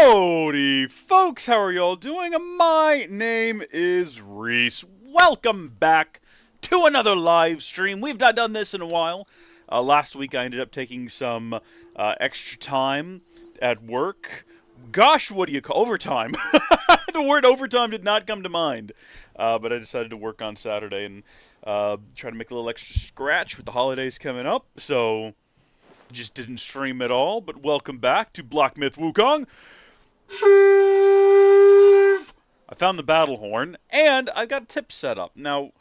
Howdy folks, how are y'all doing? My name is Reese. Welcome back to another live stream. We've not done this in a while. Last week I ended up taking some extra time at work. Gosh, what do you call overtime? The word overtime did not come to mind. But I decided to work on Saturday and try to make a little extra scratch with the holidays coming up. So just didn't stream at all, but welcome back to Black Myth Wukong. I found the battle horn, and I've got tips set up. Now,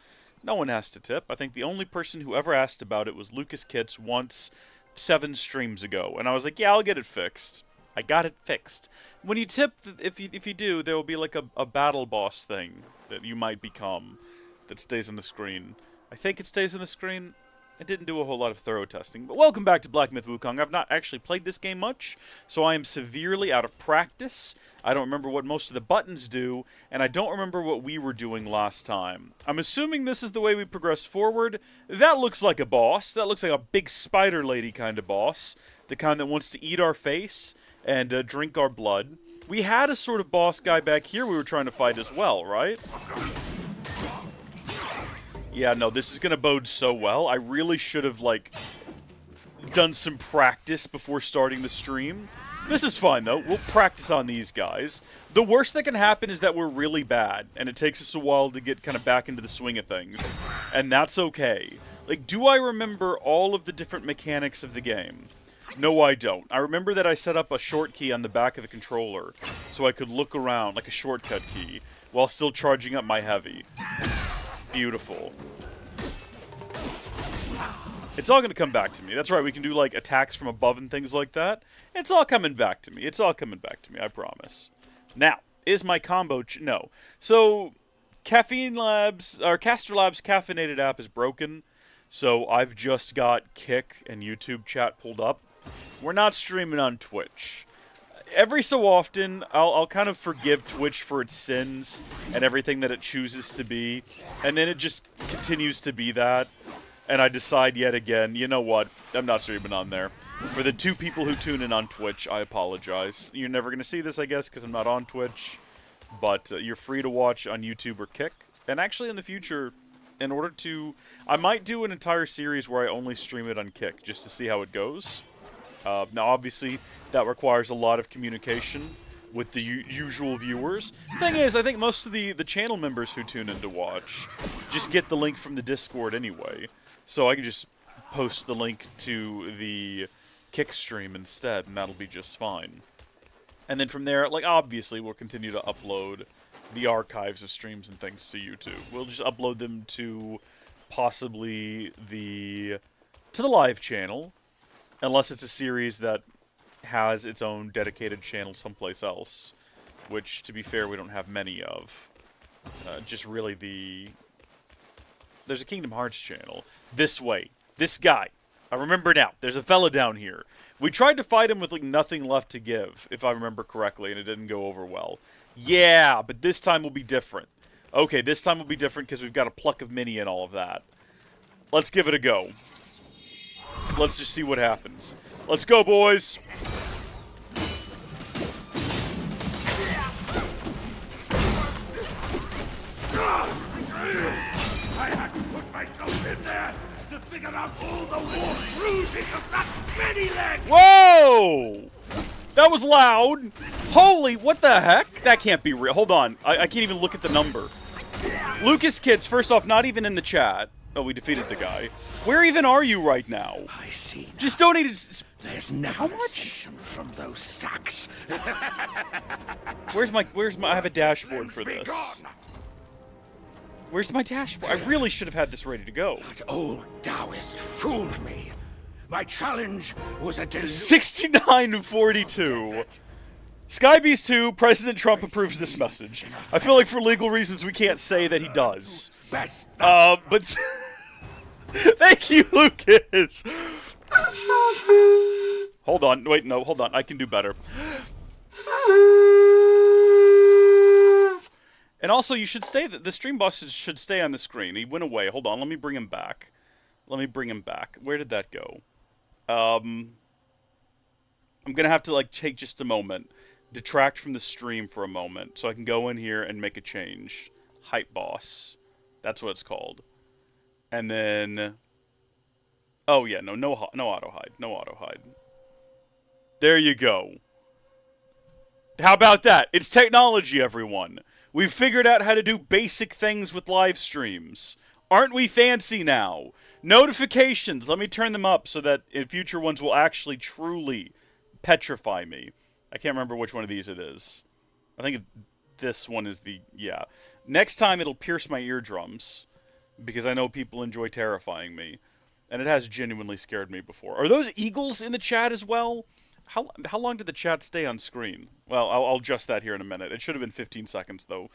no one has to tip. I think the only person who ever asked about it was Lucas Kits once 7 streams ago, and I was like, yeah, I'll get it fixed. I got it fixed. When you tip, if you do, there will be like a battle boss thing that you might become that stays on the screen. I think it stays on the screen. I didn't do a whole lot of thorough testing, but welcome back to Black Myth Wukong. I've not actually played this game much, so I am severely out of practice. I don't remember what most of the buttons do, and I don't remember what we were doing last time. I'm assuming this is the way we progress forward. That looks like a boss. That looks like a big spider lady kind of boss. The kind that wants to eat our face and drink our blood. We had a sort of boss guy back here we were trying to fight as well, right? Yeah, no, this is gonna bode so well. I really should have, like, done some practice before starting the stream. This is fine, though. We'll practice on these guys. The worst that can happen is that we're really bad, and it takes us a while to get kind of back into the swing of things. And that's okay. Like, do I remember all of the different mechanics of the game? No, I don't. I remember that I set up a short key on the back of the controller, so I could look around, like a shortcut key, while still charging up my heavy. Beautiful. It's all going to come back to me. That's right, we can do, like, attacks from above and things like that. It's all coming back to me. It's all coming back to me, I promise. Now, is my combo... no. So, Caffeine Labs... or Caster Labs' caffeinated app is broken, so I've just got Kick and YouTube chat pulled up. We're not streaming on Twitch. Every so often, I'll kind of forgive Twitch for its sins and everything that it chooses to be, and then it just continues to be that, and I decide yet again, you know what, I'm not streaming on there. For the 2 people who tune in on Twitch, I apologize. You're never going to see this, I guess, because I'm not on Twitch, but you're free to watch on YouTube or Kick, and actually in the future, in order to... I might do an entire series where I only stream it on Kick, just to see how it goes. Now, obviously, that requires a lot of communication with the usual viewers. Thing is, I think most of the channel members who tune in to watch just get the link from the Discord anyway. So I can just post the link to the Kick stream instead, and that'll be just fine. And then from there, like, obviously, we'll continue to upload the archives of streams and things to YouTube. We'll just upload them to possibly the live channel. Unless it's a series that has its own dedicated channel someplace else. Which, to be fair, we don't have many of. Just really the... There's a Kingdom Hearts channel. This way. This guy. I remember now. There's a fella down here. We tried to fight him with, like, nothing left to give, if I remember correctly, and it didn't go over well. Yeah, but this time will be different. Okay, this time will be different because we've got a pluck of mini and all of that. Let's give it a go. Let's just see what happens. Let's go, boys! I had to put myself in there to figure out all the war bruises of that mini-leg! Whoa! That was loud! Holy, what the heck? That can't be real. Hold on. I can't even look at the number. Lucas Kids, first off, not even in the chat. Oh, we defeated the guy. Where even are you right now? I see. Just donated... There's no How much? from those sacks. Where's my... I have a dashboard for this. Where's my dashboard? I really should have had this ready to go. That old Taoist fooled me. My challenge was a 69-42. Skybeast 2, President Trump approves this message. I feel like for legal reasons we can't say that he does. But... Thank you, Lucas! Hold on, wait, no, hold on, I can do better. And also, you should stay, the stream boss should stay on the screen. He went away, hold on, let me bring him back. Where did that go? I'm gonna have to, like, take just a moment. detract from the stream for a moment so I can go in here and make a change. Hype boss. That's what it's called. And then... Oh, yeah, no auto hide. No auto hide. There you go. How about that? It's technology, everyone. We've figured out how to do basic things with live streams. Aren't we fancy now? Notifications. Let me turn them up so that in future ones will actually truly petrify me. I can't remember which one of these it is. I think this one is the... Yeah. Next time it'll pierce my eardrums. Because I know people enjoy terrifying me. And it has genuinely scared me before. Are those eagles in the chat as well? How long did the chat stay on screen? Well, I'll adjust that here in a minute. It should have been 15 seconds, though.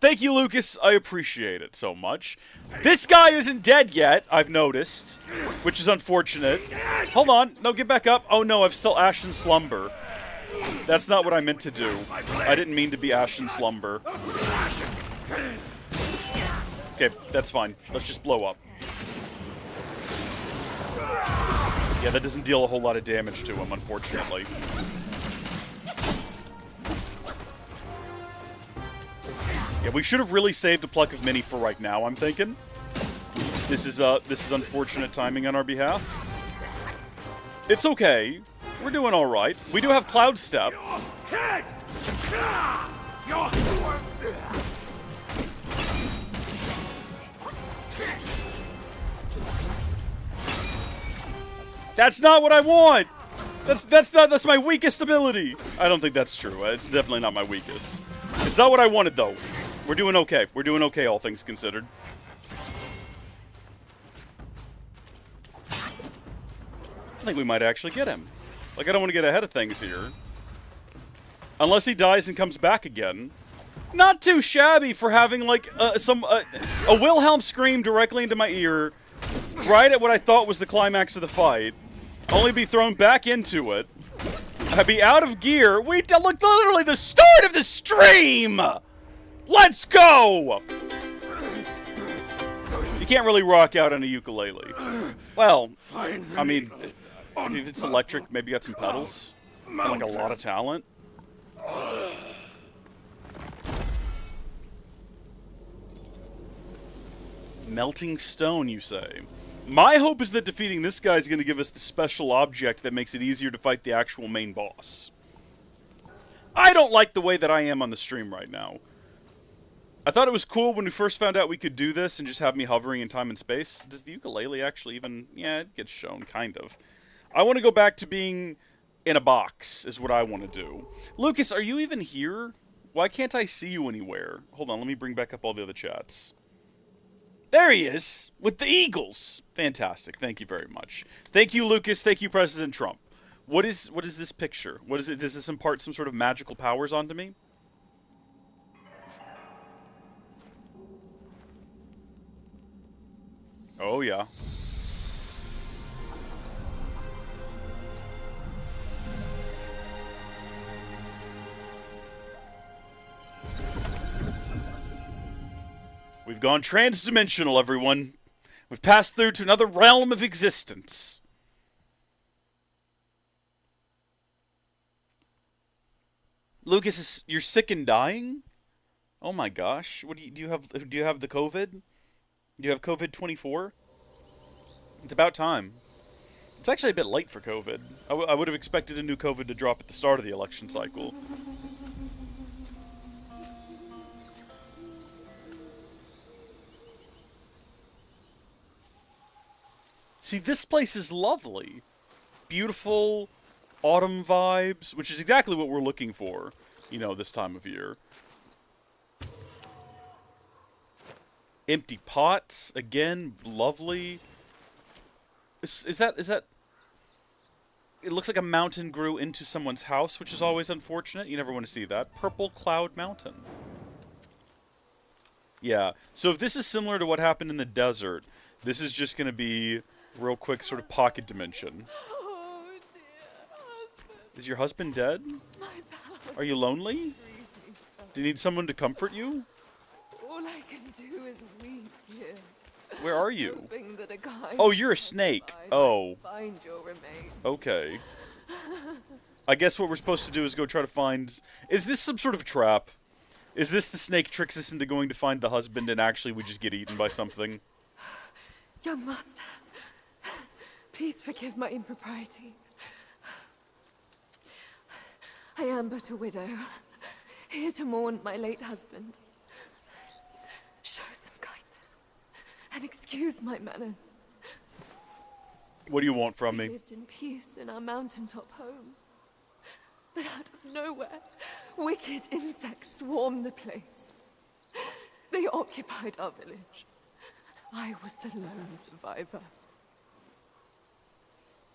Thank you, Lucas. I appreciate it so much. This guy isn't dead yet, I've noticed. Which is unfortunate. Hold on. No, get back up. Oh, no, I've still Ashen Slumber. That's not what I meant to do. I didn't mean to be Ashen Slumber. Okay, that's fine. Let's just blow up. Yeah, that doesn't deal a whole lot of damage to him, unfortunately. Yeah, we should have really saved the Pluck of Mini for right now, I'm thinking. This is unfortunate timing on our behalf. It's okay. We're doing alright. We do have Cloud Step. That's not what I want! That's my weakest ability! I don't think that's true. It's definitely not my weakest. It's not what I wanted, though. We're doing okay. We're doing okay, all things considered. I think we might actually get him. Like, I don't want to get ahead of things here. Unless he dies and comes back again. Not too shabby for having, like, a Wilhelm scream directly into my ear, right at what I thought was the climax of the fight. Only be thrown back into it. I'd be out of gear. Wait, look, literally the start of the stream! Let's go! You can't really rock out on a ukulele. Well, I mean, if it's electric, maybe got some pedals. And like a lot of talent. Melting stone, you say? My hope is that defeating this guy is going to give us the special object that makes it easier to fight the actual main boss. I don't like the way that I am on the stream right now. I thought it was cool when we first found out we could do this and just have me hovering in time and space. Does the ukulele actually even... Yeah, it gets shown, kind of. I want to go back to being in a box, is what I want to do. Lucas, are you even here? Why can't I see you anywhere? Hold on, let me bring back up all the other chats. There he is, with the Eagles. Fantastic, thank you very much. Thank you, Lucas, thank you, President Trump. What is this picture? What is it? Does this impart some sort of magical powers onto me? Oh, yeah. We've gone transdimensional, everyone. We've passed through to another realm of existence. Lucas, you're sick and dying? Oh my gosh. What do you have the COVID? Do you have COVID-24? It's about time. It's actually a bit late for COVID. I would have expected a new COVID to drop at the start of the election cycle. See, this place is lovely. Beautiful autumn vibes, which is exactly what we're looking for, you know, this time of year. Empty pots, again, lovely. Is that... It looks like a mountain grew into someone's house, which is always unfortunate. You never want to see that. Purple Cloud Mountain. Yeah, so if this is similar to what happened in the desert, this is just going to be real quick sort of pocket dimension. Oh, dear husband. Is your husband dead? Are you lonely? Do you need someone to comfort you? All I can do is weep here. Where are you? Hoping that a kind Oh, you're a snake. Oh. find your remains. Okay. I guess what we're supposed to do is go try to find... Is this some sort of trap? Is this the snake tricks us into going to find the husband and actually we just get eaten by something? Young master, please forgive my impropriety. I am but a widow, here to mourn my late husband. Show some kindness, and excuse my manners. What do you want from We me? lived in peace in our mountaintop home. But out of nowhere, wicked insects swarmed the place. They occupied our village. I was the lone survivor.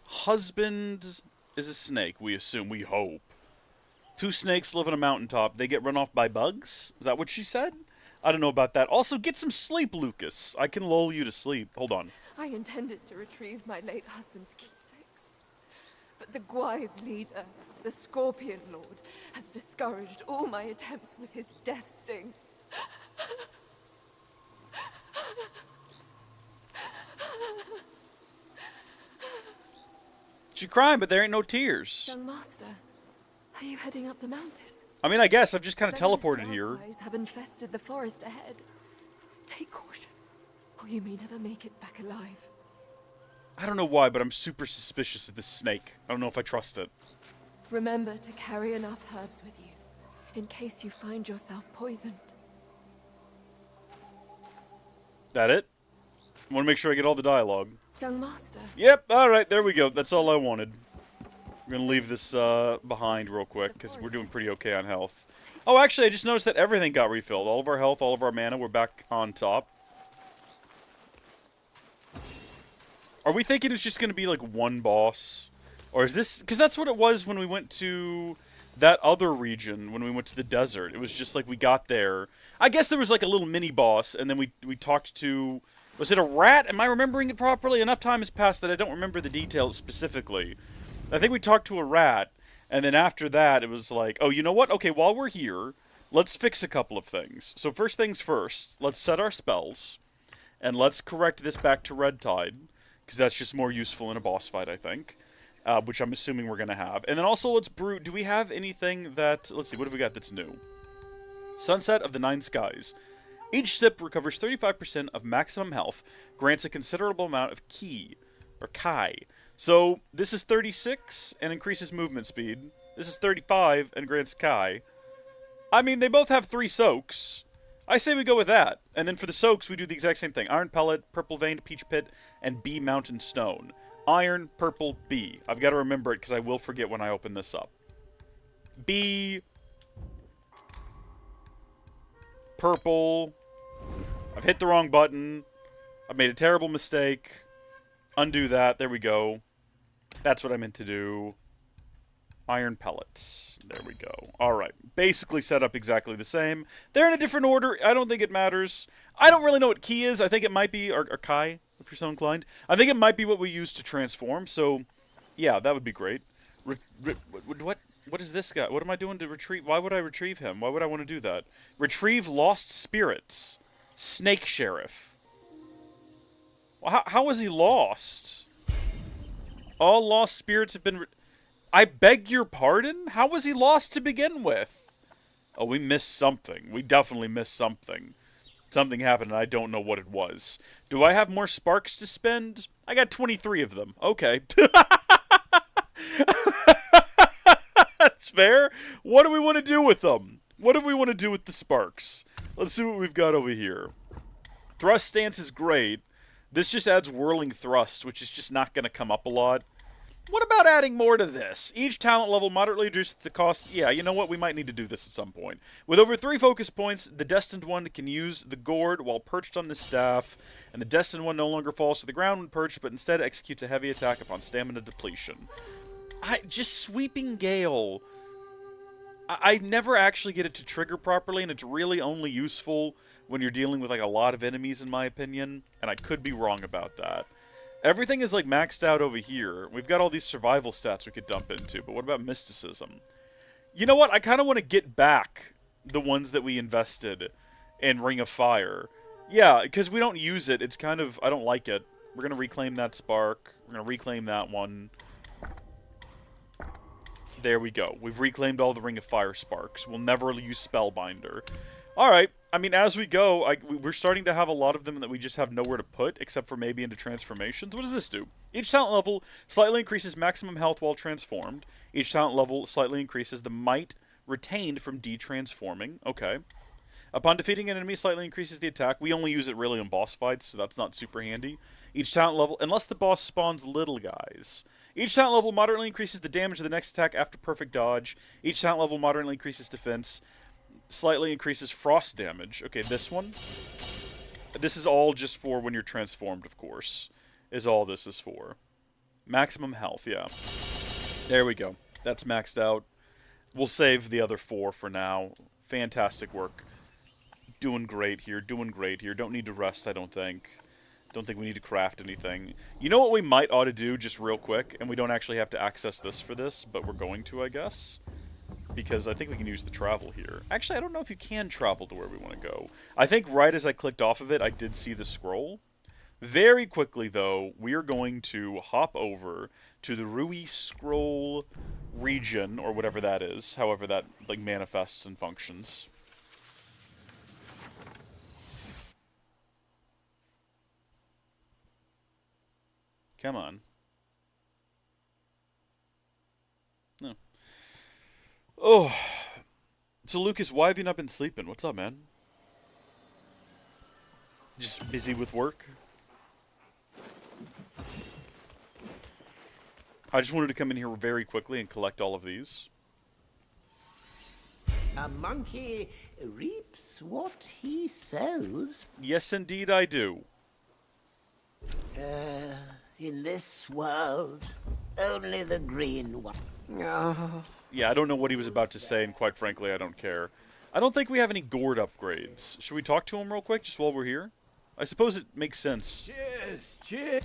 Husband is a snake, we assume, we hope. 2 snakes live on a mountaintop. They get run off by bugs? Is that what she said? I don't know about that. Also, get some sleep, Lucas. I can lull you to sleep. Hold on. I intended to retrieve my late husband's keepsakes. But the Gwai's leader, the Scorpion Lord, has discouraged all my attempts with his death sting. She's crying, but there ain't no tears. Young master, are you heading up the mountain? I mean, I guess I've just kind of Many teleported here. Gwais have infested the forest ahead. Take caution, or you may never make it back alive. I don't know why, but I'm super suspicious of this snake. I don't know if I trust it. Remember to carry enough herbs with you, in case you find yourself poisoned. That it? I want to make sure I get all the dialogue. Young master, Yep, alright, there we go. That's all I wanted. I'm gonna leave this behind real quick, because we're doing pretty okay on health. Oh, actually, I just noticed that everything got refilled. All of our health, all of our mana, we're back on top. Are we thinking it's just gonna be, like, one boss? Or is this... Because that's what it was when we went to that other region, when we went to the desert. It was just like we got there. I guess there was, like, a little mini-boss, and then we talked to... Was it a rat? Am I remembering it properly? Enough time has passed that I don't remember the details specifically. I think we talked to a rat, and then after that, it was like, oh, you know what? Okay, while we're here, let's fix a couple of things. So first things first, let's set our spells, and let's correct this back to Red Tide, because that's just more useful in a boss fight, I think, which I'm assuming we're going to have. And then also, let's brew... Do we have anything that... Let's see, what have we got that's new? Sunset of the Nine Skies. Each sip recovers 35% of maximum health, grants a considerable amount of ki, or kai. So, this is 36 and increases movement speed. This is 35 and grants kai. I mean, they both have 3 soaks. I say we go with that. And then for the soaks, we do the exact same thing. Iron Pellet, Purple Veined Peach Pit, and Bee Mountain Stone. Iron, Purple, Bee. I've got to remember it because I will forget when I open this up. Bee... Purple... I've hit the wrong button. I've made a terrible mistake. Undo that. There we go. That's what I meant to do. Iron pellets. There we go. Alright. Basically set up exactly the same. They're in a different order. I don't think it matters. I don't really know what key is. I think it might be... Or kai, if you're so inclined. I think it might be what we use to transform. So, yeah, that would be great. What is this guy? What am I doing to retrieve... Why would I retrieve him? Why would I want to do that? Retrieve lost spirits. Snake Sheriff. Well, how was he lost? All lost spirits have been... I beg your pardon? How was he lost to begin with? Oh, we missed something. We definitely missed something. Something happened and I don't know what it was. Do I have more sparks to spend? I got 23 of them. Okay. That's fair. What do we want to do with them? What do we want to do with the sparks? Let's see what we've got over here. Thrust stance is great. This just adds whirling thrust, which is just not going to come up a lot. What about adding more to this? Each talent level moderately reduces the cost. Yeah, you know what? We might need to do this at some point. With over 3 focus points, the Destined One can use the gourd while perched on the staff, and the Destined One no longer falls to the ground when perched, but instead executes a heavy attack upon stamina depletion. Just Sweeping Gale... I never actually get it to trigger properly, and it's really only useful when you're dealing with, like, a lot of enemies, in my opinion, and I could be wrong about that. Everything is, like, maxed out over here. We've got all these survival stats we could dump into, but what about mysticism? You know what? I kind of want to get back the ones that we invested in Ring of Fire. Yeah, because we don't use it. It's kind of... I don't like it. We're going to reclaim that spark. We're going to reclaim that one. There we go. We've reclaimed all the Ring of Fire Sparks. We'll never use Spellbinder. Alright, I mean, as we go, we're starting to have a lot of them that we just have nowhere to put, except for maybe into transformations. What does this do? Each talent level slightly increases maximum health while transformed. Each talent level slightly increases the might retained from detransforming. Okay. Upon defeating an enemy, slightly increases the attack. We only use it really in boss fights, so that's not super handy. Each talent level, unless the boss spawns little guys. Each talent level moderately increases the damage of the next attack after perfect dodge. Each talent level moderately increases defense. Slightly increases frost damage. Okay, this one. This is all just for when you're transformed, of course. Is all this is for. Maximum health, yeah. There we go. That's maxed out. We'll save the other 4 for now. Fantastic work. Doing great here. Doing great here. Don't need to rest, I don't think. Don't think we need to craft anything. You know what we might ought to do, just real quick? And we don't actually have to access this for this, but we're going to, I guess. Because I think we can use the travel here. Actually, I don't know if you can travel to where we want to go. I think right as I clicked off of it, I did see the scroll. Very quickly, though, we are going to hop over to the Rui Scroll region, or whatever that is. However that, like, manifests and functions. Come on. No. Oh. So, Lucas, why have you not been sleeping? What's up, man? Just busy with work? I just wanted to come in here very quickly and collect all of these. A monkey reaps what he sows. Yes, indeed I do. In this world, only the green one. Oh. Yeah, I don't know what he was about to say, and quite frankly, I don't care. I don't think we have any gourd upgrades. Should we talk to him real quick, just while we're here? I suppose it makes sense. Cheers, cheers.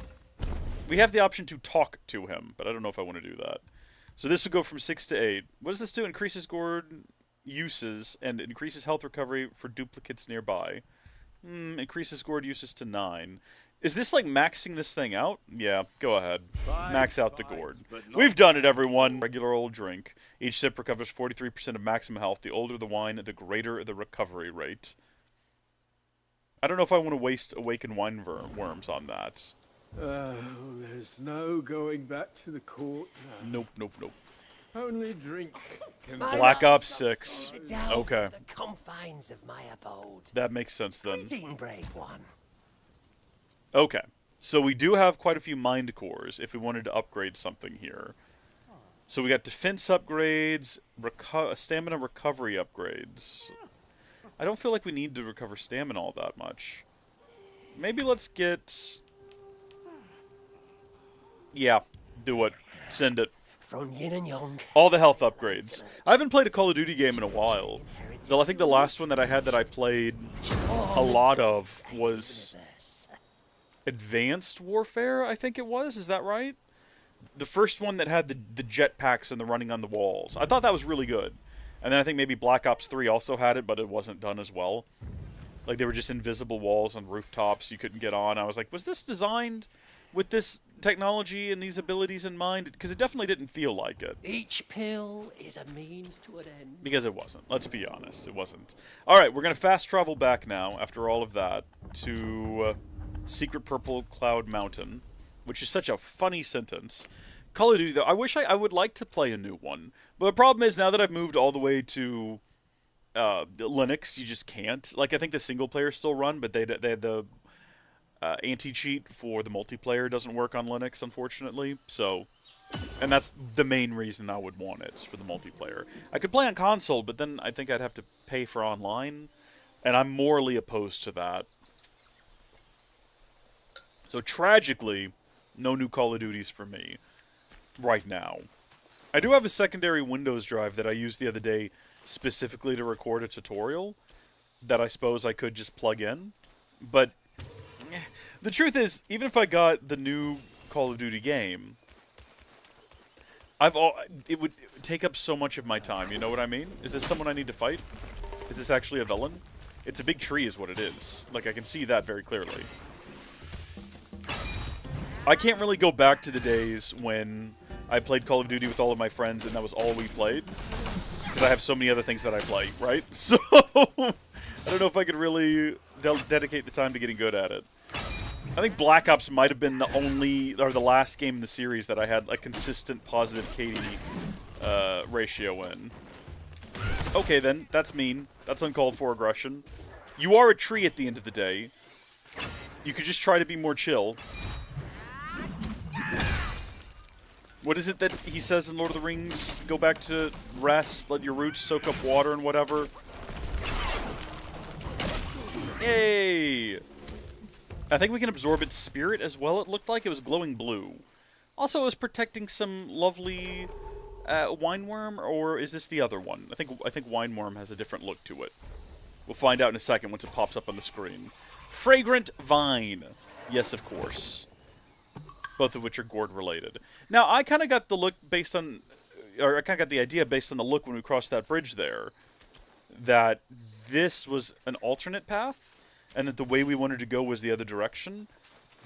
We have the option to talk to him, but I don't know if I want to do that. So this will go from 6 to 8. What does this do? Increases gourd uses, and increases health recovery for duplicates nearby. Increases gourd uses to 9. Is this like maxing this thing out? Yeah, go ahead. Max out the gourd. We've done it, everyone. Regular old drink. Each sip recovers 43% of maximum health. The older the wine, the greater the recovery rate. I don't know if I want to waste awakened wine worms on that. There's no going back to the court now. Nope, nope, nope. Only drink can Black Ops 6. Okay. The confines of my abode. That makes sense then. Greeting, brave one. Okay. So we do have quite a few mind cores if we wanted to upgrade something here. So we got defense upgrades, stamina recovery upgrades. I don't feel like we need to recover stamina all that much. Maybe let's get... Yeah, do it. Send it. From yin and yang. All the health upgrades. I haven't played a Call of Duty game in a while. Though I think the last one that I had that I played a lot of was Advanced Warfare, I think it was. Is that right? The first one that had the jetpacks and the running on the walls. I thought that was really good. And then I think maybe Black Ops 3 also had it, but it wasn't done as well. Like, they were just invisible walls on rooftops you couldn't get on. I was like, was this designed with this technology and these abilities in mind? Because it definitely didn't feel like it. Each pill is a means to an end. Because it wasn't. Let's be honest. It wasn't. Alright, we're going to fast travel back now, after all of that, to Secret Purple Cloud Mountain, which is such a funny sentence. Call of Duty, though, I wish I would like to play a new one. But the problem is, now that I've moved all the way to Linux, you just can't. Like, I think the single player still run, but they had the anti-cheat for the multiplayer doesn't work on Linux, unfortunately. So, and that's the main reason I would want it, is for the multiplayer. I could play on console, but then I think I'd have to pay for online, and I'm morally opposed to that. So, tragically, no new Call of Duties for me right now. I do have a secondary Windows drive that I used the other day specifically to record a tutorial that I suppose I could just plug in. But the truth is, even if I got the new Call of Duty game, it would take up so much of my time, you know what I mean? Is this someone I need to fight? Is this actually a villain? It's a big tree is what it is. Like, I can see that very clearly. I can't really go back to the days when I played Call of Duty with all of my friends, and that was all we played. Because I have so many other things that I play, right? So, I don't know if I could really dedicate the time to getting good at it. I think Black Ops might have been the only, or the last game in the series that I had a consistent positive KD ratio in. Okay then, that's mean. That's uncalled for aggression. You are a tree at the end of the day. You could just try to be more chill. What is it that he says in Lord of the Rings? Go back to rest, let your roots soak up water and whatever. Yay! I think we can absorb its spirit as well, it looked like. It was glowing blue. Also, it was protecting some lovely wineworm, or is this the other one? I think wineworm has a different look to it. We'll find out in a second once it pops up on the screen. Fragrant vine. Yes, of course. Both of which are gourd related. Now, I kind of got the look based on, or I kind of got the idea based on the look when we crossed that bridge there, that this was an alternate path, and that the way we wanted to go was the other direction.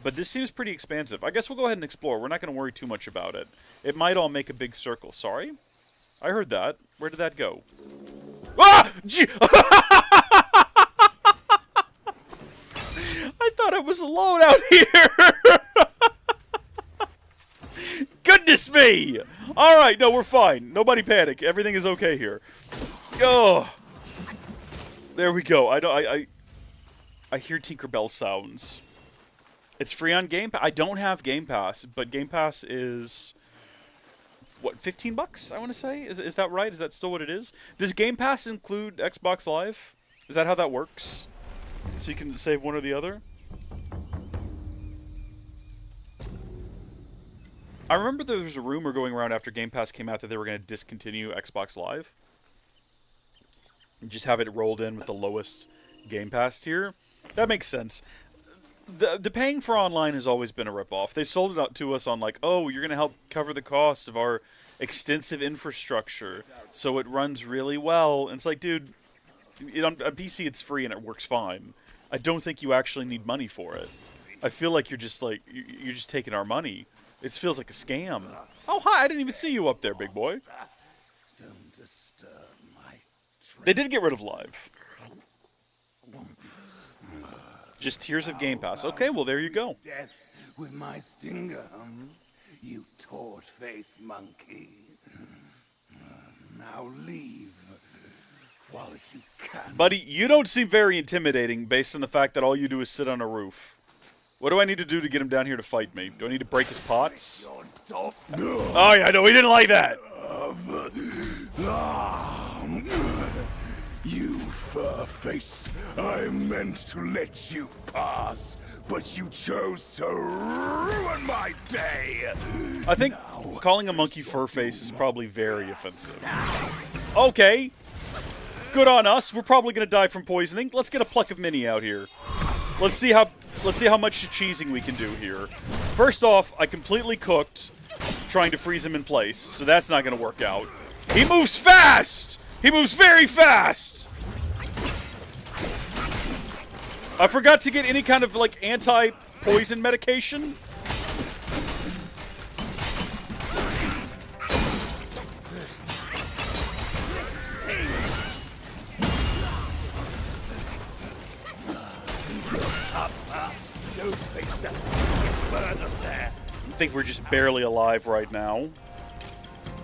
But this seems pretty expansive. I guess we'll go ahead and explore. We're not going to worry too much about it. It might all make a big circle. Sorry? I heard that. Where did that go? Ah! I thought I was alone out here! Goodness me! Alright, no, we're fine. Nobody panic. Everything is okay here. Oh! There we go. I hear Tinkerbell sounds. It's free on Game Pass. I don't have Game Pass, but Game Pass is... what, 15 bucks, I want to say? Is that right? Is that still what it is? Does Game Pass include Xbox Live? Is that how that works? So you can save one or the other? I remember there was a rumor going around after Game Pass came out that they were going to discontinue Xbox Live. And just have it rolled in with the lowest Game Pass tier. That makes sense. The paying for online has always been a ripoff. They sold it out to us on like, oh, you're going to help cover the cost of our extensive infrastructure so it runs really well. And it's like, dude, on PC it's free and it works fine. I don't think you actually need money for it. I feel like you're just taking our money. It feels like a scam. Oh, hi, I didn't even see you up there, big boy. Don't disturb my They did get rid of Live. Just Tears of Game Pass. Okay, well, there you go. death with my stinger, you tort-faced monkey. Now leave while you can. Buddy, you don't seem very intimidating based on the fact that all you do is sit on a roof. What do I need to do to get him down here to fight me? Do I need to break his pots? Oh, yeah, no, he didn't like that. You fur-face, I meant to let you pass, but you chose to ruin my day. I think calling a monkey fur-face is probably very offensive. Okay. Good on us. We're probably going to die from poisoning. Let's get a pluck of mini out here. Let's see how much cheesing we can do here. First off, I completely cooked trying to freeze him in place, so that's not going to work out. He moves fast! He moves very fast! I forgot to get any kind of, like, anti-poison medication. I think we're just barely alive right now.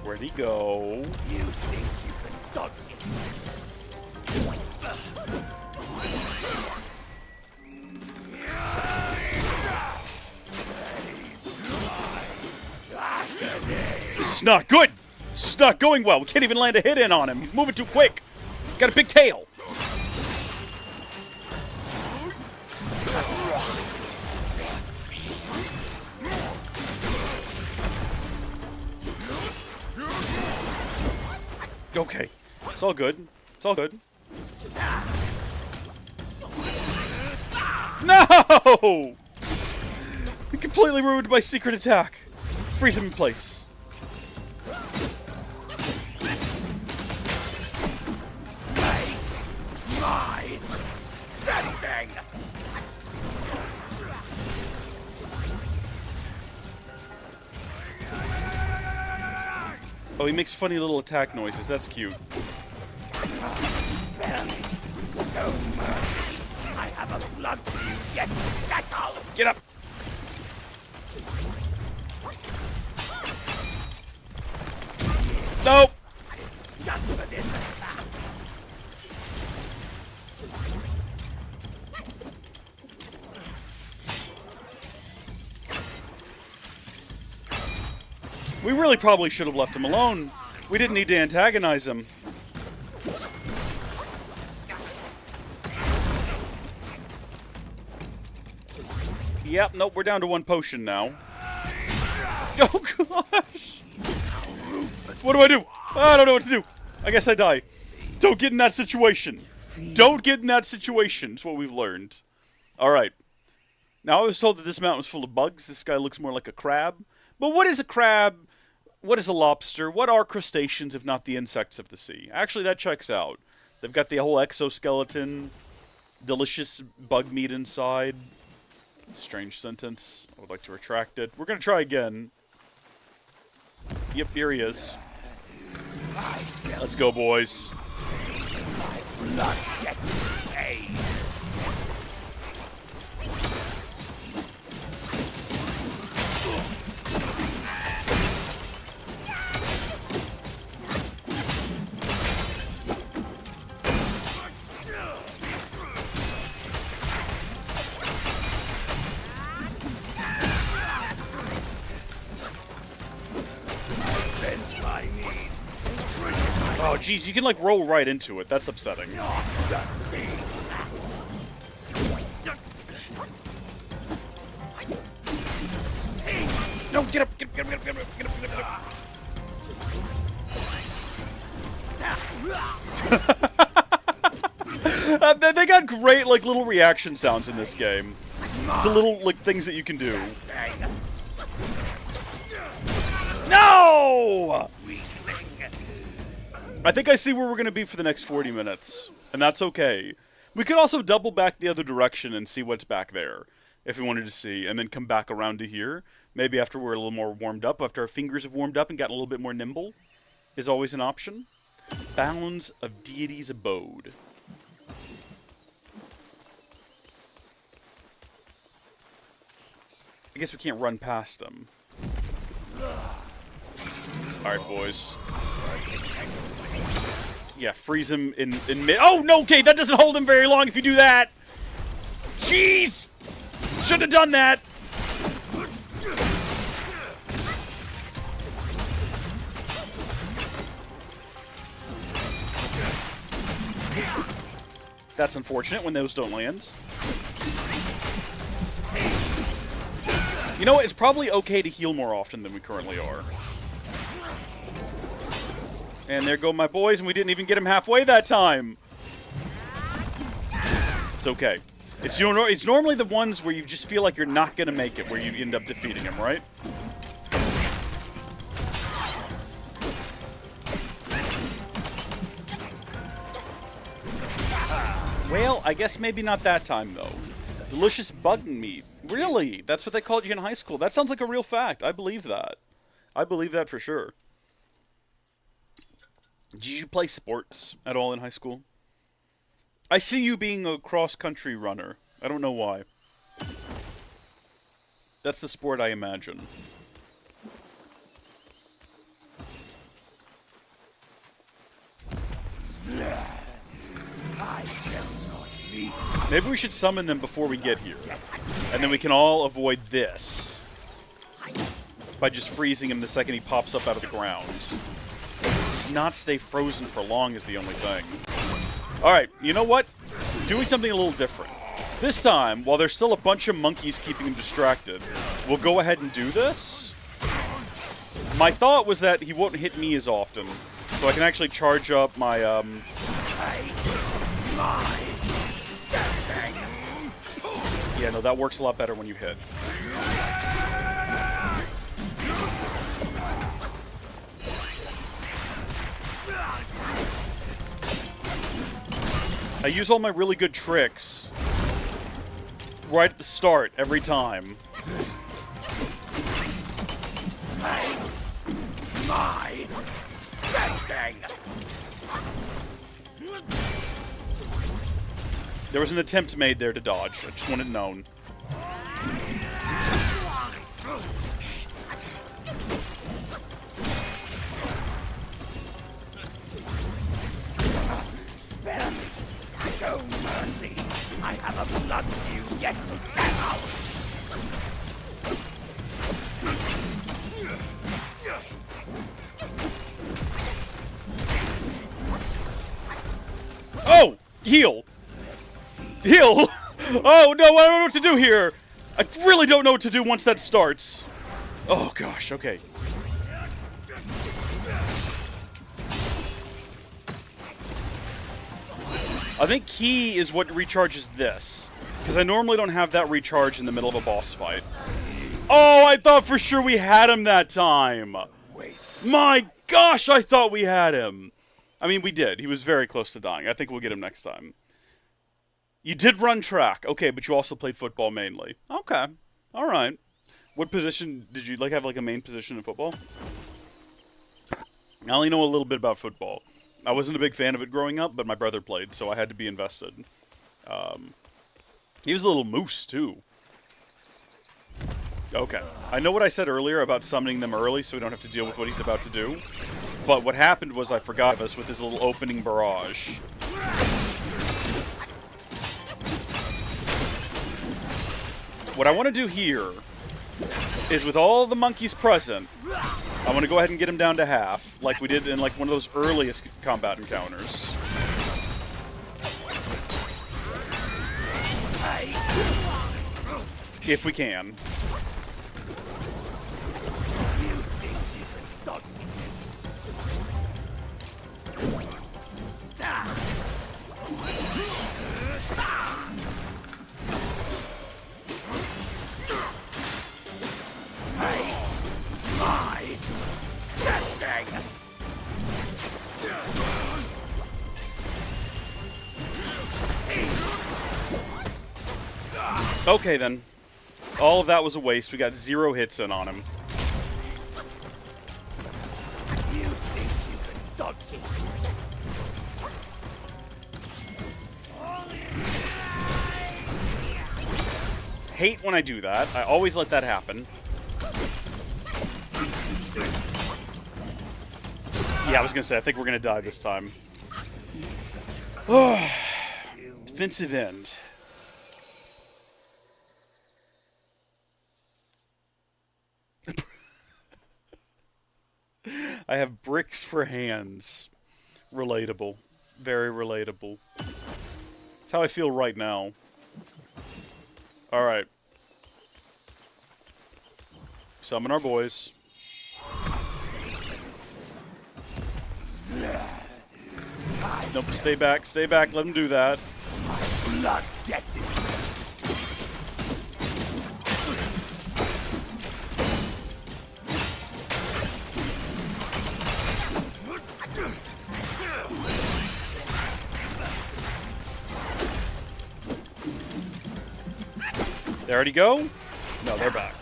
Where'd he go? You think you can dodge This is not good! This is not going well. We can't even land a hit in on him. He's moving too quick. Got a big tail. Okay. It's all good. It's all good. No! He completely ruined my secret attack. Freeze him in place. mine! That thing! Oh, he makes funny little attack noises. That's cute. Spare me so much. I have a blood feud yet to settle. Get up! Nope! Just for this attack. We really probably should have left him alone. We didn't need to antagonize him. Yep, nope, we're down to 1 potion now. Oh gosh! What do I do? I don't know what to do. I guess I die. Don't get in that situation. Don't get in that situation, is what we've learned. Alright. Now, I was told that this mountain was full of bugs. This guy looks more like a crab. But what is a crab? What is a lobster? What are crustaceans if not the insects of the sea? Actually, that checks out. They've got the whole exoskeleton, delicious bug meat inside. Strange sentence. I would like to retract it. We're going to try again. Yep, here he is. Let's go, boys. Blood gets paid. Oh, geez, you can, like, roll right into it. That's upsetting. No, get up, get up, get up, get up, get up, get up, get up. They got great, like, little reaction sounds in this game. To little, like, things that you can do. No! I think I see where we're going to be for the next 40 minutes. And that's okay. We could also double back the other direction and see what's back there. If we wanted to see. And then come back around to here. Maybe after we're a little more warmed up. After our fingers have warmed up and gotten a little bit more nimble. Is always an option. Bounds of Deity's Abode. I guess we can't run past them. Alright, boys. Yeah, freeze him in mid. Oh, no, okay, that doesn't hold him very long if you do that. Jeez! Shouldn't have done that. That's unfortunate when those don't land. You know what? It's probably okay to heal more often than we currently are. And there go my boys, and we didn't even get him halfway that time. It's okay. It's normally the ones where you just feel like you're not going to make it, where you end up defeating him, right? Well, I guess maybe not that time, though. Delicious bug meat. Really? That's what they called you in high school? That sounds like a real fact. I believe that. I believe that for sure. Did you play sports at all in high school? I see you being a cross-country runner. I don't know why. That's the sport I imagine. Maybe we should summon them before we get here. And then we can all avoid this. By just freezing him the second he pops up out of the ground. Does not stay frozen for long is the only thing. Alright, you know what? Doing something a little different. This time, while there's still a bunch of monkeys keeping him distracted, we'll go ahead and do this. My thought was that he won't hit me as often, so I can actually charge up my, Yeah, no, that works a lot better when you hit. I use all my really good tricks right at the start every time. There was an attempt made there to dodge. I just want it known. Spare me. Show mercy. I have a blood feud yet to settle. Oh! Heal! Heal! Oh no, I don't know what to do here! I really don't know what to do once that starts. Oh gosh, okay. I think key is what recharges this. Because I normally don't have that recharge in the middle of a boss fight. Oh, I thought for sure we had him that time! My gosh, I thought we had him! I mean, we did. He was very close to dying. I think we'll get him next time. You did run track. Okay, but you also played football mainly. Okay. Alright. What position did you, have, a main position in football? I only know a little bit about football. I wasn't a big fan of it growing up, but my brother played, so I had to be invested. He was a little moose, too. Okay. I know what I said earlier about summoning them early so we don't have to deal with what he's about to do. But what happened was I forgot us with his little opening barrage. What I want to do here is with all the monkeys present, I want to go ahead and get him down to half, like we did in one of those earliest combat encounters. If we can. Okay then. All of that was a waste. We got 0 hits in on him. You think you can dodge it? Hate when I do that. I always let that happen. Yeah, I was gonna say, I think we're gonna die this time. Defensive end. I have bricks for hands. Relatable. Very relatable. That's how I feel right now. Alright. Summon our boys. Nope, stay back, let them do that. Blood gets it. They already go? No, they're back.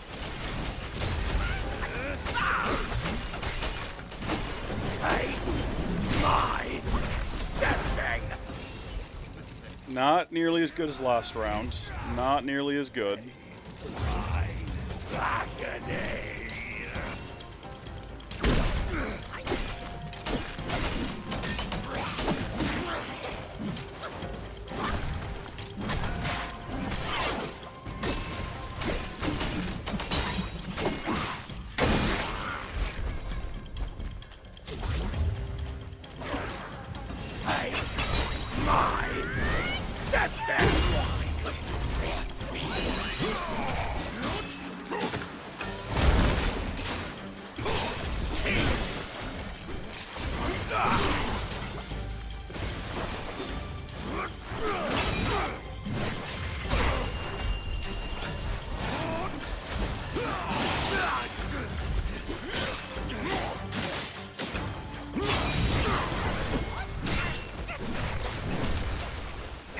Not nearly as good as last round. Not nearly as good.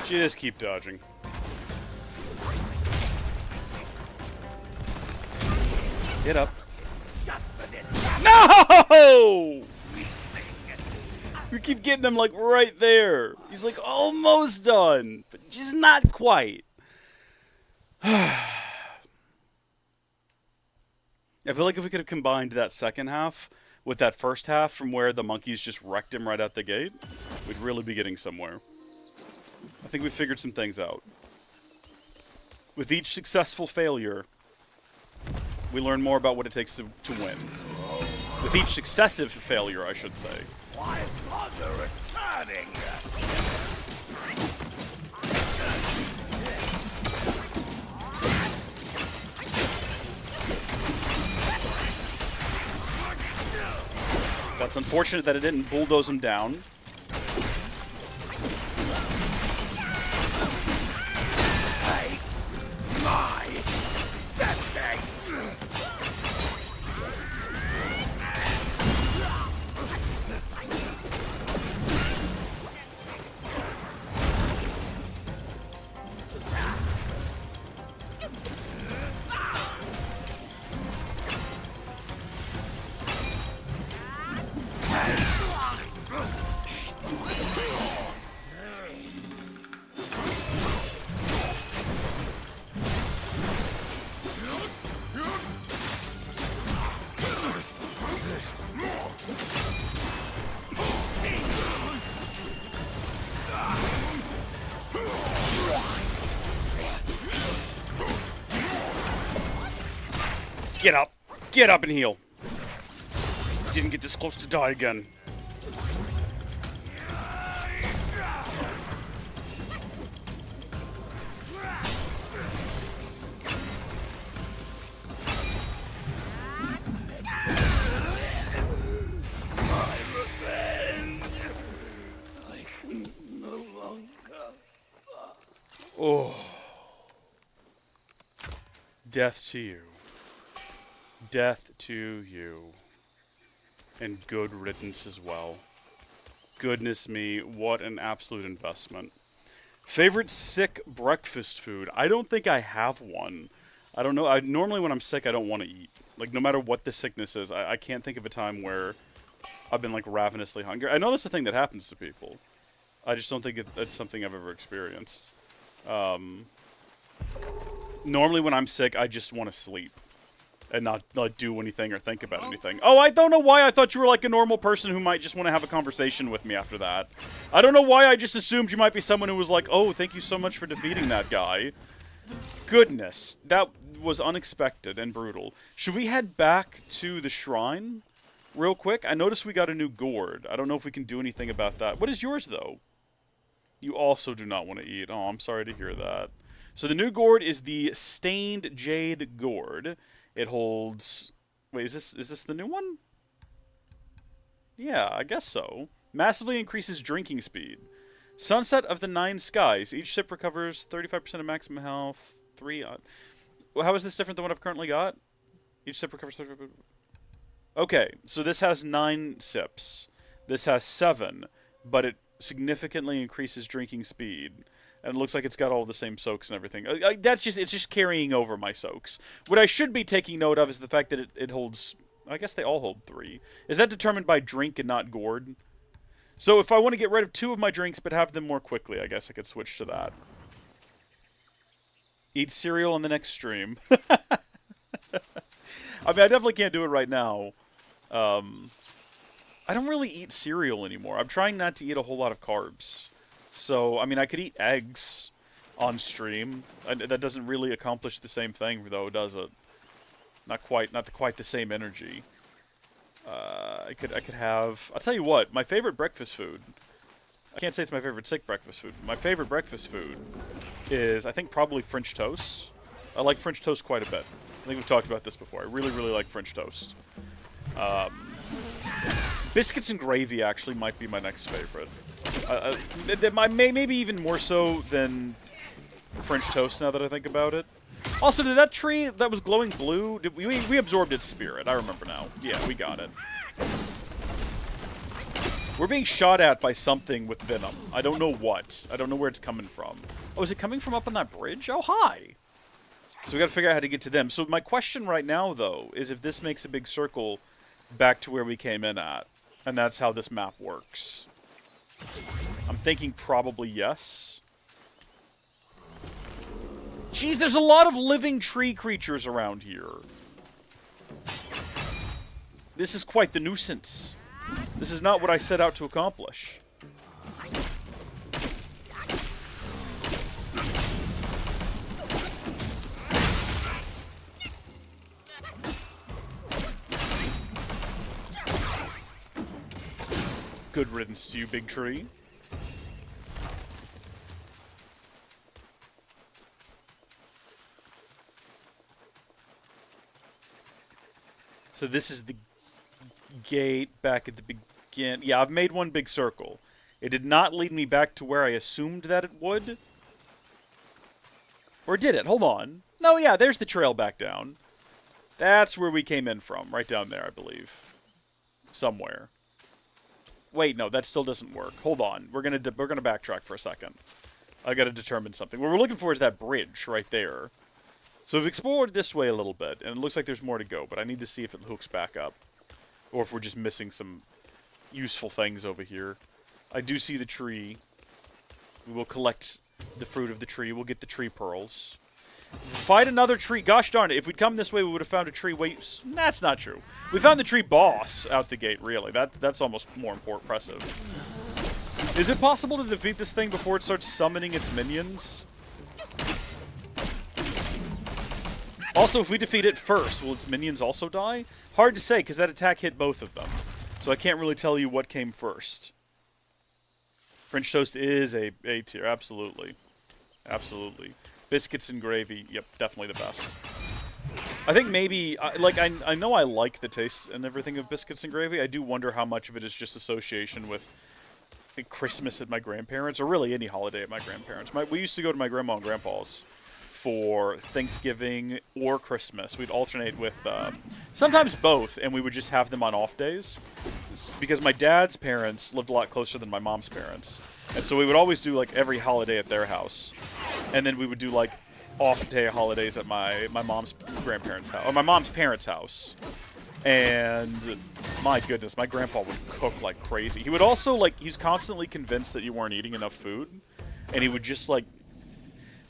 Just keep dodging. Get up. No! We keep getting him, like, right there. He's, like, almost done, but just not quite. I feel like if we could have combined that second half with that first half from where the monkeys just wrecked him right out the gate, we'd really be getting somewhere. I think we figured some things out. With each successful failure, we learn more about what it takes to win. With each successive failure, I should say. Why bother returning? That's unfortunate that it didn't bulldoze him down. Get up! Get up and heal! Didn't get this close to die again. Oh. Death to you. Death to you. And good riddance as well. Goodness me, what an absolute investment. Favorite sick breakfast food? I don't think I have one. I don't know. Normally when I'm sick, I don't want to eat. Like, no matter what the sickness is, I can't think of a time where I've been, like, ravenously hungry. I know that's the thing that happens to people. I just don't think it's something I've ever experienced. Normally when I'm sick, I just want to sleep. And not do anything or think about anything. Oh, I don't know why I thought you were like a normal person who might just want to have a conversation with me after that. I don't know why I just assumed you might be someone who was like, oh, thank you so much for defeating that guy. Goodness, that was unexpected and brutal. Should we head back to the shrine real quick? I noticed we got a new gourd. I don't know if we can do anything about that. What is yours, though? You also do not want to eat. Oh, I'm sorry to hear that. So the new gourd is the Stained Jade Gourd. It holds... Wait, is this the new one? Yeah, I guess so. Massively increases drinking speed. Sunset of the Nine Skies. Each sip recovers 35% of maximum health. How is this different than what I've currently got? Each sip recovers 35%. Okay, so this has 9 sips. This has 7, but it significantly increases drinking speed. And it looks like it's got all the same soaks and everything. It's just carrying over my soaks. What I should be taking note of is the fact that it holds... I guess they all hold 3. Is that determined by drink and not gourd? So if I want to get rid of 2 of my drinks but have them more quickly, I guess I could switch to that. Eat cereal on the next stream. I mean, I definitely can't do it right now. I don't really eat cereal anymore. I'm trying not to eat a whole lot of carbs. So, I mean, I could eat eggs on stream. That doesn't really accomplish the same thing, though, does it? Not quite the same energy. I could have... I'll tell you what, my favorite breakfast food... I can't say it's my favorite sick breakfast food. My favorite breakfast food is, I think, probably French toast. I like French toast quite a bit. I think we've talked about this before. I really, really like French toast. Biscuits and gravy, actually, might be my next favorite. Maybe even more so than French toast, now that I think about it. Also, did that tree that was glowing blue, we absorbed its spirit? I remember now. Yeah, we got it. We're being shot at by something with venom. I don't know what. I don't know where it's coming from. Oh, is it coming from up on that bridge? Oh, hi! So we gotta figure out how to get to them. So my question right now, though, is if this makes a big circle back to where we came in at. And that's how this map works. I'm thinking probably yes. Jeez, there's a lot of living tree creatures around here. This is quite the nuisance. This is not what I set out to accomplish. Good riddance to you, big tree. So this is the gate back at the begin. Yeah, I've made one big circle. It did not lead me back to where I assumed that it would. Or did it? Hold on. No, yeah, there's the trail back down. That's where we came in from. Right down there, I believe. Somewhere. Wait, no, that still doesn't work. Hold on. We're gonna backtrack for a second. I gotta determine something. What we're looking for is that bridge right there. So we've explored this way a little bit, and it looks like there's more to go, but I need to see if it hooks back up. Or if we're just missing some useful things over here. I do see the tree. We will collect the fruit of the tree. We'll get the tree pearls. Fight another tree. Gosh darn it. If we'd come this way, we would have found a tree. Wait, that's not true. We found the tree boss out the gate, really. That's almost more impressive. Is it possible to defeat this thing before it starts summoning its minions? Also, if we defeat it first, will its minions also die? Hard to say, because that attack hit both of them. So I can't really tell you what came first. French toast is a tier, absolutely. Absolutely. Biscuits and gravy, yep, definitely the best. I think maybe, I know I like the taste and everything of biscuits and gravy. I do wonder how much of it is just association with Christmas at my grandparents', or really any holiday at my grandparents'. We used to go to my grandma and grandpa's for Thanksgiving or Christmas. We'd alternate with, sometimes both, and we would just have them on off days. Because my dad's parents lived a lot closer than my mom's parents. And so we would always do, like, every holiday at their house. And then we would do, like, off-day holidays at my mom's grandparents' house, or my mom's parents' house. And, my goodness, my grandpa would cook like crazy. He would also, like, he's constantly convinced that you weren't eating enough food. And he would just, like,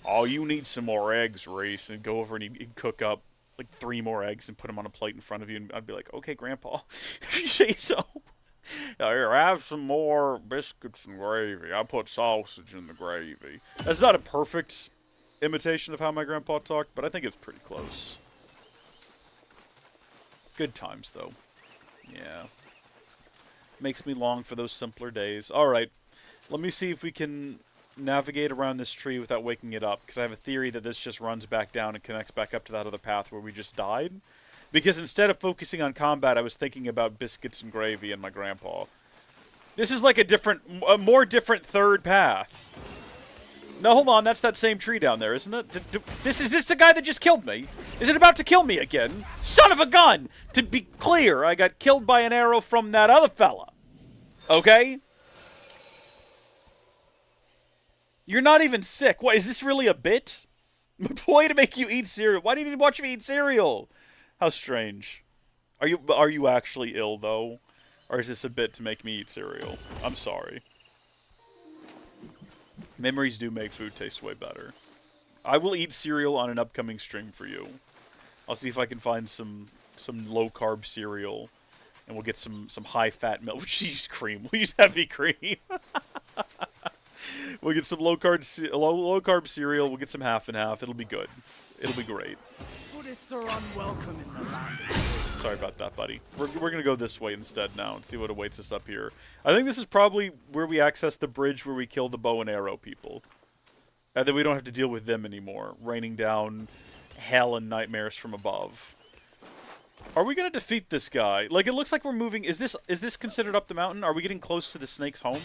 oh, you need some more eggs, Reese, and go over and he'd cook up like 3 more eggs and put them on a plate in front of you, and I'd be like, okay, Grandpa, if you say so. Here, have some more biscuits and gravy. I put sausage in the gravy. That's not a perfect imitation of how my grandpa talked, but I think it's pretty close. Good times, though. Yeah. Makes me long for those simpler days. Alright, let me see if we can navigate around this tree without waking it up, because I have a theory that this just runs back down and connects back up to that other path where we just died. Because instead of focusing on combat, I was thinking about biscuits and gravy and my grandpa. This is like a more different third path. No, hold on, that's that same tree down there, isn't it? Is this the guy that just killed me? Is it about to kill me again? Son of a gun! To be clear, I got killed by an arrow from that other fella. Okay? You're not even sick. What, is this really a bit? My boy to make you eat cereal. Why did you watch me eat cereal? How strange. Are you actually ill, though? Or is this a bit to make me eat cereal? I'm sorry. Memories do make food taste way better. I will eat cereal on an upcoming stream for you. I'll see if I can find some low-carb cereal. And we'll get some high-fat milk. We'll use cream. We'll use heavy cream. We'll get some low-carb cereal. We'll get some half and half. It'll be good. It'll be great. Buddhists are unwelcome in the land. Sorry about that, buddy. We're going to go this way instead now and see what awaits us up here. I think this is probably where we access the bridge where we kill the bow and arrow people. And then we don't have to deal with them anymore, raining down hell and nightmares from above. Are we going to defeat this guy? Like, it looks like we're moving... Is this considered up the mountain? Are we getting close to the snake's home?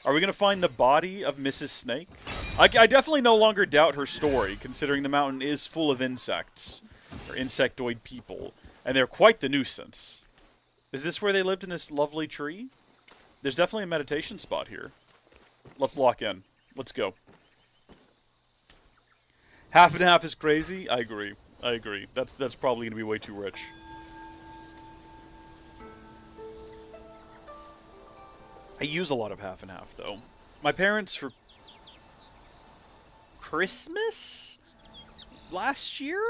Are we going to find the body of Mrs. Snake? I definitely no longer doubt her story, considering the mountain is full of insects. Or insectoid people. And they're quite the nuisance. Is this where they lived in this lovely tree? There's definitely a meditation spot here. Let's lock in. Let's go. Half and half is crazy? I agree. I agree. That's probably going to be way too rich. I use a lot of half and half, though. My parents, for Christmas last year,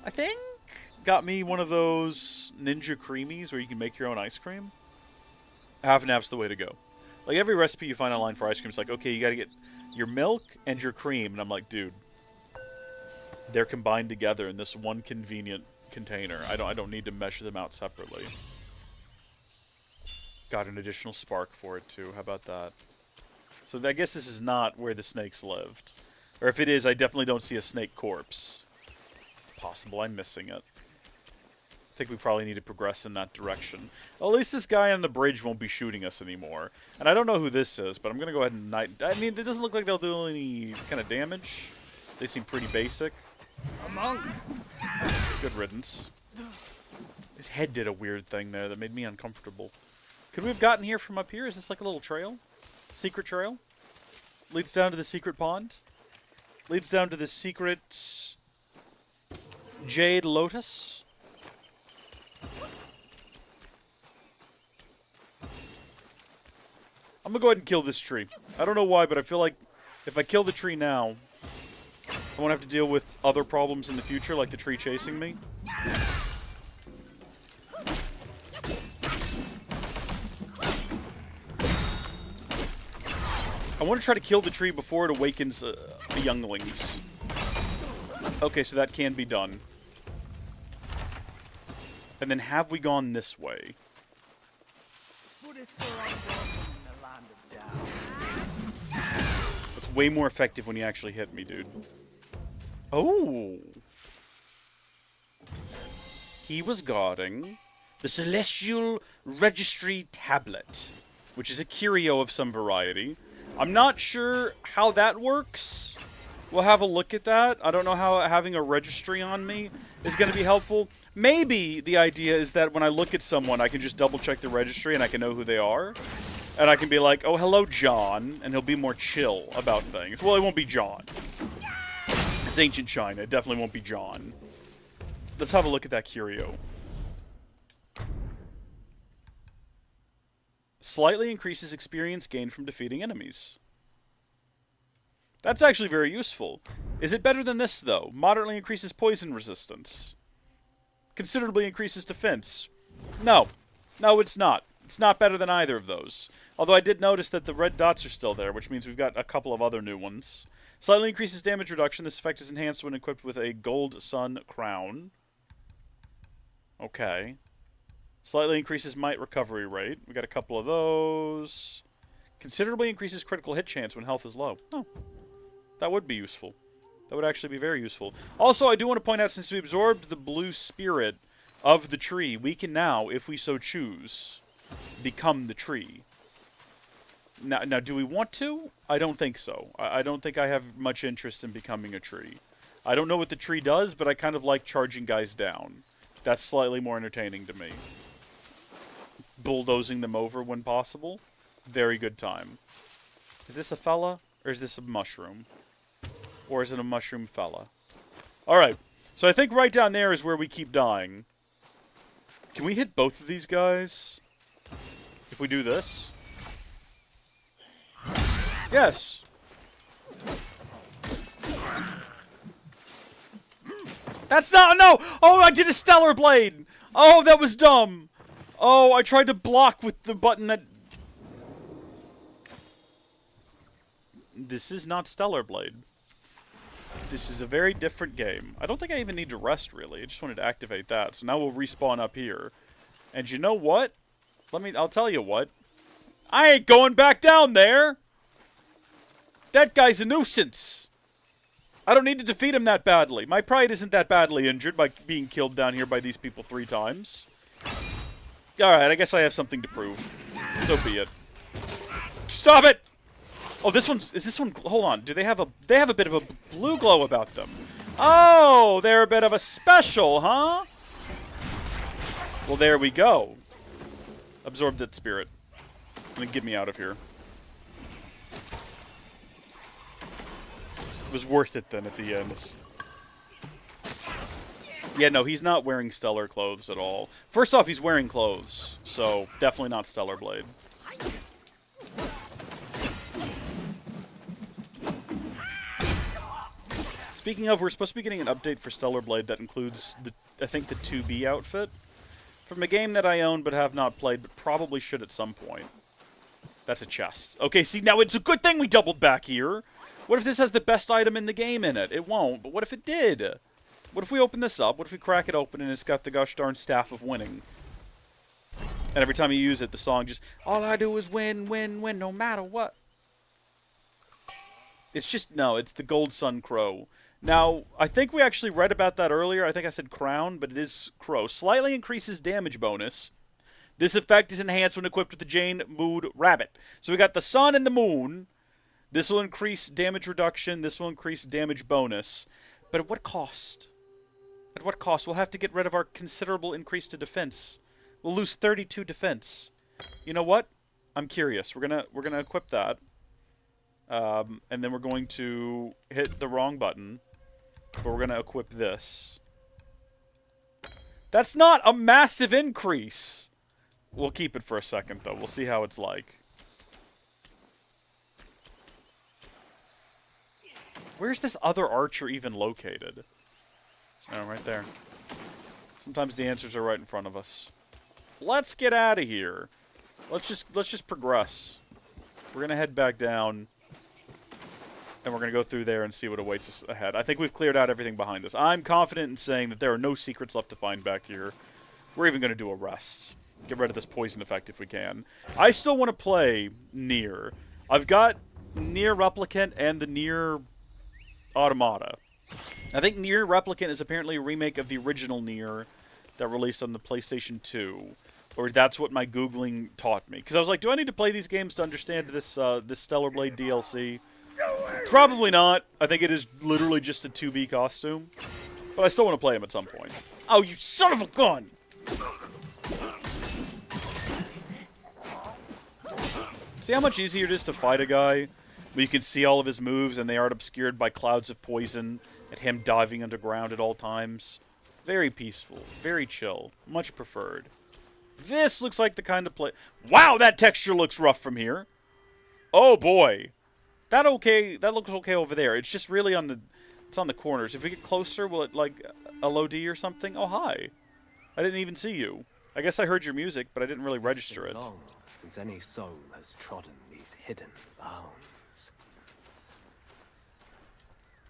I think, got me one of those Ninja Creamies where you can make your own ice cream. Half and half's the way to go. Like, every recipe you find online for ice cream is like, okay, you gotta get your milk and your cream. And I'm like, dude, they're combined together in this one convenient container. I don't need to measure them out separately. Got an additional spark for it, too. How about that? So I guess this is not where the snakes lived. Or if it is, I definitely don't see a snake corpse. It's possible I'm missing it. I think we probably need to progress in that direction. Well, at least this guy on the bridge won't be shooting us anymore. And I don't know who this is, but I'm going to go ahead and... I mean, it doesn't look like they'll do any kind of damage. They seem pretty basic. A monk. Good riddance. His head did a weird thing there that made me uncomfortable. Could we have gotten here from up here? Is this like a little trail? Secret trail? Leads down to the secret pond? Leads down to the secret... Jade Lotus? I'm gonna go ahead and kill this tree. I don't know why, but I feel like if I kill the tree now, I won't have to deal with other problems in the future, like the tree chasing me. I want to try to kill the tree before it awakens the younglings. Okay, so that can be done. And then have we gone this way? Buddhists are unwelcome in the land of Tao. That's way more effective when you actually hit me, dude. Oh! He was guarding the Celestial Registry Tablet, which is a curio of some variety. I'm not sure how that works. We'll have a look at that. I don't know how having a registry on me is going to be helpful. Maybe the idea is that when I look at someone, I can just double-check the registry and I can know who they are. And I can be like, oh, hello, John, and he'll be more chill about things. Well, it won't be John. It's ancient China. It definitely won't be John. Let's have a look at that curio. Slightly increases experience gained from defeating enemies. That's actually very useful. Is it better than this, though? Moderately increases poison resistance. Considerably increases defense. No. No, it's not. It's not better than either of those. Although I did notice that the red dots are still there, which means we've got a couple of other new ones. Slightly increases damage reduction. This effect is enhanced when equipped with a Gold Sun Crown. Okay. Slightly increases might recovery rate. We got a couple of those. Considerably increases critical hit chance when health is low. Oh. That would be useful. That would actually be very useful. Also, I do want to point out, since we absorbed the blue spirit of the tree, we can now, if we so choose, become the tree. Now, do we want to? I don't think so. I don't think I have much interest in becoming a tree. I don't know what the tree does, but I kind of like charging guys down. That's slightly more entertaining to me. Bulldozing them over when possible. Very good time. Is this a fella? Or is this a mushroom? Or is it a mushroom fella? Alright. So I think right down there is where we keep dying. Can we hit both of these guys? If we do this? Yes! That's not... No! Oh, I did a Stellar Blade! Oh, that was dumb! Oh, I tried to block with the button that... This is not Stellar Blade. This is a very different game. I don't think I even need to rest, really. I just wanted to activate that. So now we'll respawn up here. And you know what? I'll tell you what. I ain't going back down there! That guy's a nuisance! I don't need to defeat him that badly. My pride isn't that badly injured by being killed down here by these people 3 times. Alright, I guess I have something to prove. So be it. Stop it! Oh, this one's... Is this one... Hold on. Do they have a... They have a bit of a blue glow about them. Oh! They're a bit of a special, huh? Well, there we go. Absorb that spirit. And then get me out of here. It was worth it then at the end. Yeah, no, he's not wearing stellar clothes at all. First off, he's wearing clothes. So, definitely not Stellar Blade. Speaking of, we're supposed to be getting an update for Stellar Blade that includes, I think, the 2B outfit. From a game that I own but have not played, but probably should at some point. That's a chest. Okay, see, now it's a good thing we doubled back here. What if this has the best item in the game in it? It won't, but what if it did? What if we open this up? What if we crack it open and it's got the gosh darn Staff of Winning? And every time you use it, the song just, all I do is win, win, win, no matter what. It's just, no, it's the Gold Sun Crow. Now, I think we actually read about that earlier. I think I said crown, but it is crow. Slightly increases damage bonus. This effect is enhanced when equipped with the Jane Mood Rabbit. So we got the sun and the moon. This will increase damage reduction. This will increase damage bonus. But at what cost? At what cost? We'll have to get rid of our considerable increase to defense. We'll lose 32 defense. You know what? I'm curious. We're gonna equip that. And then we're going to hit the wrong button. But we're gonna equip this. That's not a massive increase. We'll keep it for a second, though. We'll see how it's like. Where's this other archer even located? Oh, right there. Sometimes the answers are right in front of us. Let's get out of here. Let's just progress. We're gonna head back down, and we're gonna go through there and see what awaits us ahead. I think we've cleared out everything behind us. I'm confident in saying that there are no secrets left to find back here. We're even gonna do a rest. Get rid of this poison effect if we can. I still want to play Nier. I've got Nier Replicant and the Nier Automata. I think Nier Replicant is apparently a remake of the original Nier that released on the PlayStation 2. Or that's what my Googling taught me. Because I was like, do I need to play these games to understand this this Stellar Blade DLC? Probably not. I think it is literally just a 2B costume. But I still want to play them at some point. Oh, you son of a gun! See how much easier it is to fight a guy where you can see all of his moves and they aren't obscured by clouds of poison and him diving underground at all times? Very peaceful, very chill, much preferred. This looks like the kind of play. Wow, that texture looks rough from here. Oh boy, that looks okay over there. It's just really on the corners. If we get closer, will it like a low D or something? Oh hi, I didn't even see you. I guess I heard your music, but I didn't really register it. Long since any soul has trodden these hidden bounds.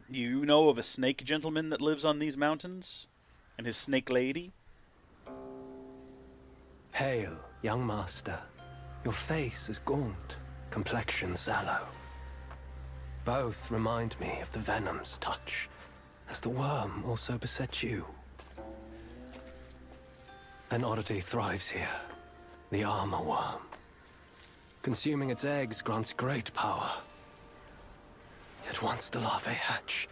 You know of a snake gentleman that lives on these mountains? And his snake lady? Hail, young master. Your face is gaunt, complexion sallow. Both remind me of the venom's touch, as the worm also besets you. An oddity thrives here, the armor worm. Consuming its eggs grants great power. Yet once the larvae hatch,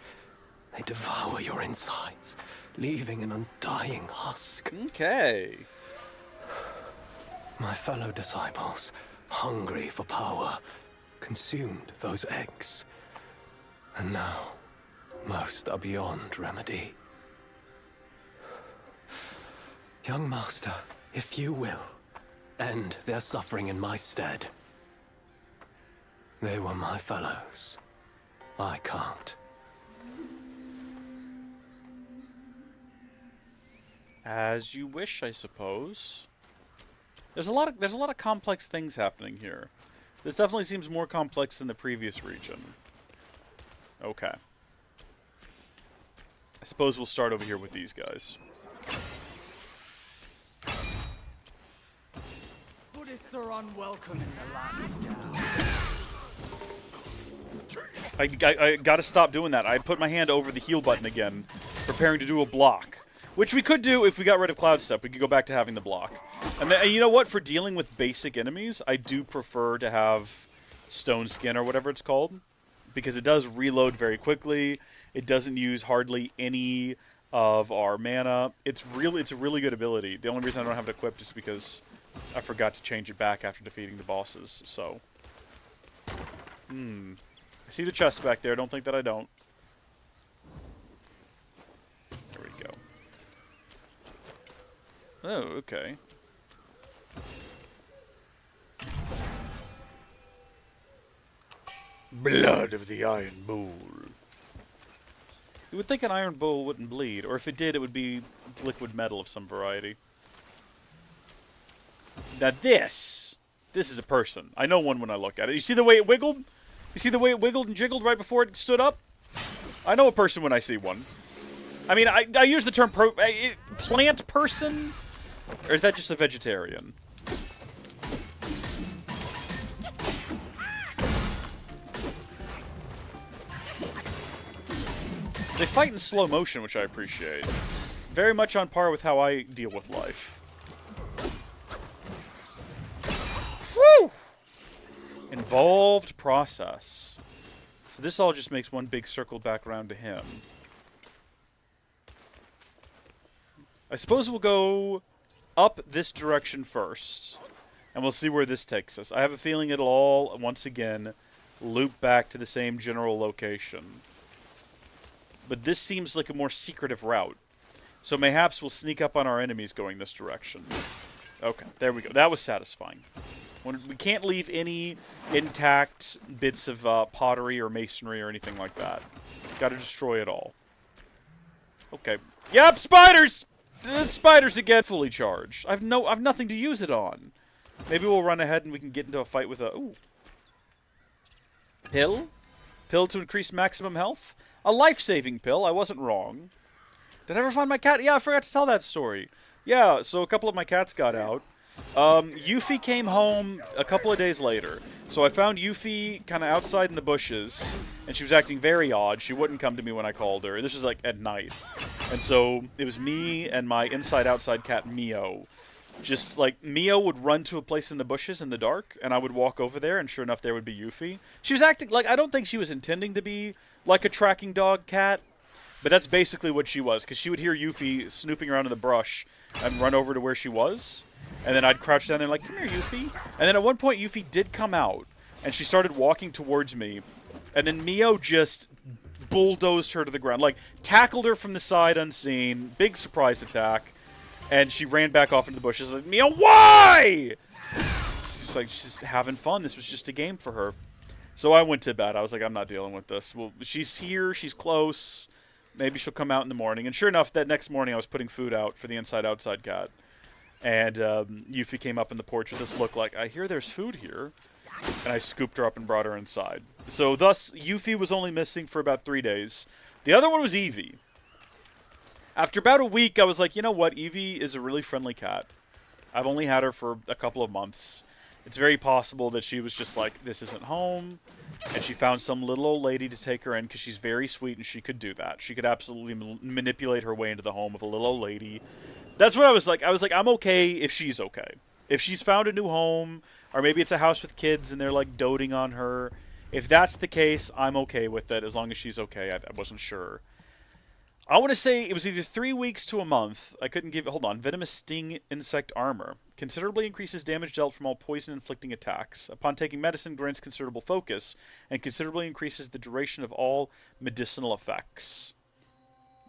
they devour your insides, leaving an undying husk. Okay. My fellow disciples, hungry for power, consumed those eggs. And now, most are beyond remedy. Young master, if you will, end their suffering in my stead. They were my fellows. I can't. As you wish, I suppose. There's a lot of complex things happening here. This definitely seems more complex than the previous region. Okay. I suppose we'll start over here with these guys. Buddhists are unwelcome in the land of Tao. I gotta stop doing that. I put my hand over the heal button again, preparing to do a block. Which we could do if we got rid of Cloud Step. We could go back to having the block. And then, you know what? For dealing with basic enemies, I do prefer to have Stone Skin or whatever it's called. Because it does reload very quickly. It doesn't use hardly any of our mana. It's a really good ability. The only reason I don't have it equipped is because I forgot to change it back after defeating the bosses. So, I see the chest back there. Don't think that I don't. There we go. Oh, okay. Blood of the Iron Bull. You would think an iron bowl wouldn't bleed, or if it did, it would be liquid metal of some variety. Now this is a person. I know one when I look at it. You see the way it wiggled? You see the way it wiggled and jiggled right before it stood up? I know a person when I see one. I mean, I use the term plant person, or is that just a vegetarian? They fight in slow motion, which I appreciate. Very much on par with how I deal with life. Whew! Involved process. So this all just makes one big circle back around to him. I suppose we'll go up this direction first, and we'll see where this takes us. I have a feeling it'll all, once again, loop back to the same general location. But this seems like a more secretive route. So mayhaps we'll sneak up on our enemies going this direction. Okay, there we go. That was satisfying. We can't leave any intact bits of pottery or masonry or anything like that. Gotta destroy it all. Okay. Yep, spiders! Spiders again, fully charged. I've nothing to use it on. Maybe we'll run ahead and we can get into a fight with a... Ooh. Pill? Pill to increase maximum health? A life-saving pill. I wasn't wrong. Did I ever find my cat? Yeah, I forgot to tell that story. Yeah, so a couple of my cats got out. Yuffie came home a couple of days later. So I found Yuffie kind of outside in the bushes, and she was acting very odd. She wouldn't come to me when I called her. This was like at night. And so it was me and my inside-outside cat, Mio. Just like, Mio would run to a place in the bushes in the dark, and I would walk over there, and sure enough, there would be Yuffie. She was acting like, I don't think she was intending to be like a tracking dog cat, but that's basically what she was, because she would hear Yuffie snooping around in the brush and run over to where she was, and then I'd crouch down there like, come here, Yuffie. And then at one point, Yuffie did come out, and she started walking towards me, and then Mio just bulldozed her to the ground, like, tackled her from the side unseen, big surprise attack, and she ran back off into the bushes like, Mio, why? It's like, she's having fun. This was just a game for her. So I went to bed. I was like, I'm not dealing with this. Well, she's here. She's close. Maybe she'll come out in the morning. And sure enough, that next morning I was putting food out for the inside-outside cat. And Yuffie came up in the porch with this look like, I hear there's food here. And I scooped her up and brought her inside. So thus, Yuffie was only missing for about 3 days. The other one was Evie. After about a week, I was like, you know what? Evie is a really friendly cat. I've only had her for a couple of months. It's very possible that she was just like, this isn't home, and she found some little old lady to take her in because she's very sweet and she could do that. She could absolutely manipulate her way into the home of a little old lady. That's what I was like. I was like, I'm okay if she's okay. If she's found a new home, or maybe it's a house with kids and they're like doting on her. If that's the case, I'm okay with it as long as she's okay. I wasn't sure. I want to say it was either 3 weeks to a month. I couldn't give it. Hold on. Venomous sting insect armor. Considerably increases damage dealt from all poison-inflicting attacks. Upon taking medicine, grants considerable focus, and considerably increases the duration of all medicinal effects.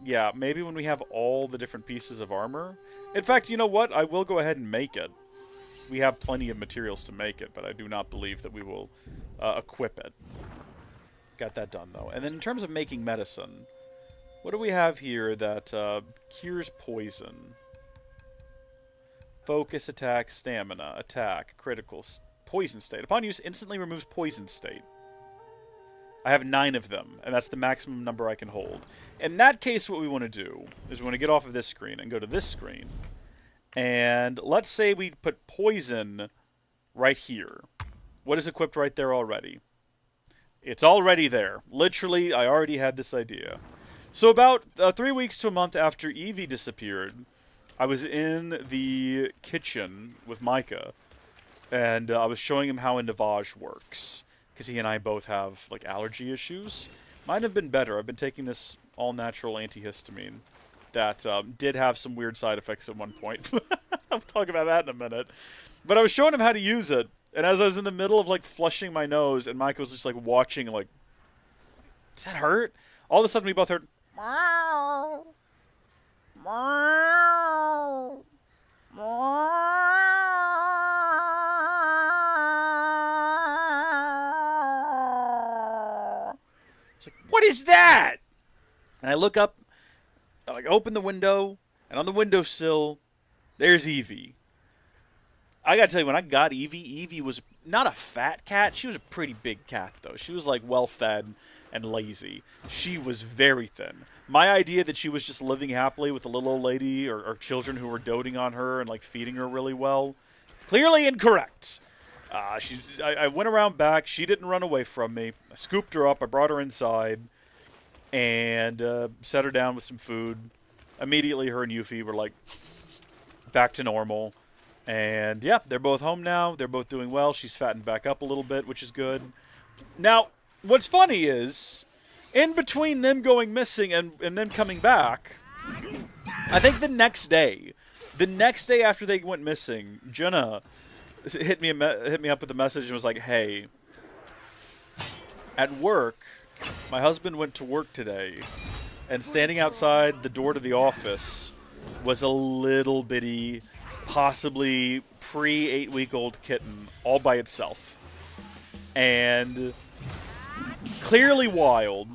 Yeah, maybe when we have all the different pieces of armor. In fact, you know what? I will go ahead and make it. We have plenty of materials to make it, but I do not believe that we will equip it. Got that done, though. And then in terms of making medicine, what do we have here that cures poison? Focus, attack, stamina, attack, critical, poison state. Upon use, instantly removes poison state. I have 9 of them, and that's the maximum number I can hold. In that case, what we want to do is we want to get off of this screen and go to this screen. And let's say we put poison right here. What is equipped right there already? It's already there. Literally, I already had this idea. So about 3 weeks to a month after Evie disappeared, I was in the kitchen with Micah, and I was showing him how Endavage works, because he and I both have like allergy issues. Mine have been better. I've been taking this all-natural antihistamine that did have some weird side effects at one point. I'll talk about that in a minute. But I was showing him how to use it, and as I was in the middle of like flushing my nose, and Micah was just like watching, like, does that hurt? All of a sudden, we both heard. Meow. Meow. Meow. It's like, what is that? And I look up, I like open the window, and on the windowsill, there's Evie. I gotta tell you, when I got Evie, Evie was not a fat cat. She was a pretty big cat, though. She was like well fed and lazy. She was very thin. My idea that she was just living happily with a little old lady or children who were doting on her and like feeding her really well, clearly incorrect. I went around back. She didn't run away from me. I scooped her up. I brought her inside and set her down with some food. Immediately, her and Yuffie were like back to normal. And yeah, they're both home now. They're both doing well. She's fattened back up a little bit, which is good. Now, what's funny is, in between them going missing and them coming back, I think the next day after they went missing, Jenna hit me up with a message and was like, "Hey, at work, my husband went to work today, and standing outside the door to the office was a little bitty, possibly pre-8-week-old kitten all by itself. And clearly wild,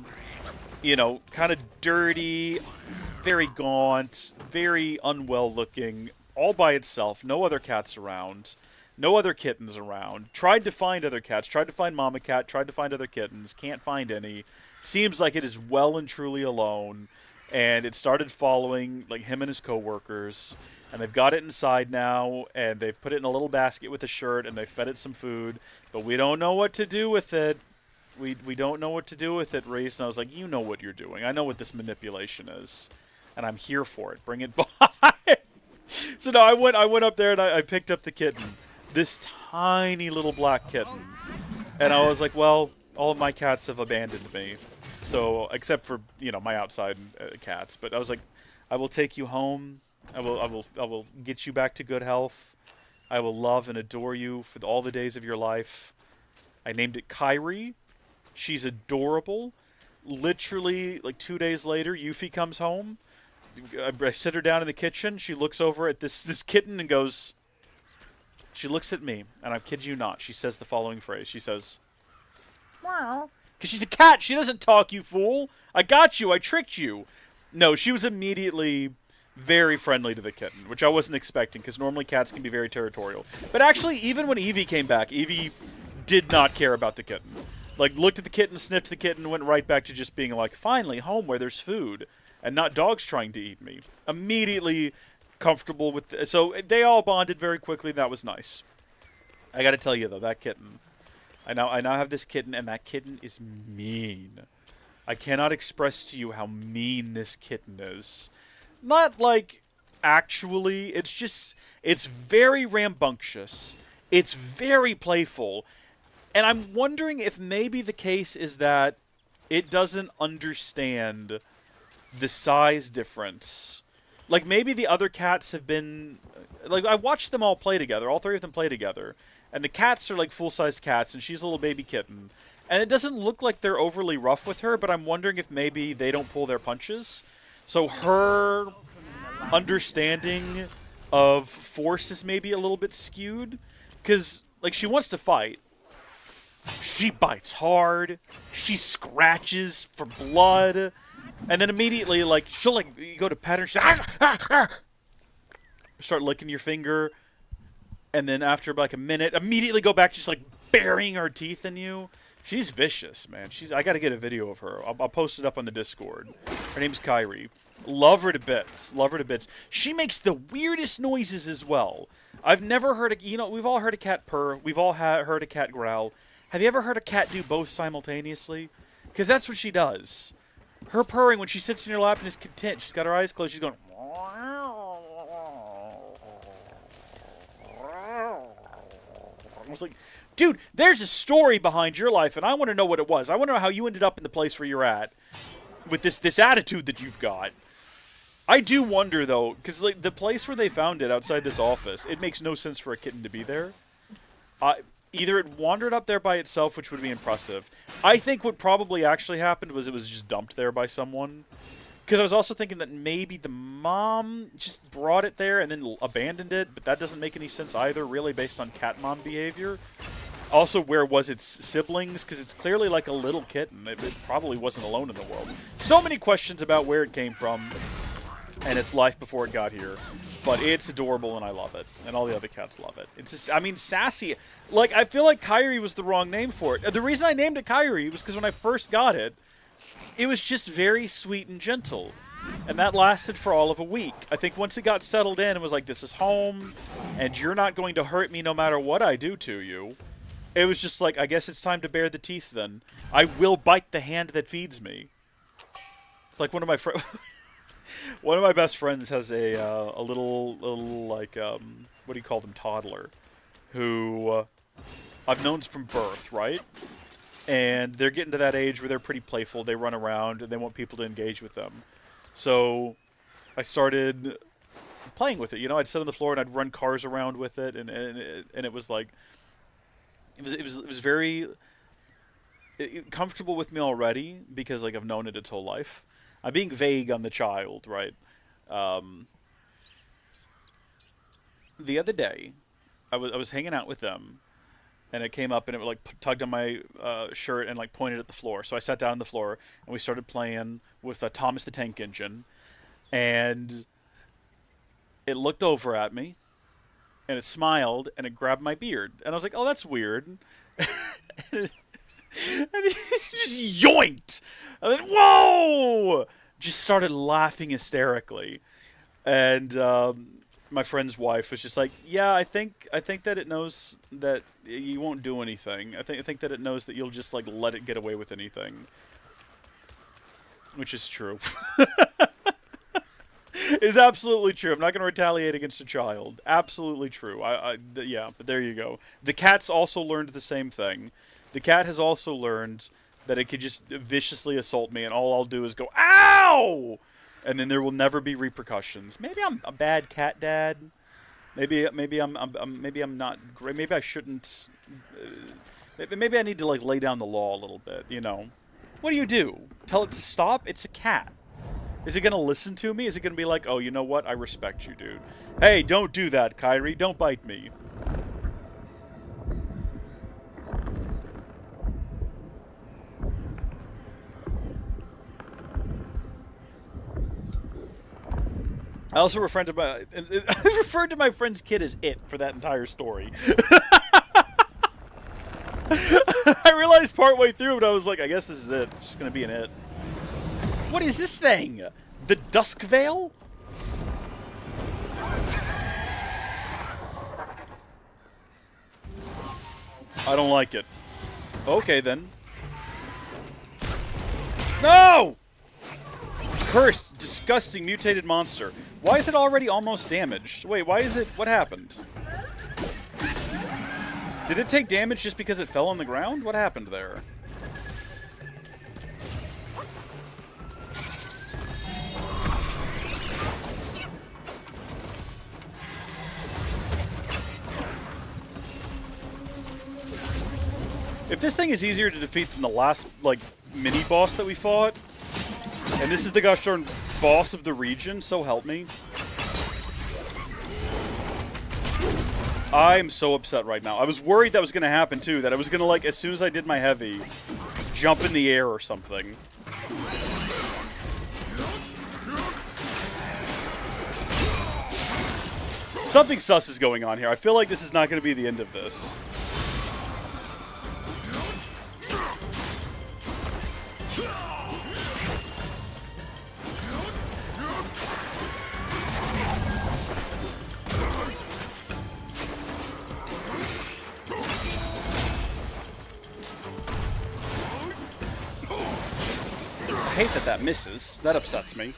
you know, kind of dirty, very gaunt, very unwell looking, all by itself, no other cats around, no other kittens around. Tried to find other cats, tried to find mama cat, tried to find other kittens, can't find any. Seems like it is well and truly alone. And it started following like him and his coworkers, and they've got it inside now, and they've put it in a little basket with a shirt, and they fed it some food, but we don't know what to do with it. We don't know what to do with it, Reese. And I was like, you know what you're doing. I know what this manipulation is, and I'm here for it. Bring it by. So no, I went up there and I picked up the kitten, this tiny little black kitten, and I was like, well, all of my cats have abandoned me. So, except for, you know, my outside cats. But I was like, I will take you home. I will get you back to good health. I will love and adore you for all the days of your life. I named it Kyrie. She's adorable. Literally, like 2 days later, Yuffie comes home. I sit her down in the kitchen. She looks over at this kitten and goes... She looks at me, and I kid you not. She says the following phrase. She says, "Meow." Because she's a cat. She doesn't talk, you fool. I got you. I tricked you. No, she was immediately very friendly to the kitten, which I wasn't expecting, because normally cats can be very territorial. But actually, even when Evie came back, Evie did not care about the kitten. Like, looked at the kitten, sniffed the kitten, went right back to just being like, finally, home where there's food, and not dogs trying to eat me. Immediately comfortable with... So they all bonded very quickly. That was nice. I gotta tell you, though, that kitten... I now have this kitten, and that kitten is mean. I cannot express to you how mean this kitten is. Not like actually, it's just, it's very rambunctious. It's very playful. And I'm wondering if maybe the case is that it doesn't understand the size difference. Like, maybe the other cats have been... Like, I watched them all play together. All three of them play together. And the cats are like full-sized cats, and she's a little baby kitten. And it doesn't look like they're overly rough with her, but I'm wondering if maybe they don't pull their punches. So her understanding of force is maybe a little bit skewed. Because, like, she wants to fight. She bites hard. She scratches for blood. And then immediately, like, she'll, like, you go to pet her, she'll start licking your finger. And then after like a minute, immediately go back to just like burying her teeth in you. She's vicious, man. I got to get a video of her. I'll post it up on the Discord. Her name's Kyrie. Love her to bits. Love her to bits. She makes the weirdest noises as well. I've never heard a... You know, we've all heard a cat purr. We've all heard a cat growl. Have you ever heard a cat do both simultaneously? Because that's what she does. Her purring when she sits in your lap and is content. She's got her eyes closed. She's going... I was like, dude, there's a story behind your life, and I want to know what it was. I want to know how you ended up in the place where you're at with this attitude that you've got. I do wonder, though, because like, the place where they found it outside this office, it makes no sense for a kitten to be there. Either it wandered up there by itself, which would be impressive. I think what probably actually happened was it was just dumped there by someone. Because I was also thinking that maybe the mom just brought it there and then abandoned it, but that doesn't make any sense either, really, based on cat mom behavior. Also, where was its siblings? Because it's clearly like a little kitten. It probably wasn't alone in the world. So many questions about where it came from and its life before it got here. But it's adorable, and I love it. And all the other cats love it. It's just, I mean, sassy. Like, I feel like Kyrie was the wrong name for it. The reason I named it Kyrie was because when I first got it, it was just very sweet and gentle. And that lasted for all of a week. I think once it got settled in and was like, this is home, and you're not going to hurt me no matter what I do to you, it was just like, I guess it's time to bare the teeth then. I will bite the hand that feeds me. It's like one of my one of my best friends has a little like, what do you call them, toddler, who I've known from birth, right? And they're getting to that age where they're pretty playful. They run around, and they want people to engage with them. So I started playing with it. You know, I'd sit on the floor, and I'd run cars around with it, and it was like, it was very comfortable with me already because, like, I've known it its whole life. I'm being vague on the child, right? The other day, I was hanging out with them, and it came up and it like tugged on my shirt and like pointed at the floor. So I sat down on the floor and we started playing with Thomas the Tank Engine, and it looked over at me, and it smiled and it grabbed my beard, and I was like, "Oh, that's weird." And it just yoinked. I went, "Whoa!" Just started laughing hysterically, and my friend's wife was just like, "Yeah, I think that it knows that you won't do anything. I think that it knows that you'll just like let it get away with anything," which is true. Is absolutely true. I'm not going to retaliate against a child. Absolutely true. Yeah, but there you go. The cat's also learned the same thing. The cat has also learned that it could just viciously assault me, and all I'll do is go, "Ow!" And then there will never be repercussions. Maybe I'm a bad cat dad. Maybe I'm not great. Maybe I shouldn't. Maybe I need to like lay down the law a little bit. You know, what do? Tell it to stop? It's a cat. Is it gonna listen to me? Is it gonna be like, "Oh, you know what? I respect you, dude. Hey, don't do that, Kyrie. Don't bite me." I also referred to my friend's kid as it for that entire story. I realized partway through, but I was like, I guess this is it. It's just gonna be an it. What is this thing? The Dusk Veil? I don't like it. Okay, then. No! Cursed, disgusting, mutated monster. Why is it already almost damaged? Wait, why is it... What happened? Did it take damage just because it fell on the ground? What happened there? If this thing is easier to defeat than the last, like, mini-boss that we fought, and this is the gosh darn boss of the region, so help me. I'm so upset right now. I was worried that was going to happen, too. That I was going to, like, as soon as I did my heavy, jump in the air or something. Something sus is going on here. I feel like this is not going to be the end of this. I hate that misses. That upsets me.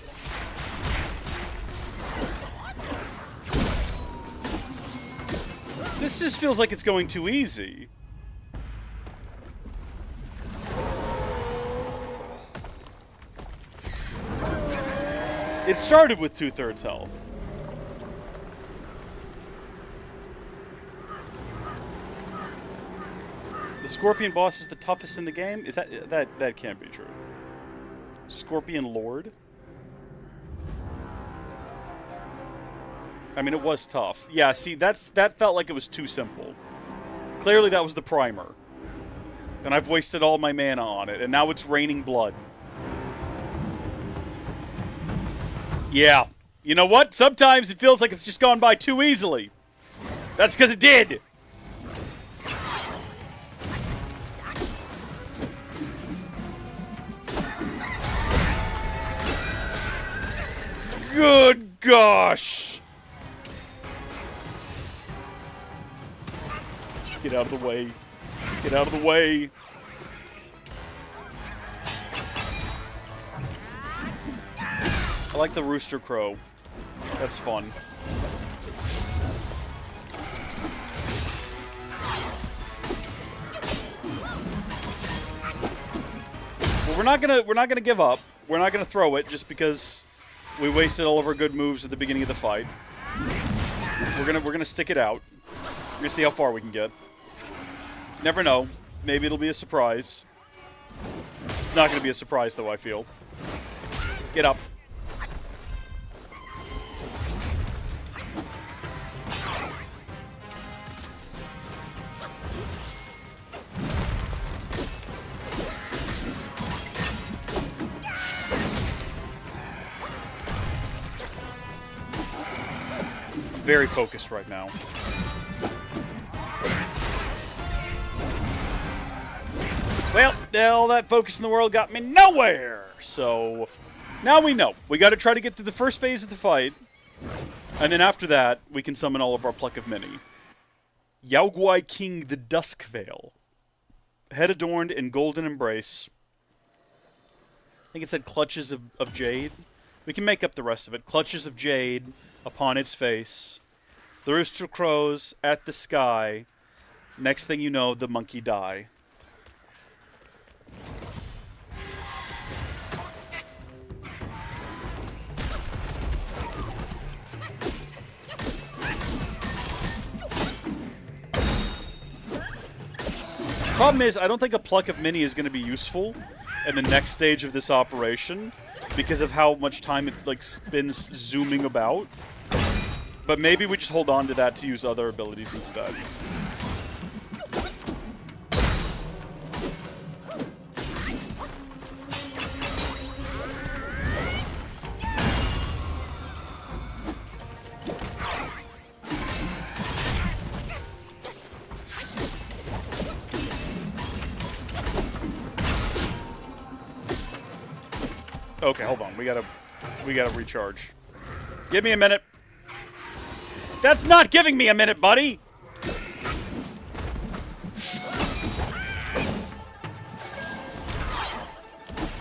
This just feels like it's going too easy. It started with 2/3 health. The Scorpion boss is the toughest in the game? Is that can't be true. Scorpion Lord? I mean, it was tough. Yeah, see, that felt like it was too simple. Clearly that was the primer. And I've wasted all my mana on it, and now it's raining blood. Yeah. You know what? Sometimes it feels like it's just gone by too easily. That's because it did! Good gosh! Get out of the way. Get out of the way. I like the rooster crow. That's fun. Well, we're not gonna give up. We're not gonna throw it just because we wasted all of our good moves at the beginning of the fight. We're gonna stick it out. We're gonna see how far we can get. Never know. Maybe it'll be a surprise. It's not gonna be a surprise though, I feel. Get up. Very focused right now. Well, all that focus in the world got me nowhere. So now we know. We got to try to get through the first phase of the fight, and then after that, we can summon all of our Pluck of Many. Yaoguai King the Duskveil. Head adorned in golden embrace. I think it said clutches of jade. We can make up the rest of it. Clutches of jade upon its face. The rooster crows at the sky. Next thing you know, the monkey die. Problem is, I don't think a Pluck of Many is going to be useful in the next stage of this operation because of how much time it like spends zooming about. But maybe we just hold on to that to use other abilities instead. Okay, hold on. We gotta recharge. Give me a minute. That's not giving me a minute, buddy!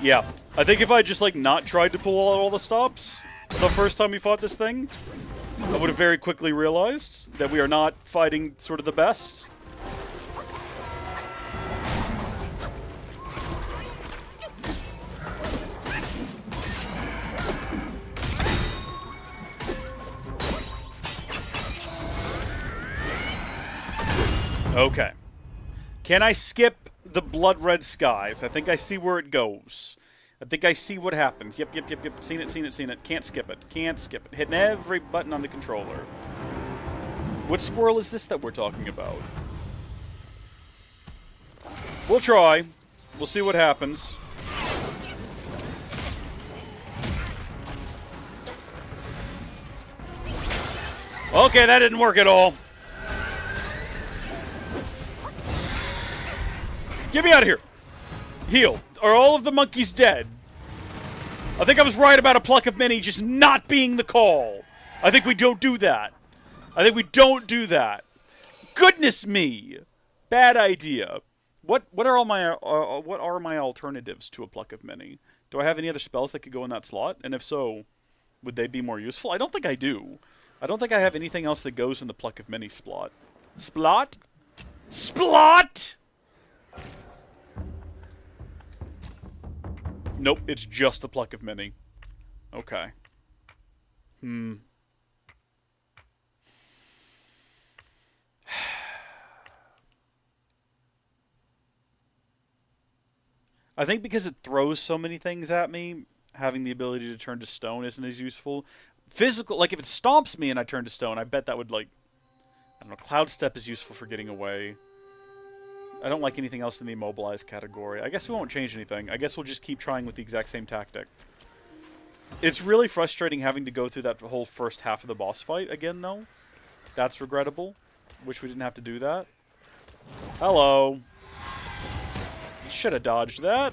Yeah. I think if I just, like, not tried to pull out all the stops the first time we fought this thing, I would have very quickly realized that we are not fighting sort of the best. Okay. Can I skip the blood red skies? I think I see where it goes. I think I see what happens. Yep. Seen it. Can't skip it. Can't skip it. Hitting every button on the controller. What squirrel is this that we're talking about? We'll try. We'll see what happens. Okay, that didn't work at all. Get me out of here. Heal. Are all of the monkeys dead? I think I was right about a Pluck of Many just not being the call. I think we don't do that. Goodness me. Bad idea. What are my alternatives to a Pluck of Many? Do I have any other spells that could go in that slot? And if so, would they be more useful? I don't think I do. I don't think I have anything else that goes in the Pluck of Many slot. Splot? Splot! Nope, it's just a Pluck of Many. Okay. I think because it throws so many things at me, having the ability to turn to stone isn't as useful. Physical, like if it stomps me and I turn to stone, I bet that would, like, I don't know, Cloud Step is useful for getting away. I don't like anything else in the immobilized category. I guess we won't change anything. I guess we'll just keep trying with the exact same tactic. It's really frustrating having to go through that whole first half of the boss fight again, though. That's regrettable. Wish we didn't have to do that. Hello. Should have dodged that.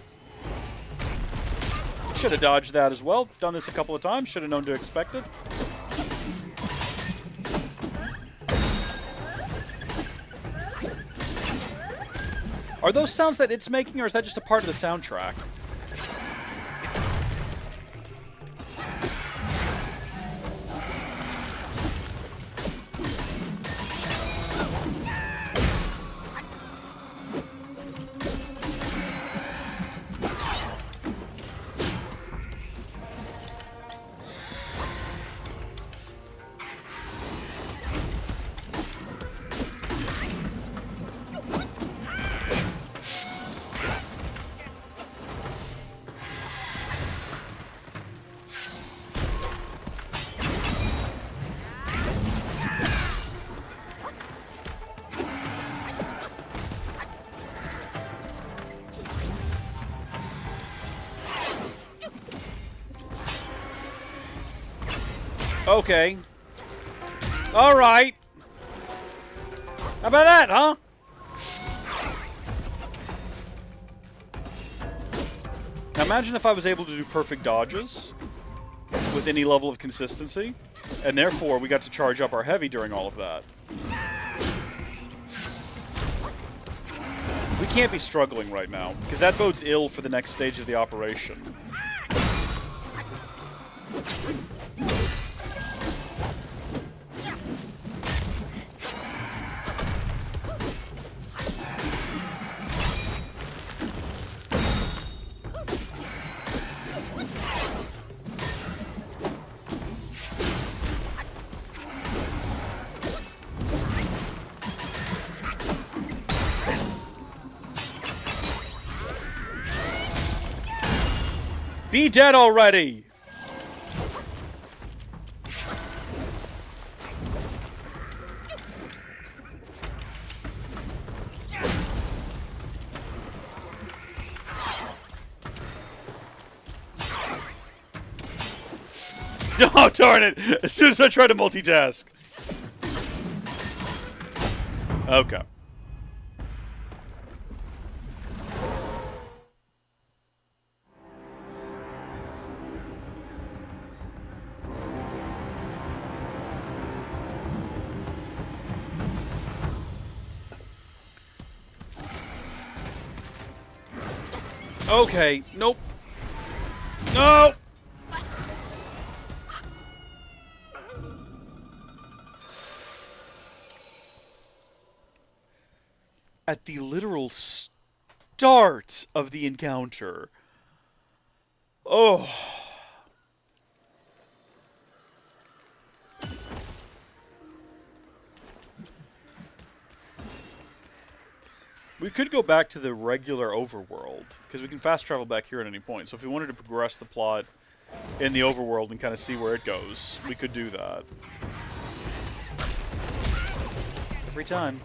Should have dodged that as well. Done this a couple of times. Should have known to expect it. Are those sounds that it's making, or is that just a part of the soundtrack? Okay. Alright. How about that, huh? Now imagine if I was able to do perfect dodges with any level of consistency, and therefore we got to charge up our heavy during all of that. We can't be struggling right now, because that bodes ill for the next stage of the operation. Be dead already! Oh, darn it! As soon as I try to multitask. Okay. Okay, nope. No! At the literal start of the encounter. Oh. We could go back to the regular overworld, because we can fast travel back here at any point. So if we wanted to progress the plot in the overworld and kind of see where it goes, we could do that. Every time.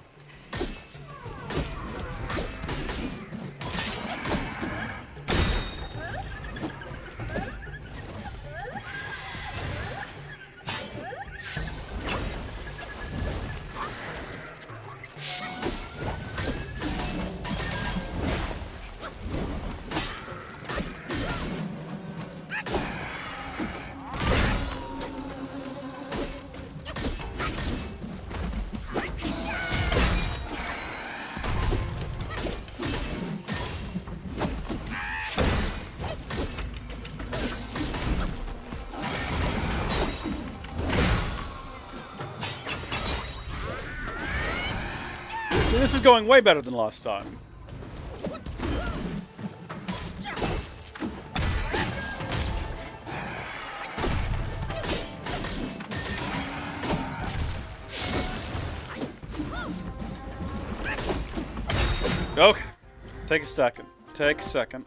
See, this is going way better than last time. Okay. Take a second. Take a second.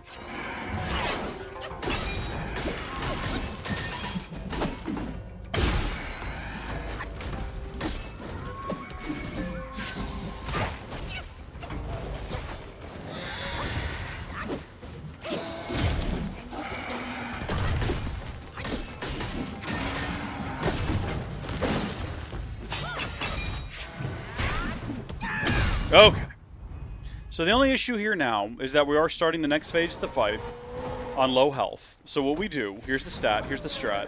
Okay. So the only issue here now is that we are starting the next phase of the fight on low health. So what we do, here's the stat, here's the strat.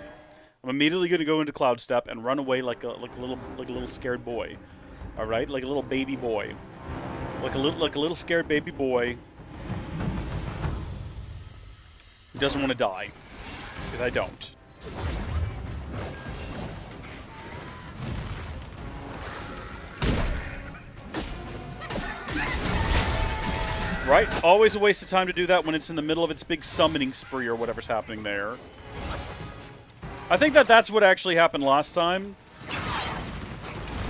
I'm immediately going to go into Cloud Step and run away like a little scared boy. All right, like a little baby boy. Like a little scared baby boy who doesn't want to die, because I don't. Right? Always a waste of time to do that when it's in the middle of its big summoning spree or whatever's happening there. I think that that's what actually happened last time.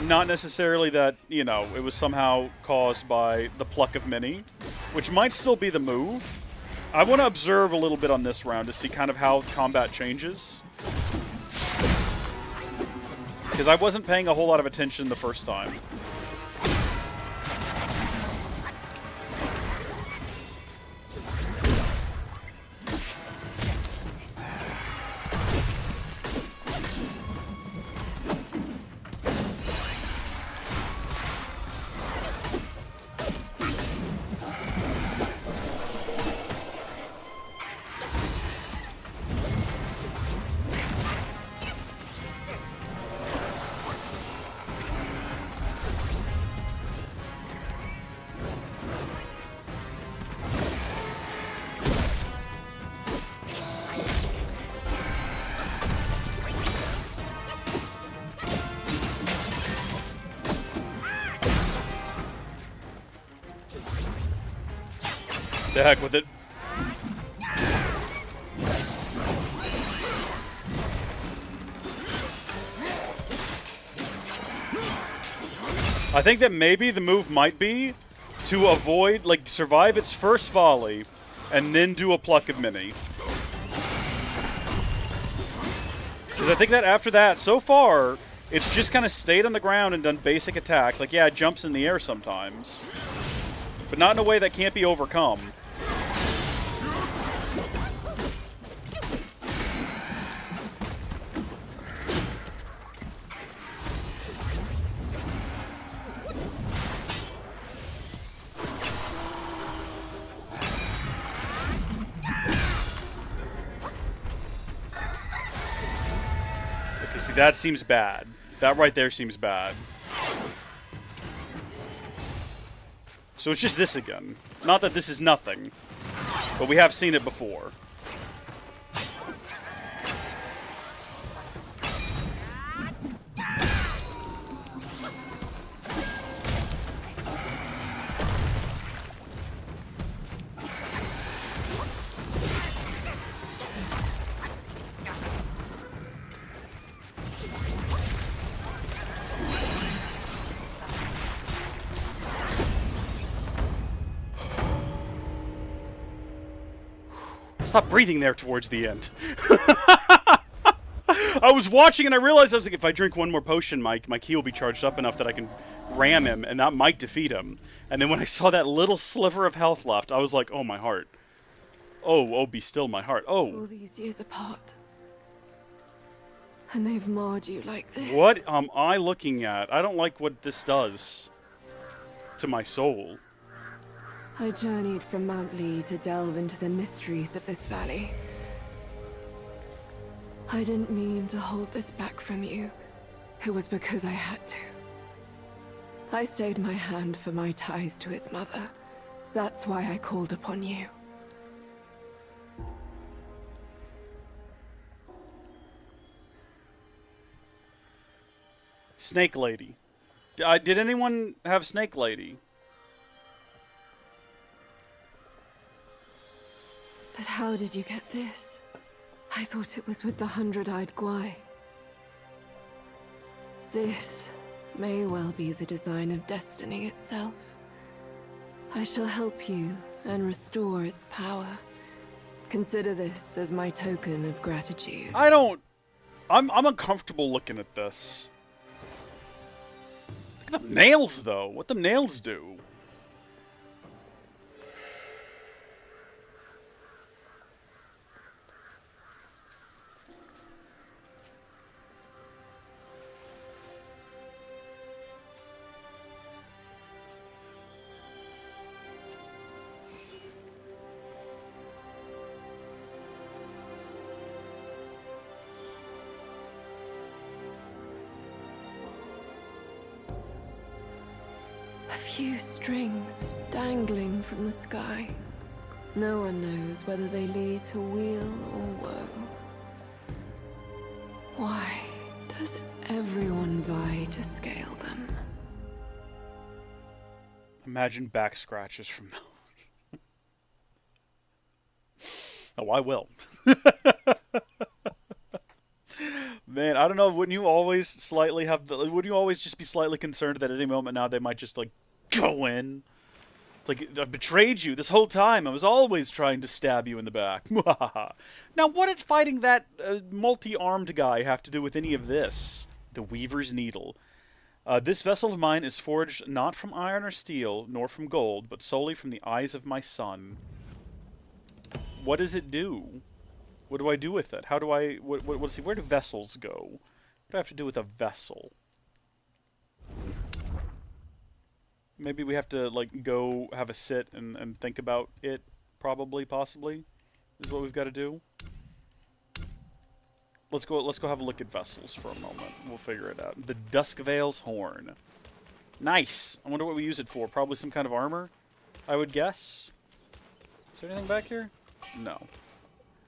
Not necessarily that, you know, it was somehow caused by the pluck of many, which might still be the move. I want to observe a little bit on this round to see kind of how combat changes. Because I wasn't paying a whole lot of attention the first time. The heck with it. I think that maybe the move might be to avoid, like, survive its first volley and then do a pluck of many. Because I think that after that, so far, it's just kind of stayed on the ground and done basic attacks. Like, yeah, it jumps in the air sometimes, but not in a way that can't be overcome. Okay, see, that seems bad. That right there seems bad. So it's just this again. Not that this is nothing, but we have seen it before. Stop breathing there towards the end. I was watching and I realized, I was like, if I drink one more potion, my key will be charged up enough that I can ram him, and that might defeat him. And then when I saw that little sliver of health left, I was like, oh, my heart. Oh, be still, my heart. Oh. All these years apart. And they've marred you like this. What am I looking at? I don't like what this does to my soul. I journeyed from Mount Lee to delve into the mysteries of this valley. I didn't mean to hold this back from you. It was because I had to. I stayed my hand for my ties to his mother. That's why I called upon you. Snake Lady. Did anyone have Snake Lady? But how did you get this? I thought it was with the 100-eyed Guai. This may well be the design of destiny itself. I shall help you and restore its power. Consider this as my token of gratitude. I'm uncomfortable looking at this. Look at the nails, though. What the nails do? few strings dangling from the sky. No one knows whether they lead to weal or woe. Why does everyone vie to scale them? Imagine back scratches from those. Oh, I will. Man, I don't know. Wouldn't you always slightly have the? Wouldn't you always just be slightly concerned that at any moment now they might just like go in? It's like, I've betrayed you this whole time. I was always trying to stab you in the back. Now, what did fighting that multi-armed guy have to do with any of this? The Weaver's Needle. This vessel of mine is forged not from iron or steel, nor from gold, but solely from the eyes of my son. What does it do? What do I do with it? How do I... let's see, where do vessels go? What do I have to do with a vessel? Maybe we have to, like, go have a sit and think about it, probably, possibly, is what we've got to do. Let's go have a look at vessels for a moment. We'll figure it out. The Duskvale's Horn. Nice! I wonder what we use it for. Probably some kind of armor, I would guess. Is there anything back here? No.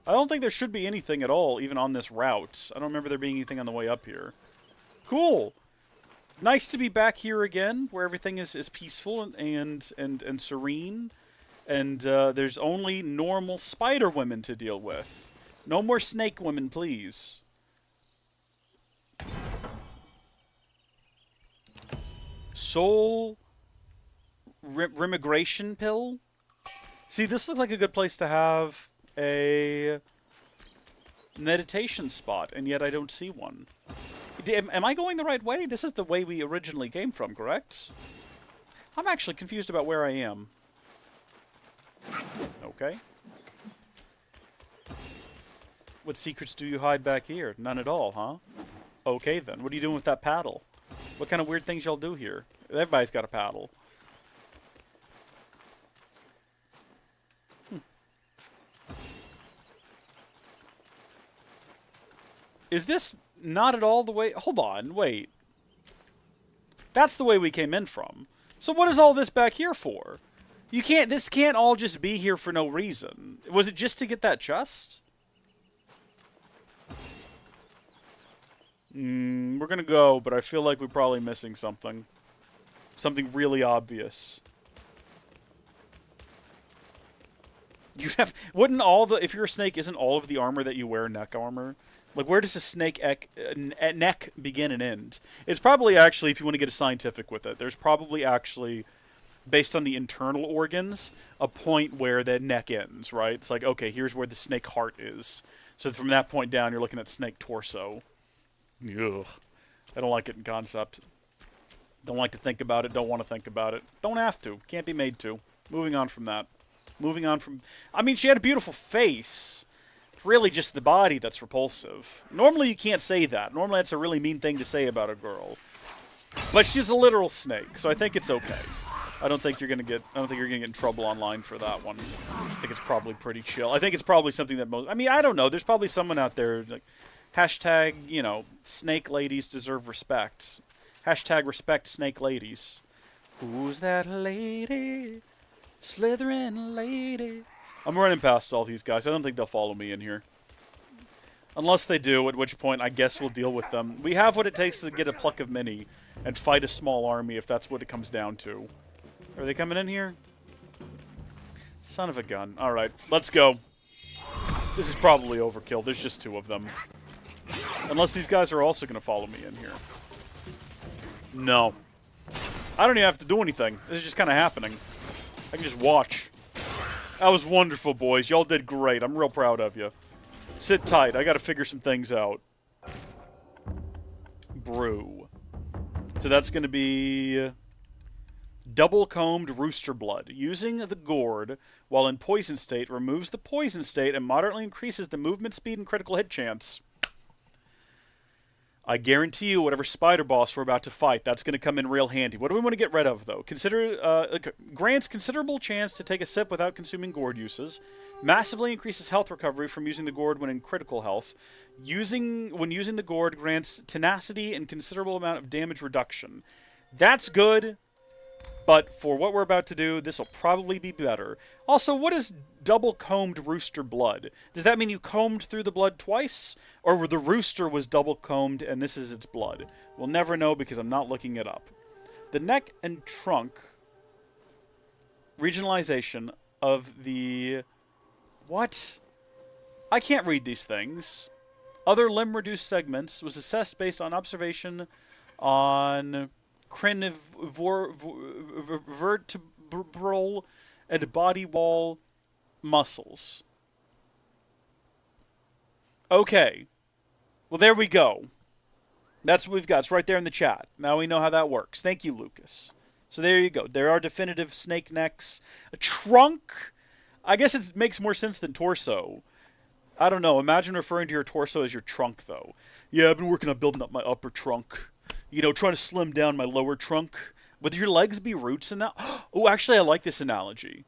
I don't think there should be anything at all, even on this route. I don't remember there being anything on the way up here. Cool! Nice to be back here again, where everything is peaceful and serene. And there's only normal spider women to deal with. No more snake women, please. Soul remigration pill? See, this looks like a good place to have a meditation spot, and yet I don't see one. Am I going the right way? This is the way we originally came from, correct? I'm actually confused about where I am. Okay. What secrets do you hide back here? None at all, huh? Okay, then. What are you doing with that paddle? What kind of weird things y'all do here? Everybody's got a paddle. Is this not at all the way... Hold on, wait. That's the way we came in from. So what is all this back here for? You can't... This can't all just be here for no reason. Was it just to get that chest? We're gonna go, but I feel like we're probably missing something. Something really obvious. You have... Wouldn't all the... If you're a snake, isn't all of the armor that you wear neck armor? Like, where does the snake neck begin and end? It's probably actually, if you want to get scientific with it, there's probably actually, based on the internal organs, a point where the neck ends, right? It's like, okay, here's where the snake heart is. So from that point down, you're looking at snake torso. Ugh. I don't like it in concept. Don't like to think about it. Don't want to think about it. Don't have to. Can't be made to. Moving on from that. Moving on from... I mean, she had a beautiful face. It's really just the body that's repulsive. Normally you can't say that. Normally that's a really mean thing to say about a girl. But she's a literal snake, so I think it's okay. I don't think you're gonna get in trouble online for that one. I think it's probably pretty chill. I think it's probably something that most... I mean, I don't know. There's probably someone out there, like, hashtag, you know, snake ladies deserve respect. Hashtag respect snake ladies. Who's that lady? Slytherin lady. I'm running past all these guys. I don't think they'll follow me in here. Unless they do, at which point I guess we'll deal with them. We have what it takes to get a pluck of many and fight a small army if that's what it comes down to. Are they coming in here? Son of a gun. Alright, let's go. This is probably overkill. There's just two of them. Unless these guys are also going to follow me in here. No. I don't even have to do anything. This is just kind of happening. I can just watch. That was wonderful, boys. Y'all did great. I'm real proud of you. Sit tight. I got to figure some things out. Brew. So that's going to be... Double-combed rooster blood. Using the gourd while in poison state removes the poison state and moderately increases the movement speed and critical hit chance. I guarantee you whatever spider boss we're about to fight, that's going to come in real handy. What do we want to get rid of, though? Grants considerable chance to take a sip without consuming gourd uses. Massively increases health recovery from using the gourd when in critical health. When using the gourd, grants tenacity and considerable amount of damage reduction. That's good. But for what we're about to do, this will probably be better. Also, what is double-combed rooster blood? Does that mean you combed through the blood twice? Or the rooster was double-combed and this is its blood? We'll never know because I'm not looking it up. The neck and trunk regionalization of the... What? I can't read these things. Other limb-reduced segments was assessed based on observation on vertebral and body wall muscles. Okay. Well, there we go. That's what we've got. It's right there in the chat. Now we know how that works. Thank you, Lucas. So there you go. There are definitive snake necks. A trunk? I guess it makes more sense than torso. I don't know. Imagine referring to your torso as your trunk, though. Yeah, I've been working on building up my upper trunk. You know, trying to slim down my lower trunk. Would your legs be roots in that? Oh, actually, I like this analogy.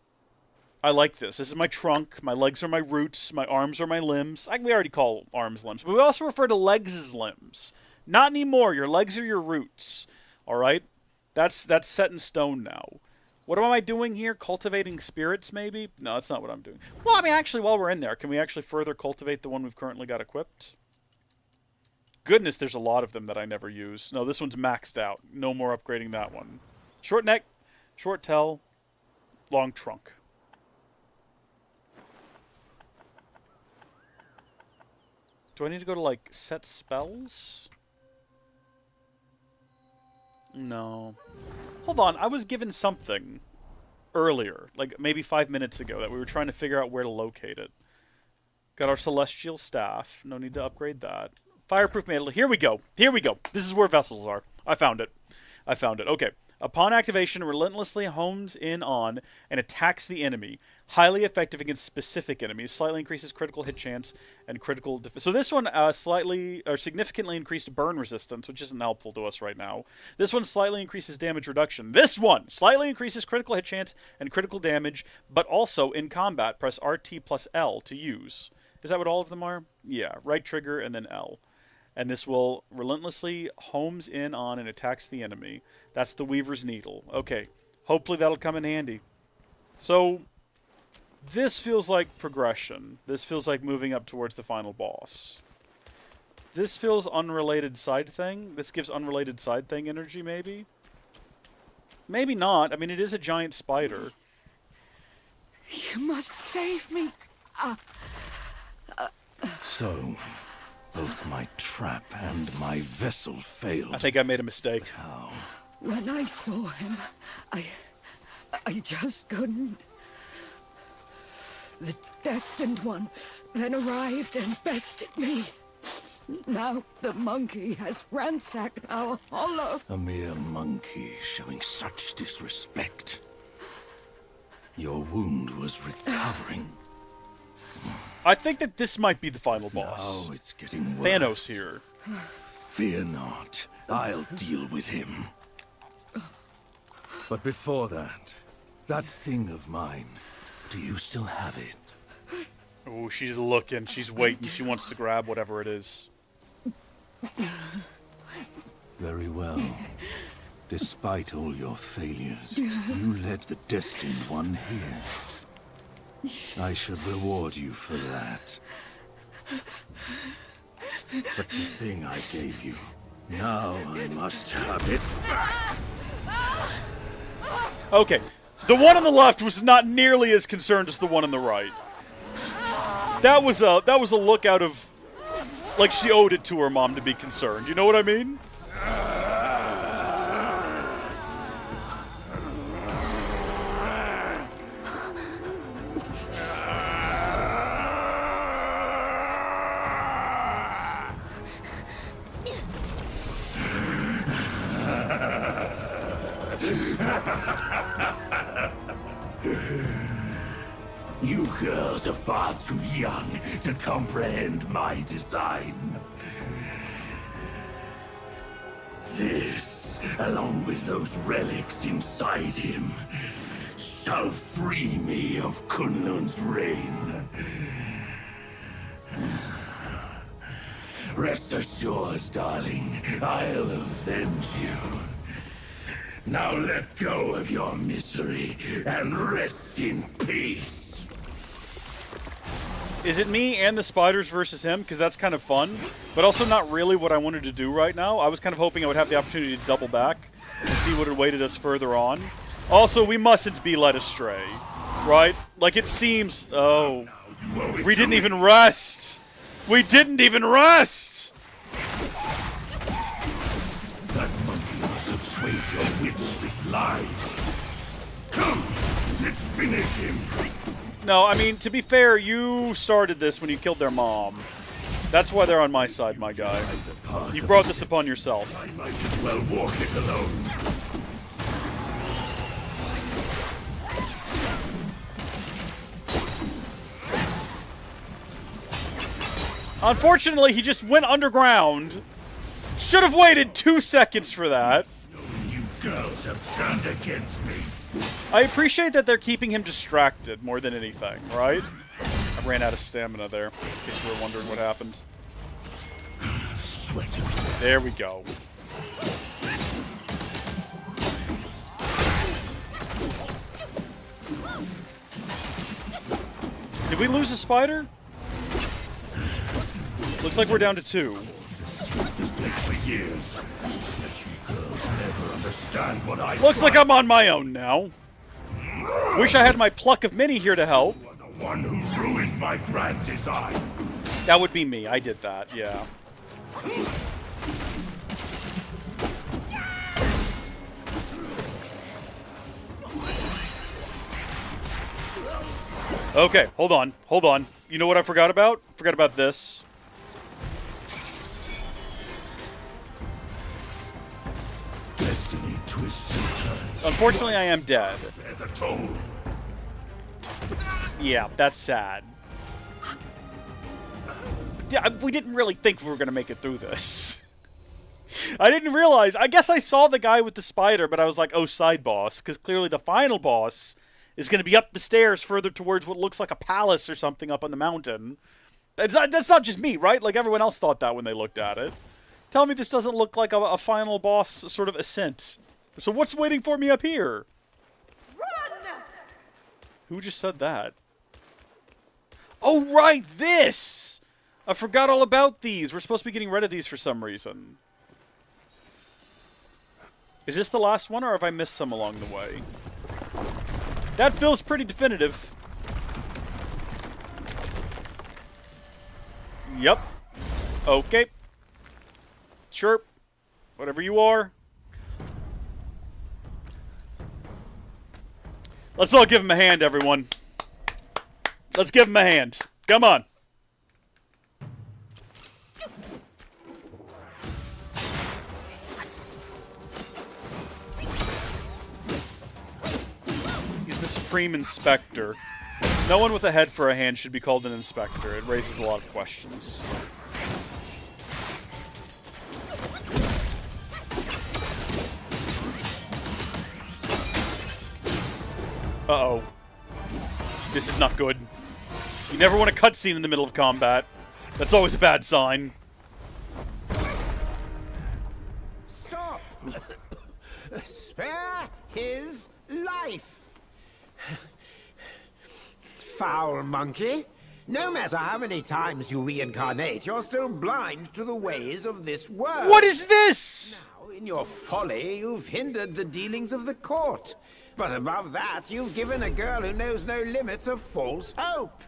I like this. This is my trunk. My legs are my roots. My arms are my limbs. We already call arms limbs. But we also refer to legs as limbs. Not anymore. Your legs are your roots. All right? That's set in stone now. What am I doing here? Cultivating spirits, maybe? No, that's not what I'm doing. Well, I mean, actually, while we're in there, can we actually further cultivate the one we've currently got equipped? Goodness, there's a lot of them that I never use. No, this one's maxed out. No more upgrading that one. Short neck, short tail, long trunk. Do I need to go to, like, set spells? No. Hold on, I was given something earlier, like maybe 5 minutes ago, that we were trying to figure out where to locate it. Got our celestial staff. No need to upgrade that. Fireproof mantle. Here we go. Here we go. This is where vessels are. I found it. I found it. Okay. Upon activation, relentlessly homes in on and attacks the enemy. Highly effective against specific enemies. Slightly increases critical hit chance and critical defense. So this one slightly or significantly increased burn resistance, which isn't helpful to us right now. This one slightly increases damage reduction. This one slightly increases critical hit chance and critical damage, but also in combat, press RT plus L to use. Is that what all of them are? Yeah, right trigger and then L. And this will relentlessly homes in on and attacks the enemy. That's the Weaver's Needle. Okay, hopefully that'll come in handy. So, this feels like progression. This feels like moving up towards the final boss. This feels unrelated side thing. This gives unrelated side thing energy, maybe? Maybe not. I mean, it is a giant spider. You must save me. So, both my trap and my vessel failed. I think I made a mistake. How? When I saw him, I just couldn't. The Destined One then arrived and bested me. Now the monkey has ransacked our hollow. A mere monkey showing such disrespect. Your wound was recovering. I think that this might be the final boss. Now it's getting worse. Thanos here. Fear not. I'll deal with him. But before that thing of mine, do you still have it? Oh, she's looking. She's waiting. She wants to grab whatever it is. Very well. Despite all your failures, you led the Destined One here. I should reward you for that. But the thing I gave you, now I must have it back. Okay, the one on the left was not nearly as concerned as the one on the right. That was a look out of, like she owed it to her mom to be concerned. You know what I mean? You girls are far too young to comprehend my design. This, along with those relics inside him, shall free me of Kunlun's reign. Rest assured, darling, I'll avenge you. Now let go of your misery and rest in peace. Is it me and the spiders versus him? Because that's kind of fun, but also not really what I wanted to do right now. I was kind of hoping I would have the opportunity to double back and see what awaited us further on. Also, we mustn't be led astray, right? Like, it seems... Oh. We didn't even rest! We didn't even rest! That monkey must have swayed your wits with lies. Come, let's finish him. No, I mean, to be fair, you started this when you killed their mom. That's why they're on my side, my guy. You brought this upon yourself. I might as well walk it alone. Unfortunately, he just went underground. Should have waited 2 seconds for that. You girls have turned against me. I appreciate that they're keeping him distracted more than anything, right? I ran out of stamina there, in case you were wondering what happened. Sweat. There we go. Did we lose a spider? Looks like we're down to 2. This place for years. But you girls never understand what I Looks like I'm on my own now. Wish I had my pluck of many here to help. You are the one who ruined my grand design. That would be me. I did that, yeah. Okay, hold on. Hold on. You know what I forgot about? Forgot about this. Destiny twists and turns. Unfortunately, I am dead. Bear the toll. Yeah, that's sad. We didn't really think we were going to make it through this. I didn't realize. I guess I saw the guy with the spider, but I was like, oh, side boss. Because clearly the final boss is going to be up the stairs further towards what looks like a palace or something up on the mountain. That's not just me, right? Like, everyone else thought that when they looked at it. Tell me this doesn't look like a final boss sort of ascent. So what's waiting for me up here? Run! Who just said that? Oh, right, this! I forgot all about these. We're supposed to be getting rid of these for some reason. Is this the last one, or have I missed some along the way? That feels pretty definitive. Yep. Okay. Sure. Whatever you are. Let's all give him a hand, everyone. Let's give him a hand. Come on. He's the Supreme Inspector. No one with a head for a hand should be called an inspector. It raises a lot of questions. Uh-oh. This is not good. You never want a cutscene in the middle of combat. That's always a bad sign. Stop! Spare his life! Foul monkey! No matter how many times you reincarnate, you're still blind to the ways of this world. What is this? Now, in your folly, you've hindered the dealings of the court. But above that, you've given a girl who knows no limits a false hope.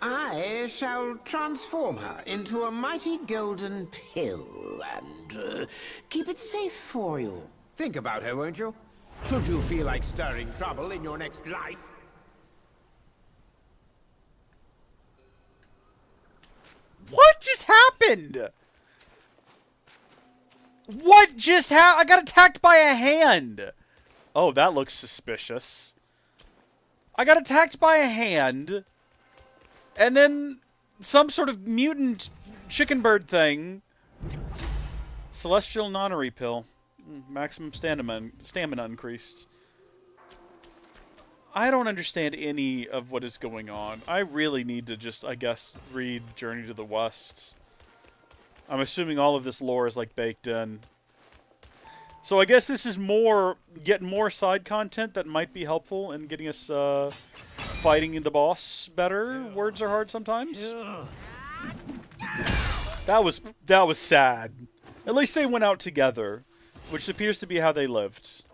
I shall transform her into a mighty golden pill and keep it safe for you. Think about her, won't you? Should you feel like stirring trouble in your next life? What just happened? What just happened? I got attacked by a hand. Oh, that looks suspicious. I got attacked by a hand. And then some sort of mutant chicken bird thing. Celestial nonary pill. Maximum stamina increased. I don't understand any of what is going on. I really need to just, I guess, read Journey to the West. I'm assuming all of this lore is, like, baked in. So I guess this is getting more side content that might be helpful in getting us, fighting the boss better. Words are hard sometimes. That was sad. At least they went out together, which appears to be how they lived.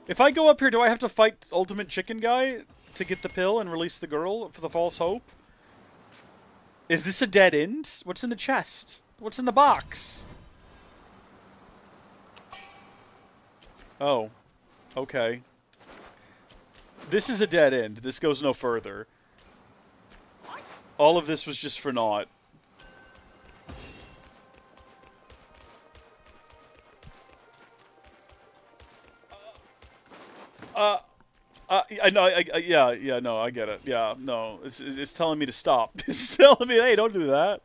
If I go up here, do I have to fight Ultimate Chicken Guy to get the pill and release the girl for the false hope? Is this a dead end? What's in the chest? What's in the box? Oh. Okay. This is a dead end. This goes no further. All of this was just for naught. I know, yeah, no, I get it. Yeah, no, it's telling me to stop. It's telling me, hey, don't do that.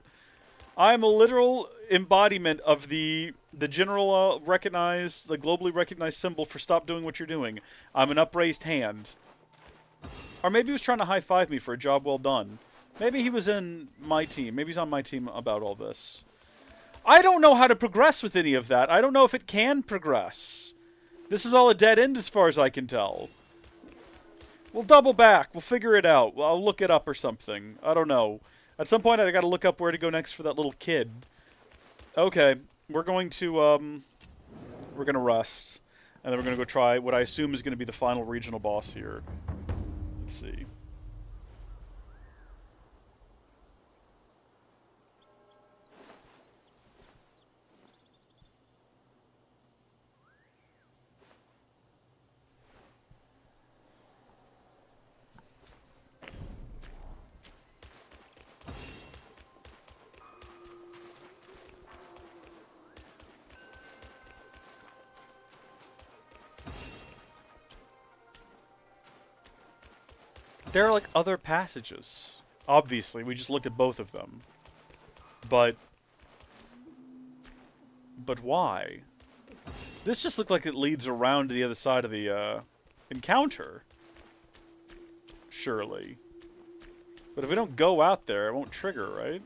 I'm a literal embodiment of the general recognized, the globally recognized symbol for stop doing what you're doing. I'm an upraised hand. Or maybe he was trying to high-five me for a job well done. Maybe he was in my team. Maybe he's on my team about all this. I don't know how to progress with any of that. I don't know if it can progress. This is all a dead end as far as I can tell. We'll double back. We'll figure it out. I'll look it up or something. I don't know. At some point, I gotta look up where to go next for that little kid. Okay. We're going to, we're gonna rest. And then we're gonna go try what I assume is gonna be the final regional boss here. Let's see. There are, like, other passages. Obviously, we just looked at both of them. But why? This just looked like it leads around to the other side of the, encounter. Surely. But if we don't go out there, it won't trigger, right?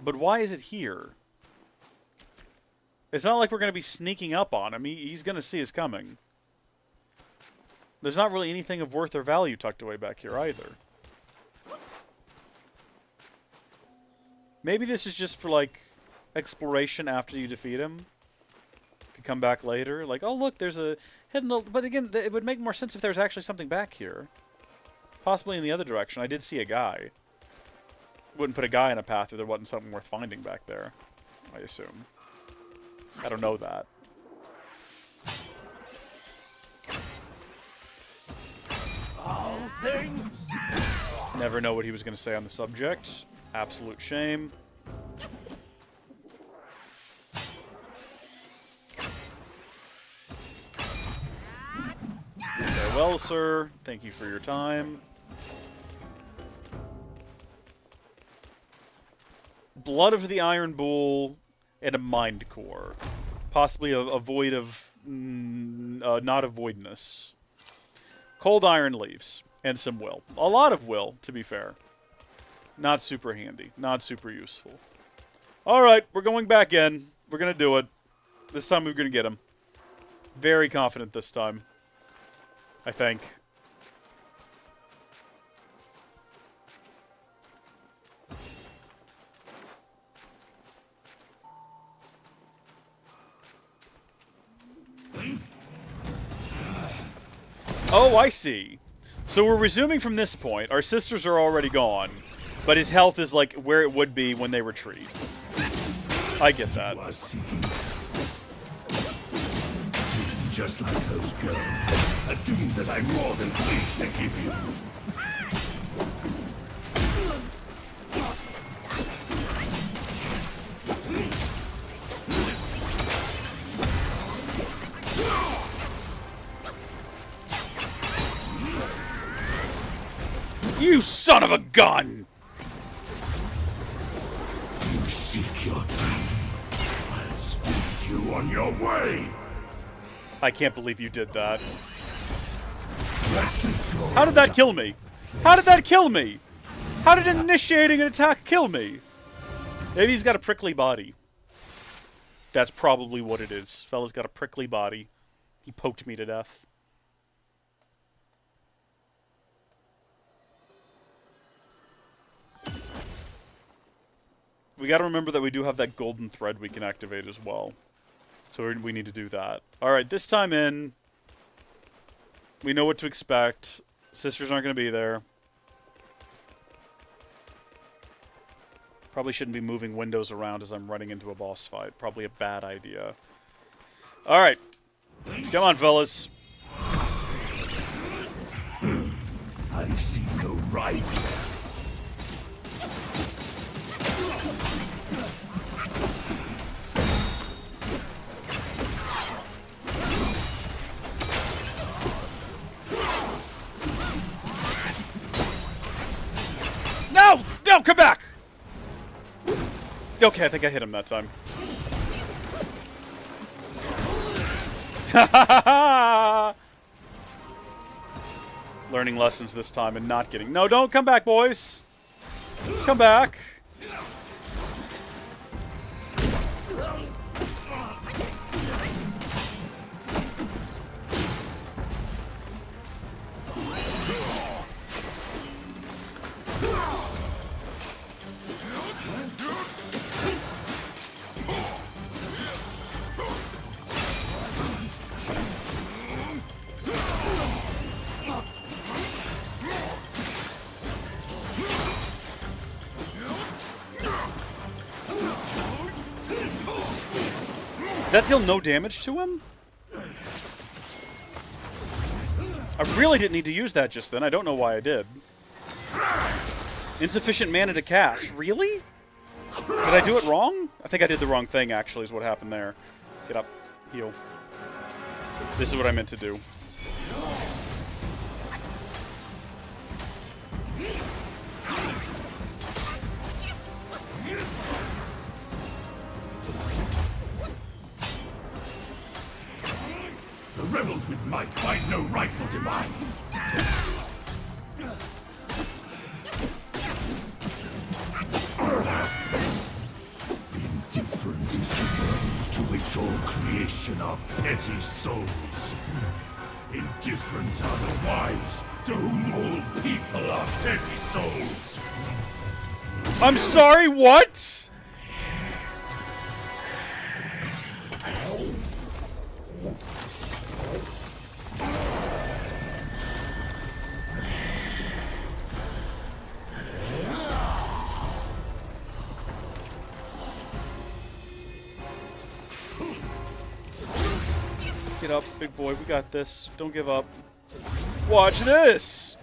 But why is it here? It's not like we're going to be sneaking up on him. He's going to see us coming. There's not really anything of worth or value tucked away back here either. Maybe this is just for, like, exploration after you defeat him. Could come back later. Like, oh, look, there's a hidden... But again, it would make more sense if there was actually something back here. Possibly in the other direction. I did see a guy. Wouldn't put a guy in a path if there wasn't something worth finding back there, I assume. I don't know that. Never know what he was going to say on the subject. Absolute shame. Farewell, sir. Thank you for your time. Blood of the Iron Bull and a Mind Core. Possibly a void of... not a voidness. Cold Iron Leaves. And some will. A lot of will, to be fair. Not super handy. Not super useful. Alright, we're going back in. We're going to do it. This time we're going to get him. Very confident this time. I think. Oh, I see. So we're resuming from this point. Our sisters are already gone, but his health is like where it would be when they retreat. I get that. Just like those girls. A doom that I'm more than pleased to give you. You son of a gun! You seek your doom. I'll speed you on your way. I can't believe you did that. How did that kill me? How did that kill me? How did initiating an attack kill me? Maybe he's got a prickly body. That's probably what it is. Fella's got a prickly body. He poked me to death. We gotta remember that we do have that golden thread we can activate as well. So we need to do that. Alright, this time in, we know what to expect. Sisters aren't gonna be there. Probably shouldn't be moving windows around as I'm running into a boss fight. Probably a bad idea. Alright. Come on, fellas. I see no right. No! No, come back! Okay, I think I hit him that time. Learning lessons this time and not getting... No, don't come back, boys! Come back! That deal no damage to him? I really didn't need to use that just then. I don't know why I did. Insufficient mana to cast. Really? Did I do it wrong? I think I did the wrong thing, actually, is what happened there. Get up. Heal. This is what I meant to do. The rebels with might find no rightful demise. Indifferent is the world to which all creation are petty souls. Indifferent are the wise, to whom all people are petty souls. I'm sorry, what? Get up, big boy. We got this. Don't give up. Watch this!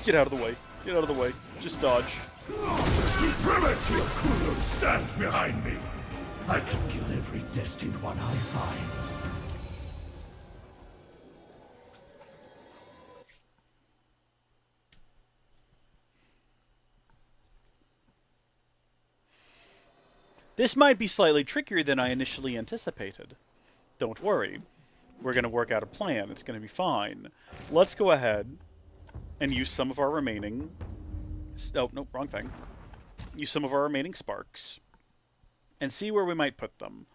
Get out of the way. Get out of the way. Just dodge. Supremacy of Kulum stands behind me. I can kill every destined one I find. This might be slightly trickier than I initially anticipated. Don't worry. We're going to work out a plan. It's going to be fine. Let's go ahead and use some of our remaining... Oh, nope, wrong thing. Use some of our remaining sparks and see where we might put them.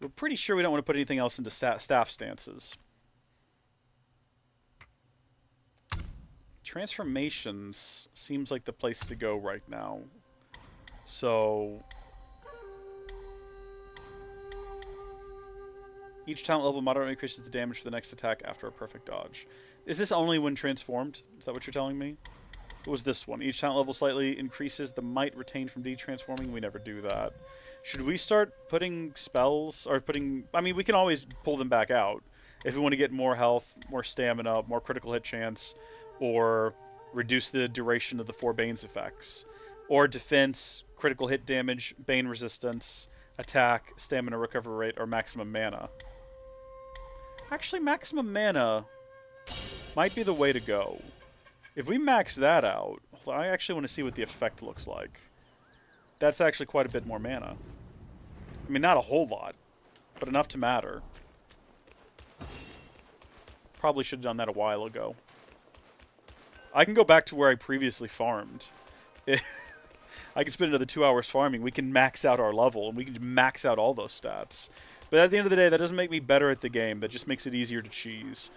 We're pretty sure we don't want to put anything else into staff stances. Transformations seems like the place to go right now. So... Each talent level moderately increases the damage for the next attack after a perfect dodge. Is this only when transformed? Is that what you're telling me? What was this one? Each talent level slightly increases the might retained from de-transforming. We never do that. Should we start putting spells, or putting... I mean, we can always pull them back out. If we want to get more health, more stamina, more critical hit chance, or reduce the duration of the 4 Bane's effects. Or defense, critical hit damage, Bane resistance, attack, stamina recovery rate, or maximum mana. Actually, maximum mana might be the way to go. If we max that out, I actually want to see what the effect looks like. That's actually quite a bit more mana. I mean, not a whole lot, but enough to matter. Probably should have done that a while ago. I can go back to where I previously farmed. I can spend another 2 hours farming. We can max out our level, and we can max out all those stats. But at the end of the day, that doesn't make me better at the game. That just makes it easier to cheese.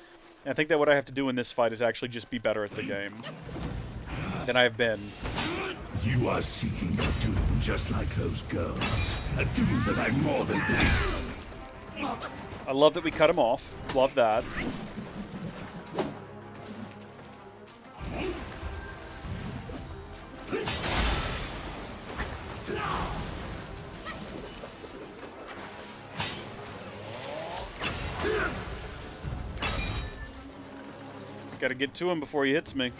And I think that what I have to do in this fight is actually just be better at the game than I have been. You are seeking a doom just like those girls. A doom that I'm more than... I love that we cut him off. Love that. Gotta get to him before he hits me.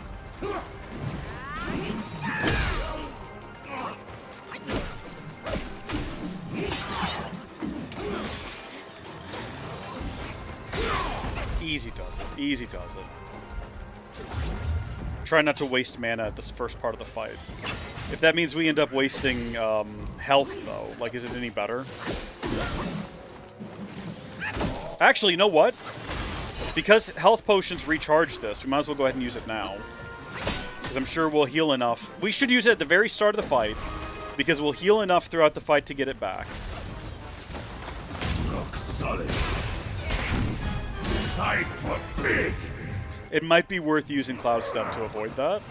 Easy does it. Easy does it. Try not to waste mana at this first part of the fight. If that means we end up wasting health, though, like, is it any better? Actually, you know what? Because health potions recharge this, we might as well go ahead and use it now. Because I'm sure we'll heal enough. We should use it at the very start of the fight, because we'll heal enough throughout the fight to get it back. Rock solid. I forbid. It might be worth using Cloud Step to avoid that.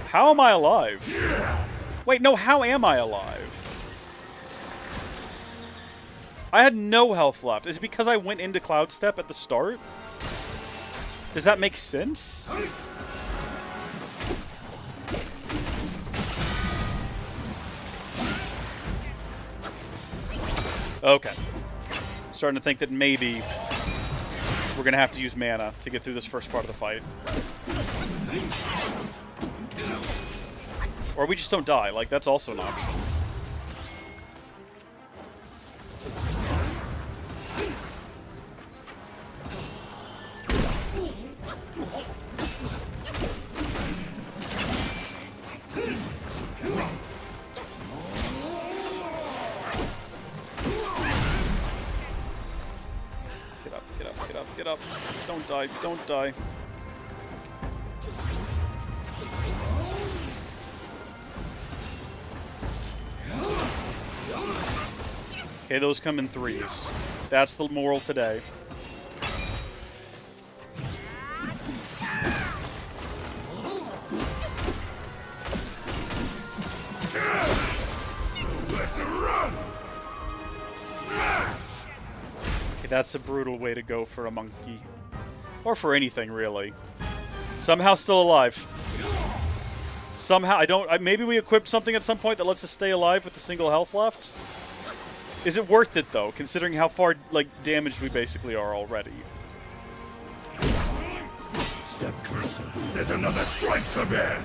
How am I alive? Wait, no, how am I alive? I had no health left. Is it because I went into Cloud Step at the start? Does that make sense? Okay. Starting to think that maybe we're going to have to use mana to get through this first part of the fight. Or we just don't die. Like, that's also an option. Get up. Don't die. Don't die. Okay, those come in threes. That's the moral today. Let's run! That's a brutal way to go for a monkey. Or for anything, really. Somehow still alive. Somehow, maybe we equipped something at some point that lets us stay alive with a single health left? Is it worth it, though, considering how far, like, damaged we basically are already? Step closer. There's another strike to bear.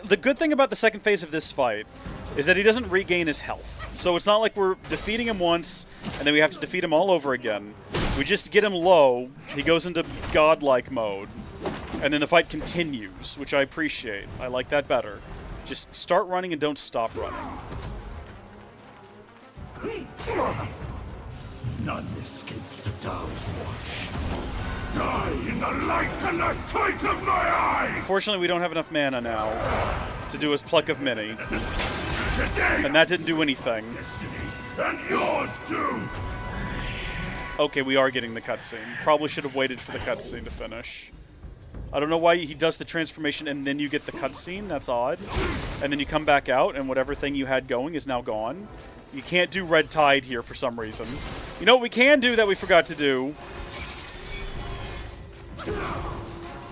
The good thing about the second phase of this fight is that he doesn't regain his health. So it's not like we're defeating him once, and then we have to defeat him all over again. We just get him low, he goes into godlike mode, and then the fight continues, which I appreciate. I like that better. Just start running and don't stop running. None escapes the Tao's watch. Die in the light and the sight of my eye! Unfortunately, we don't have enough mana now to do his Pluck of Many. Today, And that didn't do anything. destiny, and yours too! Okay, we are getting the cutscene. Probably should have waited for the cutscene to finish. I don't know why he does the transformation and then you get the cutscene. That's odd. And then you come back out and whatever thing you had going is now gone. You can't do Red Tide here for some reason. You know what we can do that we forgot to do?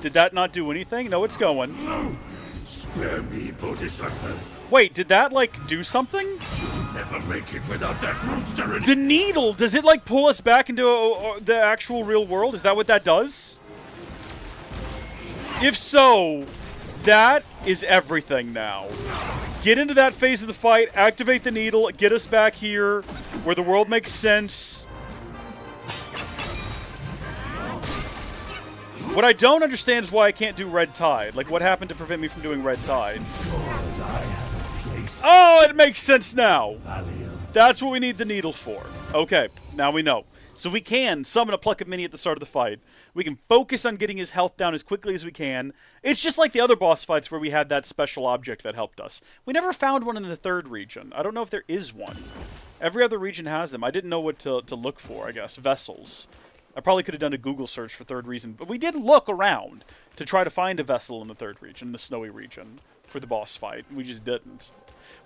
Did that not do anything? No, it's going. Spare me, Bodhisattva. Wait, did that, like, do something? Never make it without that rooster in The needle! Does it, like, pull us back into the actual real world? Is that what that does? If so, that is everything now. Get into that phase of the fight, activate the needle, get us back here, where the world makes sense. What I don't understand is why I can't do Red Tide. Like, what happened to prevent me from doing Red Tide? Oh, it makes sense now. That's what we need the needle for. Okay, now we know. So we can summon a Pluck of Mini at the start of the fight. We can focus on getting his health down as quickly as we can. It's just like the other boss fights where we had that special object that helped us. We never found one in the 3rd region. I don't know if there is one. Every other region has them. I didn't know what to look for, I guess. Vessels. I probably could have done a Google search for 3rd region, but we did look around to try to find a vessel in the 3rd region, the snowy region, for the boss fight. We just didn't.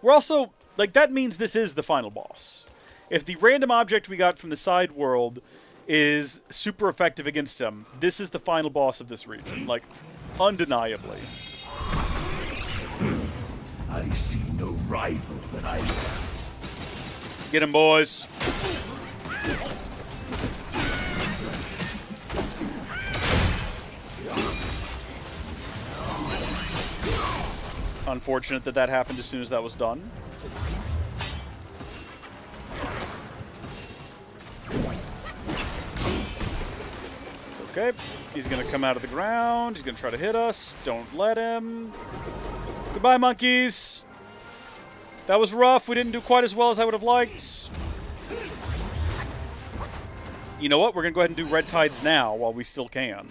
We're also, like, that means this is the final boss. If the random object we got from the side world is super effective against him, this is the final boss of this region. Like, undeniably. I see no rival that I have. Get him, boys. Unfortunate that that happened as soon as that was done. It's okay. He's going to come out of the ground. He's going to try to hit us. Don't let him. Goodbye, monkeys. That was rough. We didn't do quite as well as I would have liked. You know what? We're going to go ahead and do Red Tides now while we still can.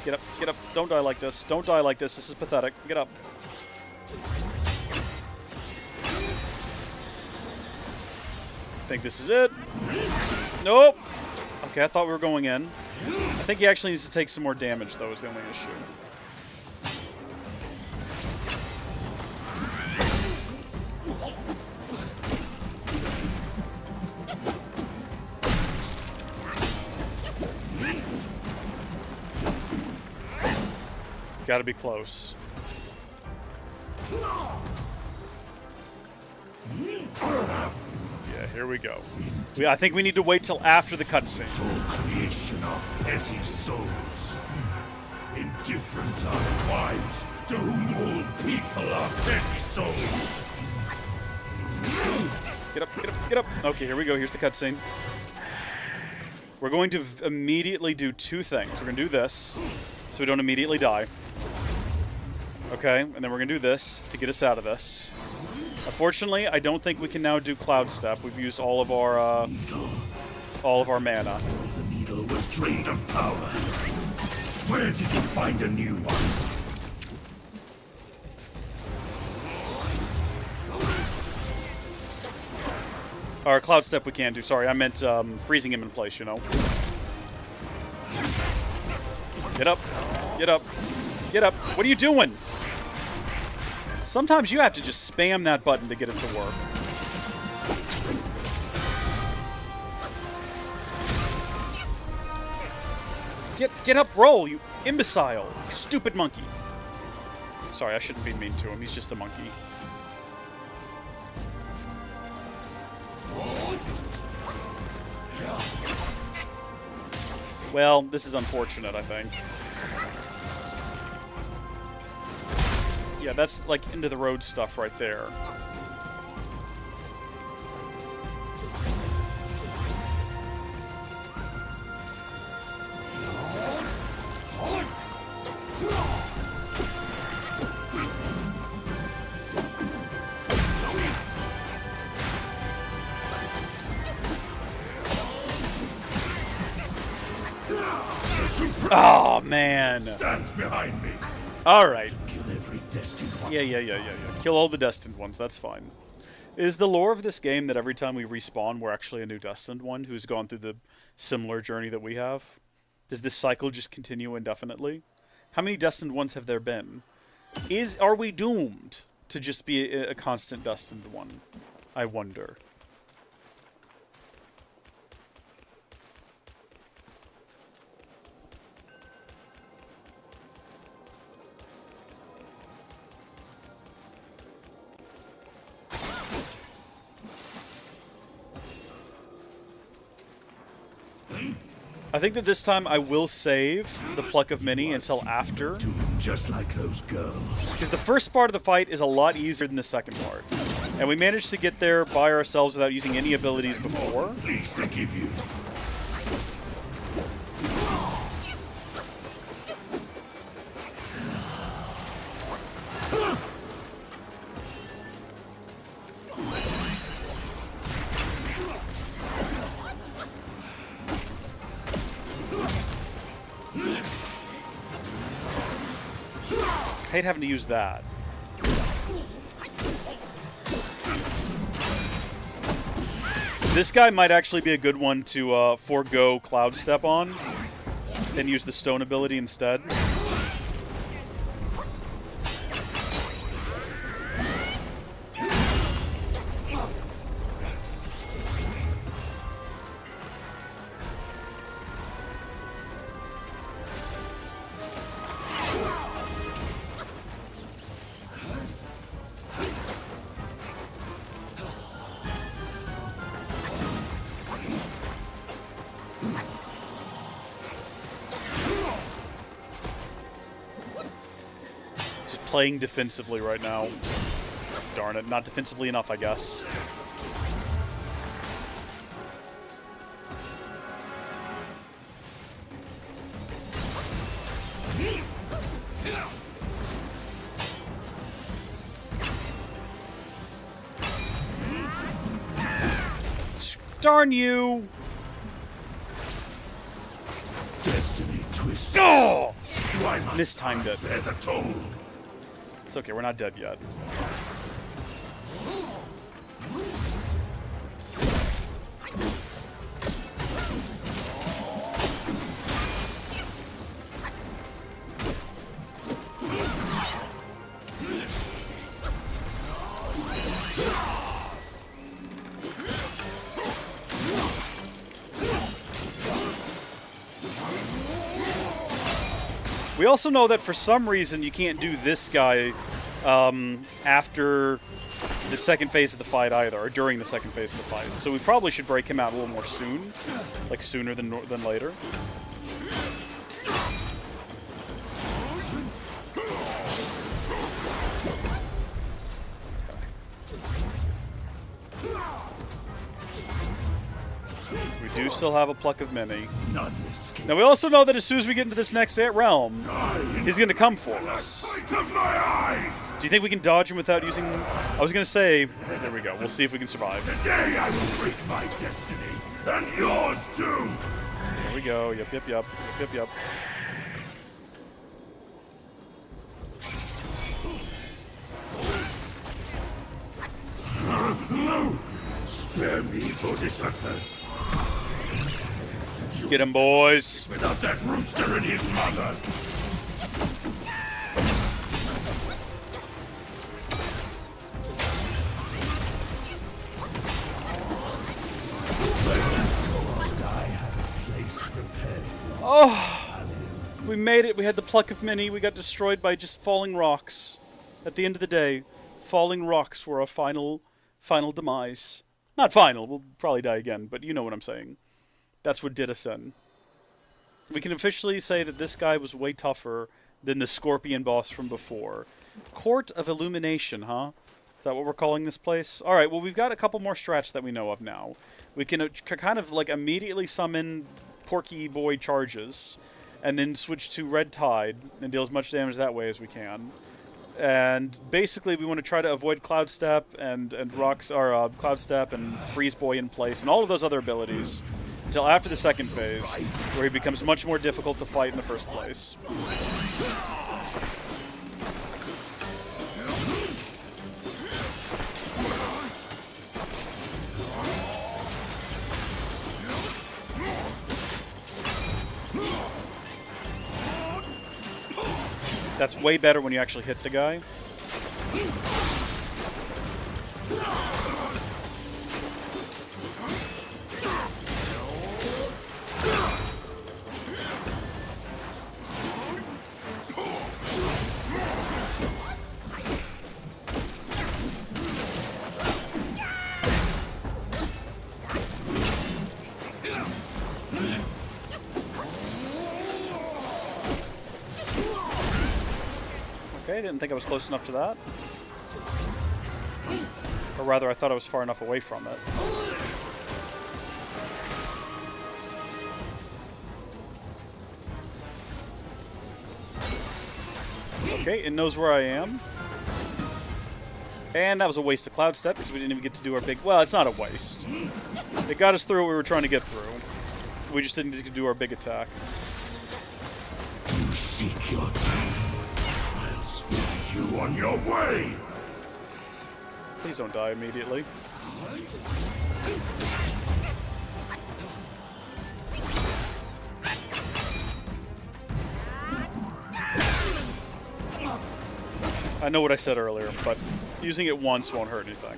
Get up, get up. Don't die like this. Don't die like this. This is pathetic. Get up. I think this is it. Nope. Okay, I thought we were going in. I think he actually needs to take some more damage, though, is the only issue. Got to be close. Yeah, here we go. I think we need to wait till after the cutscene. Creation of petty souls. Indifferent are wives, to whom all people are petty souls. Get up, get up, get up. Okay, here we go. Here's the cutscene. We're going to immediately do two things. We're going to do this, so we don't immediately die. Okay, and then we're going to do this to get us out of this. Unfortunately, I don't think we can now do Cloud Step. We've used all of our mana. The needle was drained of power. Where did you find a new one? Or Cloud Step we can do. Sorry, I meant freezing him in place, you know. Get up. Get up. Get up. What are you doing? Sometimes you have to just spam that button to get it to work. Get up, roll, you imbecile. You stupid monkey. Sorry, I shouldn't be mean to him. He's just a monkey. Well, this is unfortunate, I think. Yeah, that's like into the road stuff right there. Oh, man. Stand behind me. All right. Kill every destined one. Yeah. Kill all the destined ones. That's fine. Is the lore of this game that every time we respawn, we're actually a new destined one who's gone through the similar journey that we have? Does this cycle just continue indefinitely? How many destined ones have there been? Are we doomed to just be a constant destined one? I wonder. I think that this time I will save the Pluck of Mini until after. Just like those girls. Because the first part of the fight is a lot easier than the second part. And we managed to get there by ourselves without using any abilities before. Please to give you. I hate having to use that. This guy might actually be a good one to forego Cloud Step on and use the Stone ability instead. Playing defensively right now. Darn it, not defensively enough, I guess. Darn you! Destiny twist. Oh! I must Mistimed it. bear the toll. It's okay, we're not dead yet. We also know that for some reason you can't do this guy after the second phase of the fight either, or during the second phase of the fight. So we probably should break him out a little more soon, like sooner than later. So we do still have a Pluck of Many. None escape. Now we also know that as soon as we get into this next realm, he's going to come for us. Sight of my eyes. Do you think we can dodge him without using... I was going to say... There we go. We'll see if we can survive. Today I will break my destiny, and yours too. There we go. Yep, yep, yep. Yep, yep, yep. Spare me, Bodhisattva. Get him, boys. Without that rooster and his mother. Oh, we made it. We had the Pluck of Many. We got destroyed by just falling rocks. At the end of the day, falling rocks were our final demise. Not final. We'll probably die again, but you know what I'm saying. That's what did us in. We can officially say that this guy was way tougher than the Scorpion boss from before. Court of Illumination, huh? Is that what we're calling this place? Alright, well, we've got a couple more strats that we know of now. We can kind of, like, immediately summon Porky Boy charges, and then switch to Red Tide, and deal as much damage that way as we can. And basically, we want to try to avoid Cloud Step and Rocks, or Cloud Step and Freeze Boy in place, and all of those other abilities, until after the second phase, where he becomes much more difficult to fight in the first place. That's way better when you actually hit the guy. Okay, didn't think I was close enough to that. Or rather, I thought I was far enough away from it. Okay, it knows where I am. And that was a waste of cloud step because we didn't even get to do our big... Well, it's not a waste. It got us through what we were trying to get through. We just didn't get to do our big attack. You seek your death. I'll swift you on your way. Please don't die immediately. I know what I said earlier, but using it once won't hurt anything.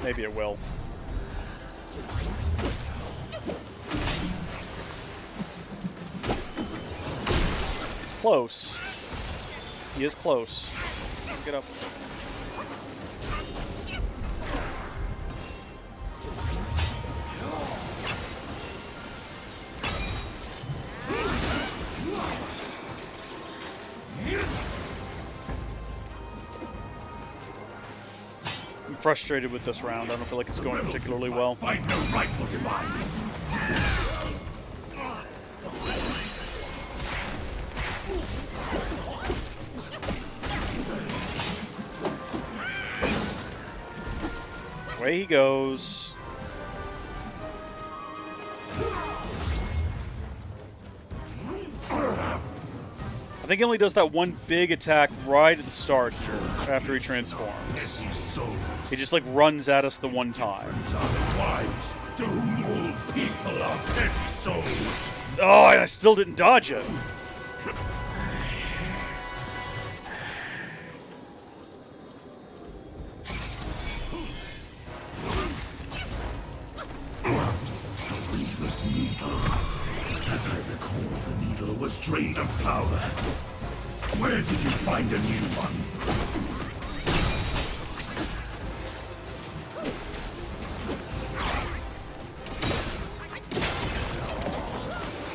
Maybe it will. It's close. He is close. Get up. I'm frustrated with this round. I don't feel like it's going particularly well. Find no rightful demise. Away he goes. I think he only does that one big attack right at the start after he transforms. He just like runs at us the one time. Oh, and I still didn't dodge it. As I recall, the needle was drained of power. Where did you find a new one?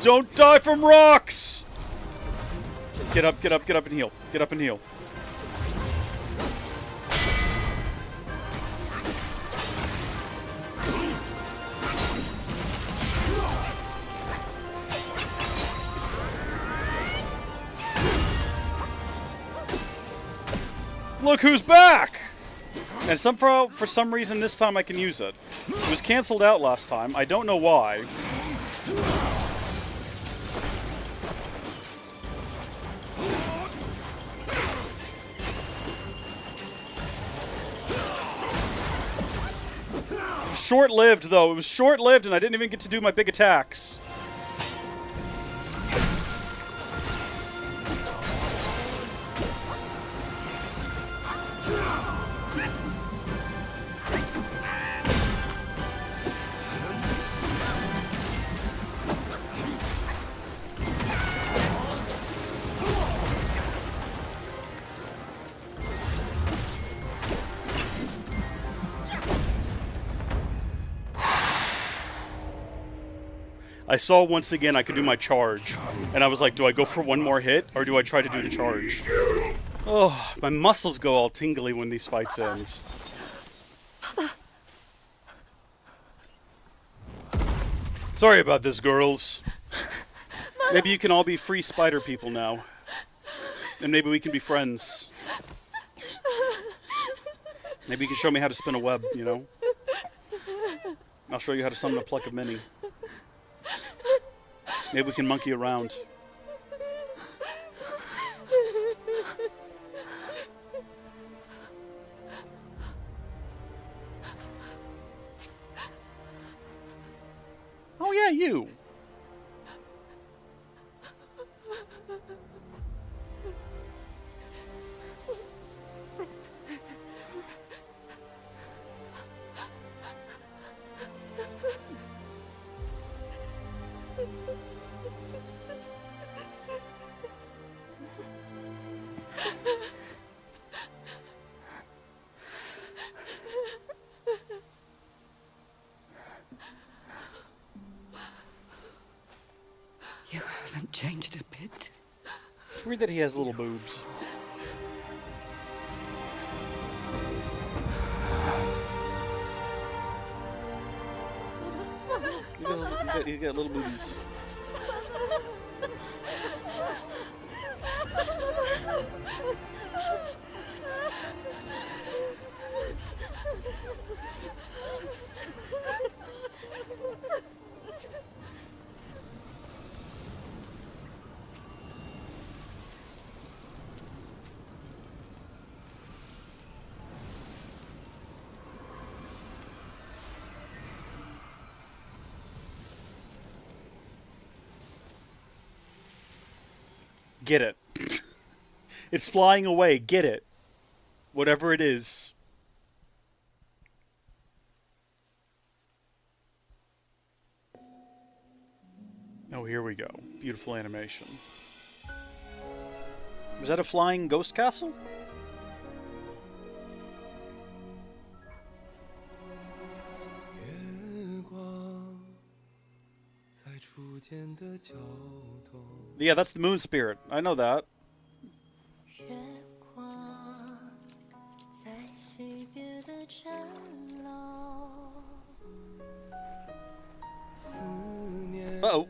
Don't die from rocks! Get up, get up, get up and heal. Get up and heal. Look who's back! And for some reason this time I can use it. It was canceled out last time. I don't know why. Short-lived though. It was short-lived and I didn't even get to do my big attacks. I saw once again I could do my charge, and I was like, do I go for one more hit, or do I try to do the charge? Oh, my muscles go all tingly when these fights end. Sorry about this, girls. Maybe you can all be free spider people now. And maybe we can be friends. Maybe you can show me how to spin a web, you know? I'll show you how to summon a pluck of mini. Maybe we can monkey around. Oh yeah, you. You haven't changed a bit. It's weird that he has little boobs. He's got little boobies. Get it. It's flying away. Get it. Whatever it is. Oh, here we go. Beautiful animation. Was that a flying ghost castle? Yeah, that's the moon spirit. I know that. Uh-oh.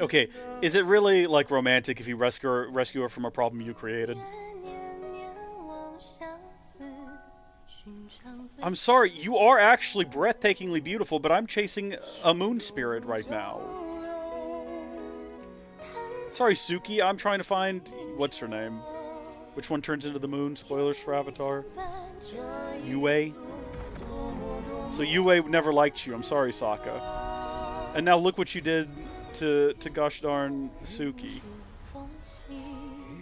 Okay, is it really, like, romantic if you rescue her from a problem you created? I'm sorry, you are actually breathtakingly beautiful, but I'm chasing a moon spirit right now. Sorry, Suki, I'm trying to find... What's her name? Which one turns into the moon? Spoilers for Avatar. Yue? So Yue never liked you. I'm sorry, Sokka. And now look what you did to gosh darn Suki.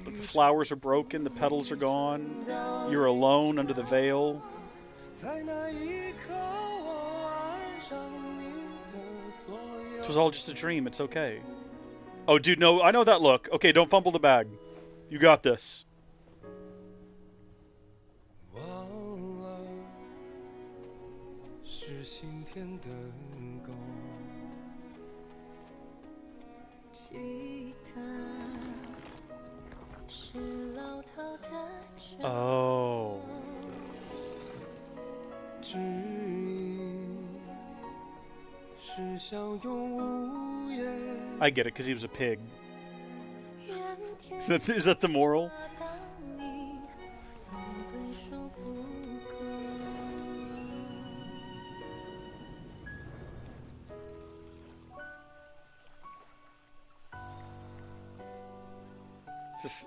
Look, the flowers are broken, the petals are gone. You're alone under the veil. This was all just a dream. It's okay. Oh, dude, no, I know that look. Okay, don't fumble the bag. You got this. Oh. I get it, because he was a pig. Is that the moral?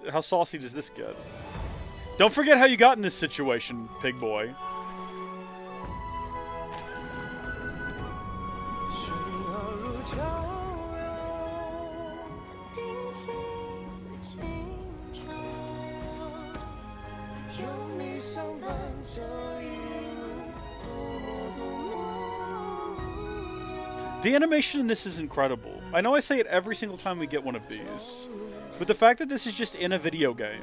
How saucy does this get? Don't forget how you got in this situation, pig boy. The animation in this is incredible. I know I say it every single time we get one of these, but the fact that this is just in a video game.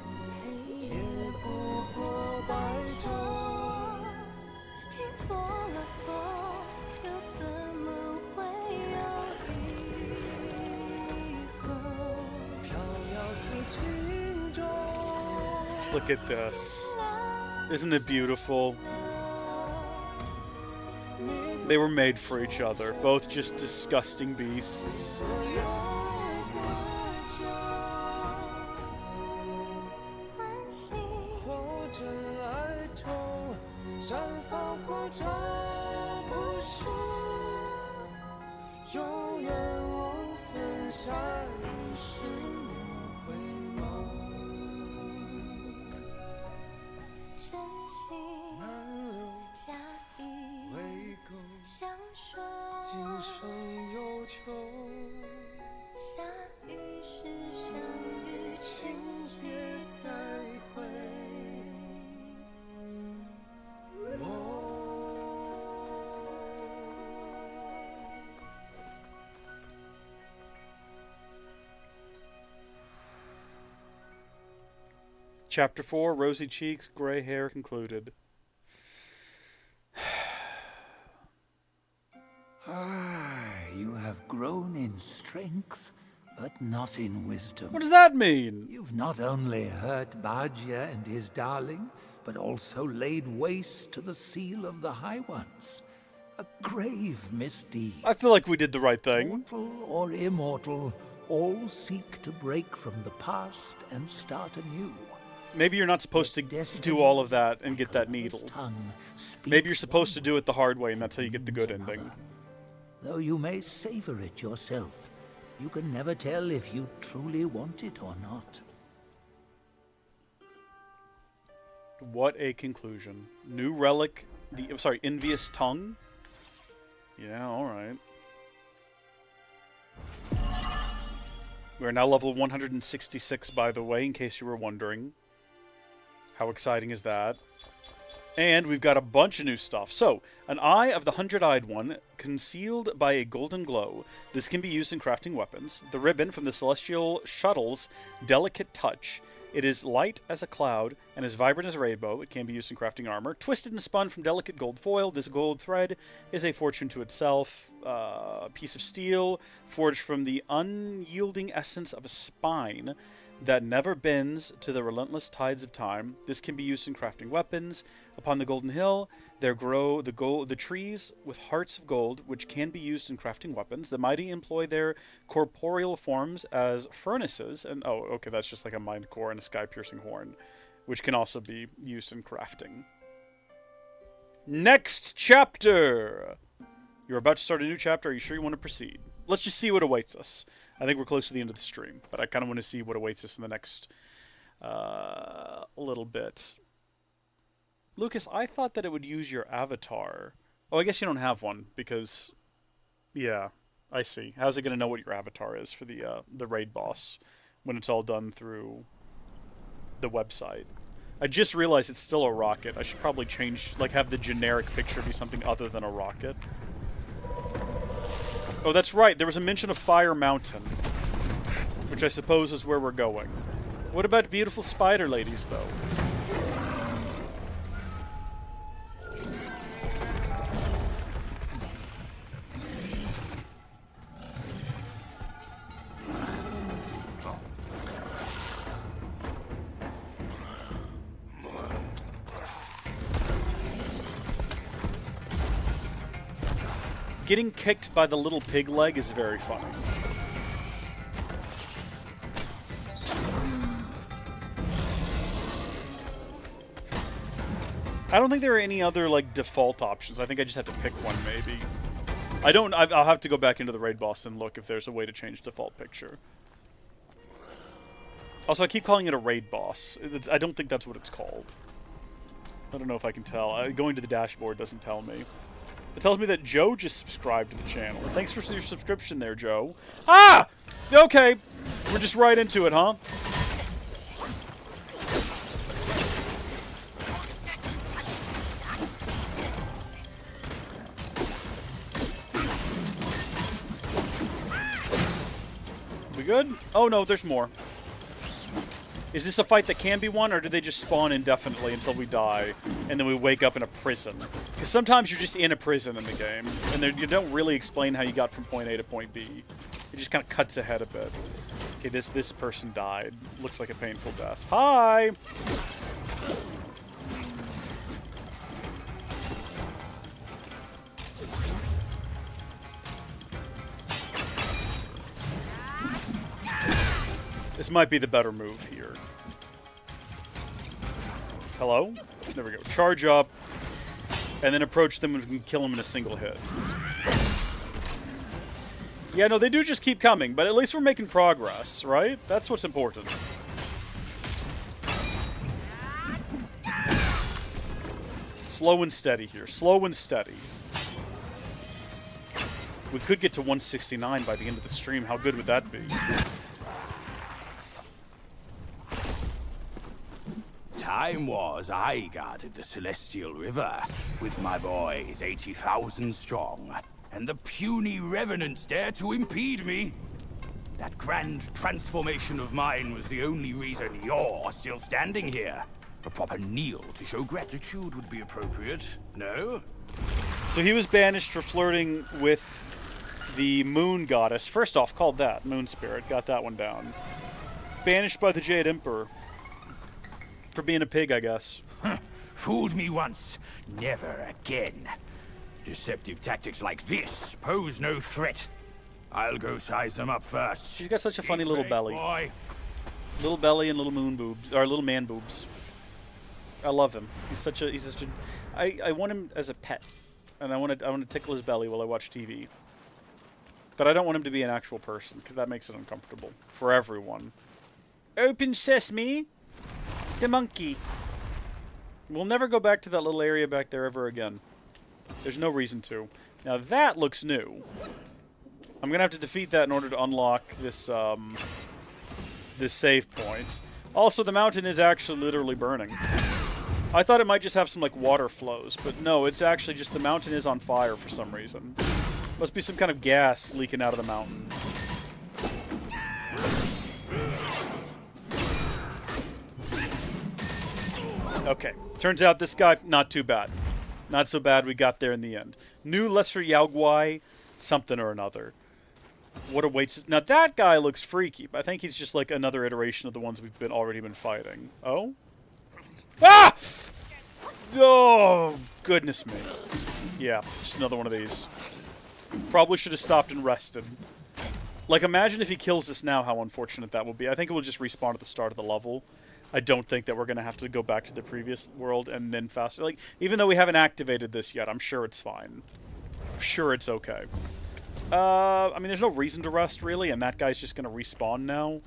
Look at this. Isn't it beautiful? They were made for each other. Both just disgusting beasts. Chapter 4, Rosy Cheeks, Gray Hair concluded. You have grown in strength, but not in wisdom. What does that mean? You've not only hurt Bajia and his darling, but also laid waste to the seal of the High Ones. A grave misdeed. I feel like we did the right thing. Mortal or immortal, all seek to break from the past and start anew. Maybe you're not supposed to do all of that and get that needle. Maybe you're supposed to do it the hard way, and that's how you get the good ending. Though you may savor it yourself, you can never tell if you truly want it or not. What a conclusion. New relic, envious tongue? Yeah, alright. We're now level 166, by the way, in case you were wondering. How exciting is that? And we've got a bunch of new stuff. So, an Eye of the Hundred-Eyed One, concealed by a golden glow. This can be used in crafting weapons. The ribbon from the Celestial Shuttle's Delicate Touch. It is light as a cloud and as vibrant as a rainbow. It can be used in crafting armor. Twisted and spun from delicate gold foil, this gold thread is a fortune to itself. A piece of steel forged from the unyielding essence of a spine that never bends to the relentless tides of time. This can be used in crafting weapons. Upon the Golden Hill, there grow the trees with hearts of gold, which can be used in crafting weapons. The mighty employ their corporeal forms as furnaces, and oh, okay, that's just like a mind core and a sky-piercing horn, which can also be used in crafting. Next chapter! You're about to start a new chapter. Are you sure you want to proceed? Let's just see what awaits us. I think we're close to the end of the stream, but I kind of want to see what awaits us in the next little bit. Lucas, I thought that it would use your avatar. Oh, I guess you don't have one, because... Yeah, I see. How's it going to know what your avatar is for the raid boss when it's all done through the website? I just realized it's still a rocket. I should probably change, like, have the generic picture be something other than a rocket. Oh, that's right. There was a mention of Fire Mountain, which I suppose is where we're going. What about beautiful spider ladies, though? Getting kicked by the little pig leg is very funny. I don't think there are any other, like, default options. I think I just have to pick one, maybe. I'll have to go back into the raid boss and look if there's a way to change default picture. Also, I keep calling it a raid boss. I don't think that's what it's called. I don't know if I can tell. Going to the dashboard doesn't tell me. It tells me that Joe just subscribed to the channel. Thanks for your subscription there, Joe. Ah! Okay. We're just right into it, huh? We good? Oh no, there's more. Is this a fight that can be won, or do they just spawn indefinitely until we die, and then we wake up in a prison? Because sometimes you're just in a prison in the game, and you don't really explain how you got from point A to point B. It just kind of cuts ahead a bit. Okay, this person died. Looks like a painful death. Hi! This might be the better move here. Hello? There we go. Charge up, and then approach them and we can kill them in a single hit. Yeah, no, they do just keep coming, but at least we're making progress, right? That's what's important. Slow and steady here. Slow and steady. We could get to 169 by the end of the stream. How good would that be? Time was I guarded the Celestial River with my boys 80,000 strong, and the puny revenants dare to impede me. That grand transformation of mine was the only reason you're still standing here. A proper kneel to show gratitude would be appropriate, no? So he was banished for flirting with the moon goddess. First off, called that moon spirit. Got that one down. Banished by the Jade Emperor for being a pig, I guess. Fooled me once, never again. Deceptive tactics like this pose no threat. I'll go size them up first. She's got such a funny little belly. Boy. Little belly and little moon boobs, or little man boobs. I love him. I want him as a pet, and I want to tickle his belly while I watch TV. But I don't want him to be an actual person, because that makes it uncomfortable for everyone. Open sesame, the monkey. We'll never go back to that little area back there ever again. There's no reason to. Now that looks new. I'm gonna have to defeat that in order to unlock this this save point. Also, the mountain is actually literally burning. I thought it might just have some like water flows, but no, it's actually just the mountain is on fire for some reason. Must be some kind of gas leaking out of the mountain. Okay, turns out this guy, not too bad. Not so bad, we got there in the end. New Lesser Yaogwai, something or another. What awaits us? Now that guy looks freaky, but I think he's just like another iteration of the ones we've already been fighting. Oh? Ah! Oh, goodness me. Yeah, just another one of these. Probably should have stopped and rested. Like, imagine if he kills us now, how unfortunate that will be. I think it will just respawn at the start of the level. I don't think that we're going to have to go back to the previous world and then faster. Like, even though we haven't activated this yet, I'm sure it's fine. I'm sure it's okay. I mean, there's no reason to rest, really, and that guy's just going to respawn now.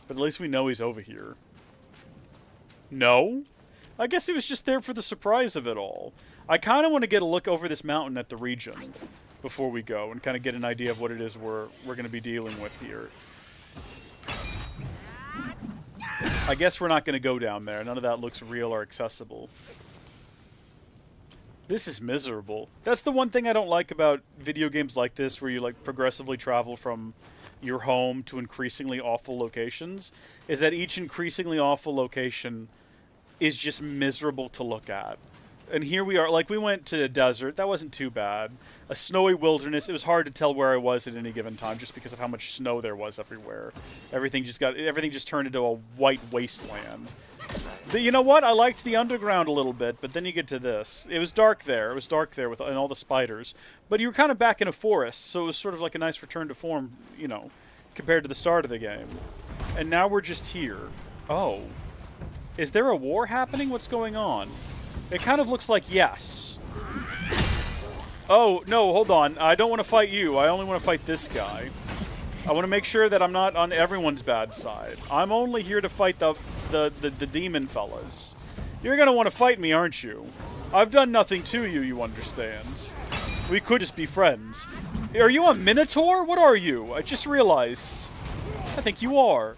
But at least we know he's over here. No? I guess he was just there for the surprise of it all. I kind of want to get a look over this mountain at the region before we go and kind of get an idea of what it is we're going to be dealing with here. I guess we're not going to go down there. None of that looks real or accessible. This is miserable. That's the one thing I don't like about video games like this, where you like progressively travel from your home to increasingly awful locations, is that each increasingly awful location is just miserable to look at. And here we are, like, we went to a desert, that wasn't too bad. A snowy wilderness, it was hard to tell where I was at any given time just because of how much snow there was everywhere. Everything just turned into a white wasteland. You know what? I liked the underground a little bit, but then you get to this. It was dark there with and all the spiders. But you were kind of back in a forest, so it was sort of like a nice return to form, you know, compared to the start of the game. And now we're just here. Oh. Is there a war happening? What's going on? It kind of looks like yes. Oh, no, hold on. I don't want to fight you. I only want to fight this guy. I want to make sure that I'm not on everyone's bad side. I'm only here to fight the demon fellas. You're going to want to fight me, aren't you? I've done nothing to you, you understand. We could just be friends. Are you a minotaur? What are you? I just realized. I think you are.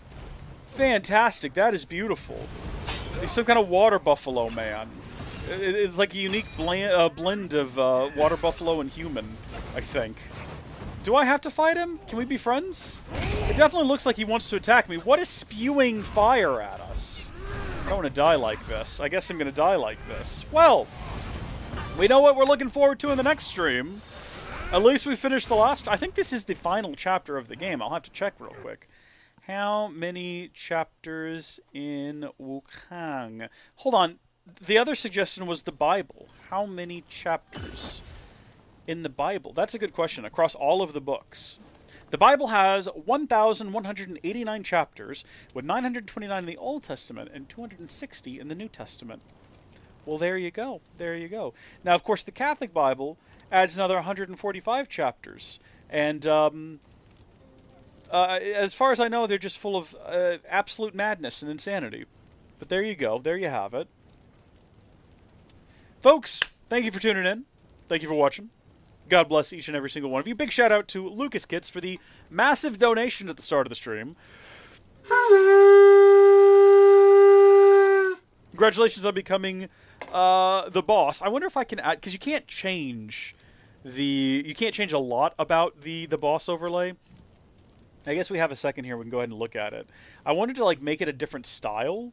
Fantastic. That is beautiful. He's some kind of water buffalo man. It's like a unique blend of water buffalo and human, I think. Do I have to fight him? Can we be friends? It definitely looks like he wants to attack me. What is spewing fire at us? I don't want to die like this. I guess I'm going to die like this. Well, we know what we're looking forward to in the next stream. At least we finished the last... I think this is the final chapter of the game. I'll have to check real quick. How many chapters in Wukong? Hold on. The other suggestion was the Bible. How many chapters in the Bible? That's a good question. Across all of the books. The Bible has 1,189 chapters, with 929 in the Old Testament and 260 in the New Testament. Well, there you go. There you go. Now, of course, the Catholic Bible adds another 145 chapters. And as far as I know, they're just full of absolute madness and insanity. But there you go. There you have it. Folks, thank you for tuning in. Thank you for watching. God bless each and every single one of you. Big shout out to Lucas Kits for the massive donation at the start of the stream. Congratulations on becoming the boss. I wonder if I can add, because you can't change a lot about the boss overlay. I guess we have a second here. We can go ahead and look at it. I wanted to like make it a different style,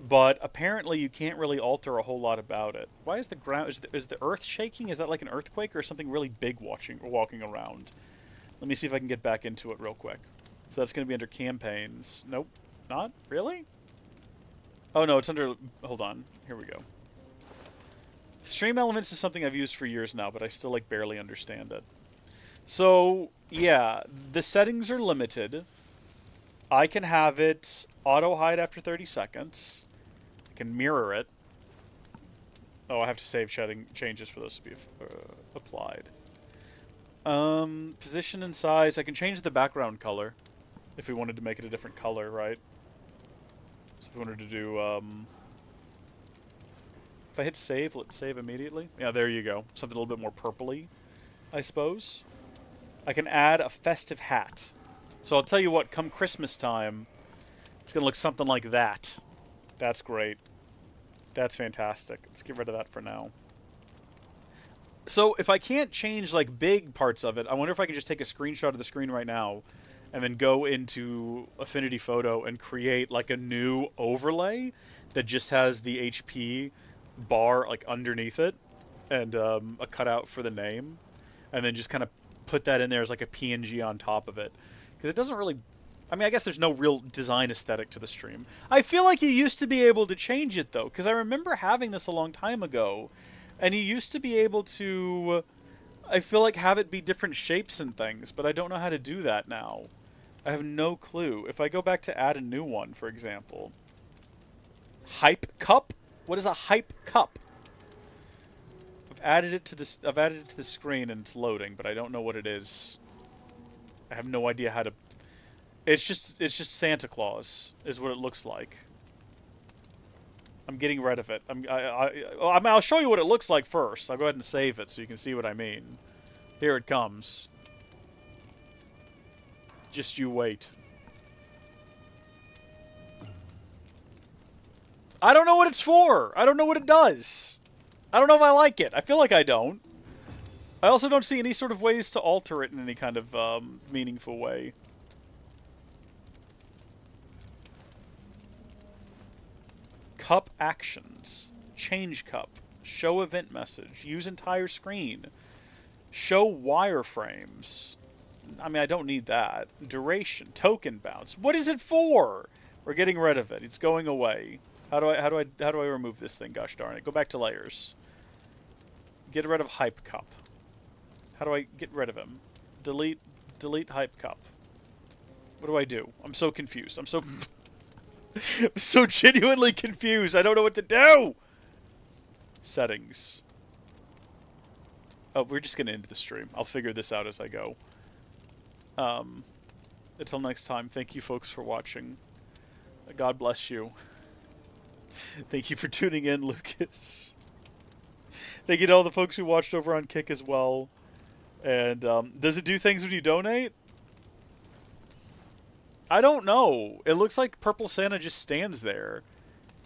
but apparently you can't really alter a whole lot about it. Why is the ground... Is the earth shaking? Is that like an earthquake or something really big walking around? Let me see if I can get back into it real quick. So that's going to be under campaigns. Nope. Not? Really? Oh, no, it's under... Hold on. Here we go. Stream elements is something I've used for years now, but I still, like, barely understand it. So, yeah, the settings are limited. I can have it auto-hide after 30 seconds. I can mirror it. Oh, I have to save changes for those to be applied. Position and size. I can change the background color if we wanted to make it a different color, right? So if we wanted to do, if I hit save, let's save immediately. Yeah, there you go. Something a little bit more purpley, I suppose. I can add a festive hat. So I'll tell you what, come Christmas time, it's going to look something like that. That's great. That's fantastic. Let's get rid of that for now. So if I can't change, like, big parts of it, I wonder if I can just take a screenshot of the screen right now and then go into Affinity Photo and create, like, a new overlay that just has the HP bar, like, underneath it and a cutout for the name, and then just kind of put that in there as, like, a PNG on top of it. Because it doesn't really... I mean, I guess there's no real design aesthetic to the stream. I feel like you used to be able to change it, though, because I remember having this a long time ago, and you used to be able to, I feel like, have it be different shapes and things, but I don't know how to do that now. I have no clue. If I go back to add a new one, for example. Hype cup? What is a hype cup? I've added it to the screen and it's loading, but I don't know what it is. I have no idea how to... It's just Santa Claus, is what it looks like. I'm getting rid of it. I'll show you what it looks like first. I'll go ahead and save it so you can see what I mean. Here it comes. Just you wait. I don't know what it's for. I don't know what it does. I don't know if I like it. I feel like I don't. I also don't see any sort of ways to alter it in any kind of meaningful way. Cup actions. Change cup. Show event message. Use entire screen. Show wireframes. I mean, I don't need that. Duration. Token bounce. What is it for? We're getting rid of it. It's going away. How do I remove this thing? Gosh darn it. Go back to layers. Get rid of hype cup. How do I get rid of him? Delete hype cup. What do I do? I'm so confused. I'm so genuinely confused. I don't know what to do. Settings. Oh, we're just gonna end the stream. I'll figure this out as I go. Until next time, thank you folks for watching. God bless you. Thank you for tuning in, Lucas. Thank you to all the folks who watched over on Kick as well. And, does it do things when you donate? I don't know. It looks like Purple Santa just stands there.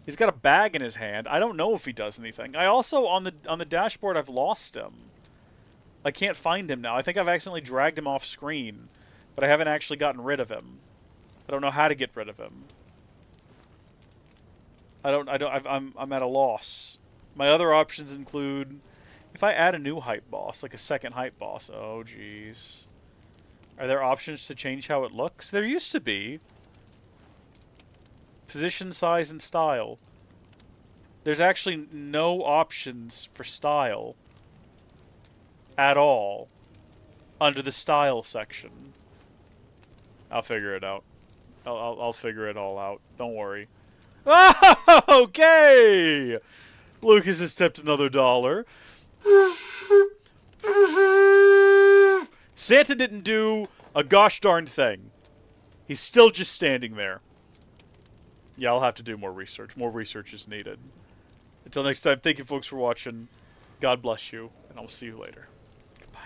He's got a bag in his hand. I don't know if he does anything. I also, on the dashboard, I've lost him. I can't find him now. I think I've accidentally dragged him off screen, but I haven't actually gotten rid of him. I don't know how to get rid of him. I'm at a loss. My other options include, if I add a new hype boss, like a second hype boss, oh jeez. Are there options to change how it looks? There used to be. Position, size, and style. There's actually no options for style at all under the style section. I'll figure it out. I'll figure it all out. Don't worry. Okay! Lucas has tipped another $1. Santa didn't do a gosh darn thing. He's still just standing there. Yeah, I'll have to do more research. More research is needed. Until next time, thank you folks for watching. God bless you, and I'll see you later. Goodbye.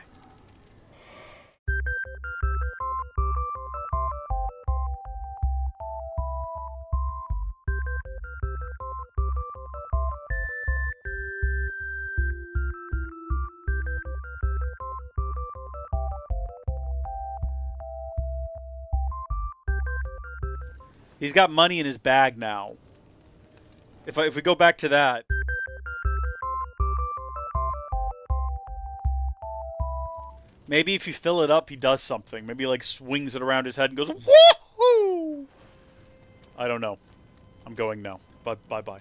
He's got money in his bag now. If we go back to that. Maybe if you fill it up, he does something. Maybe he, like, swings it around his head and goes, woohoo! I don't know. I'm going now. But bye-bye.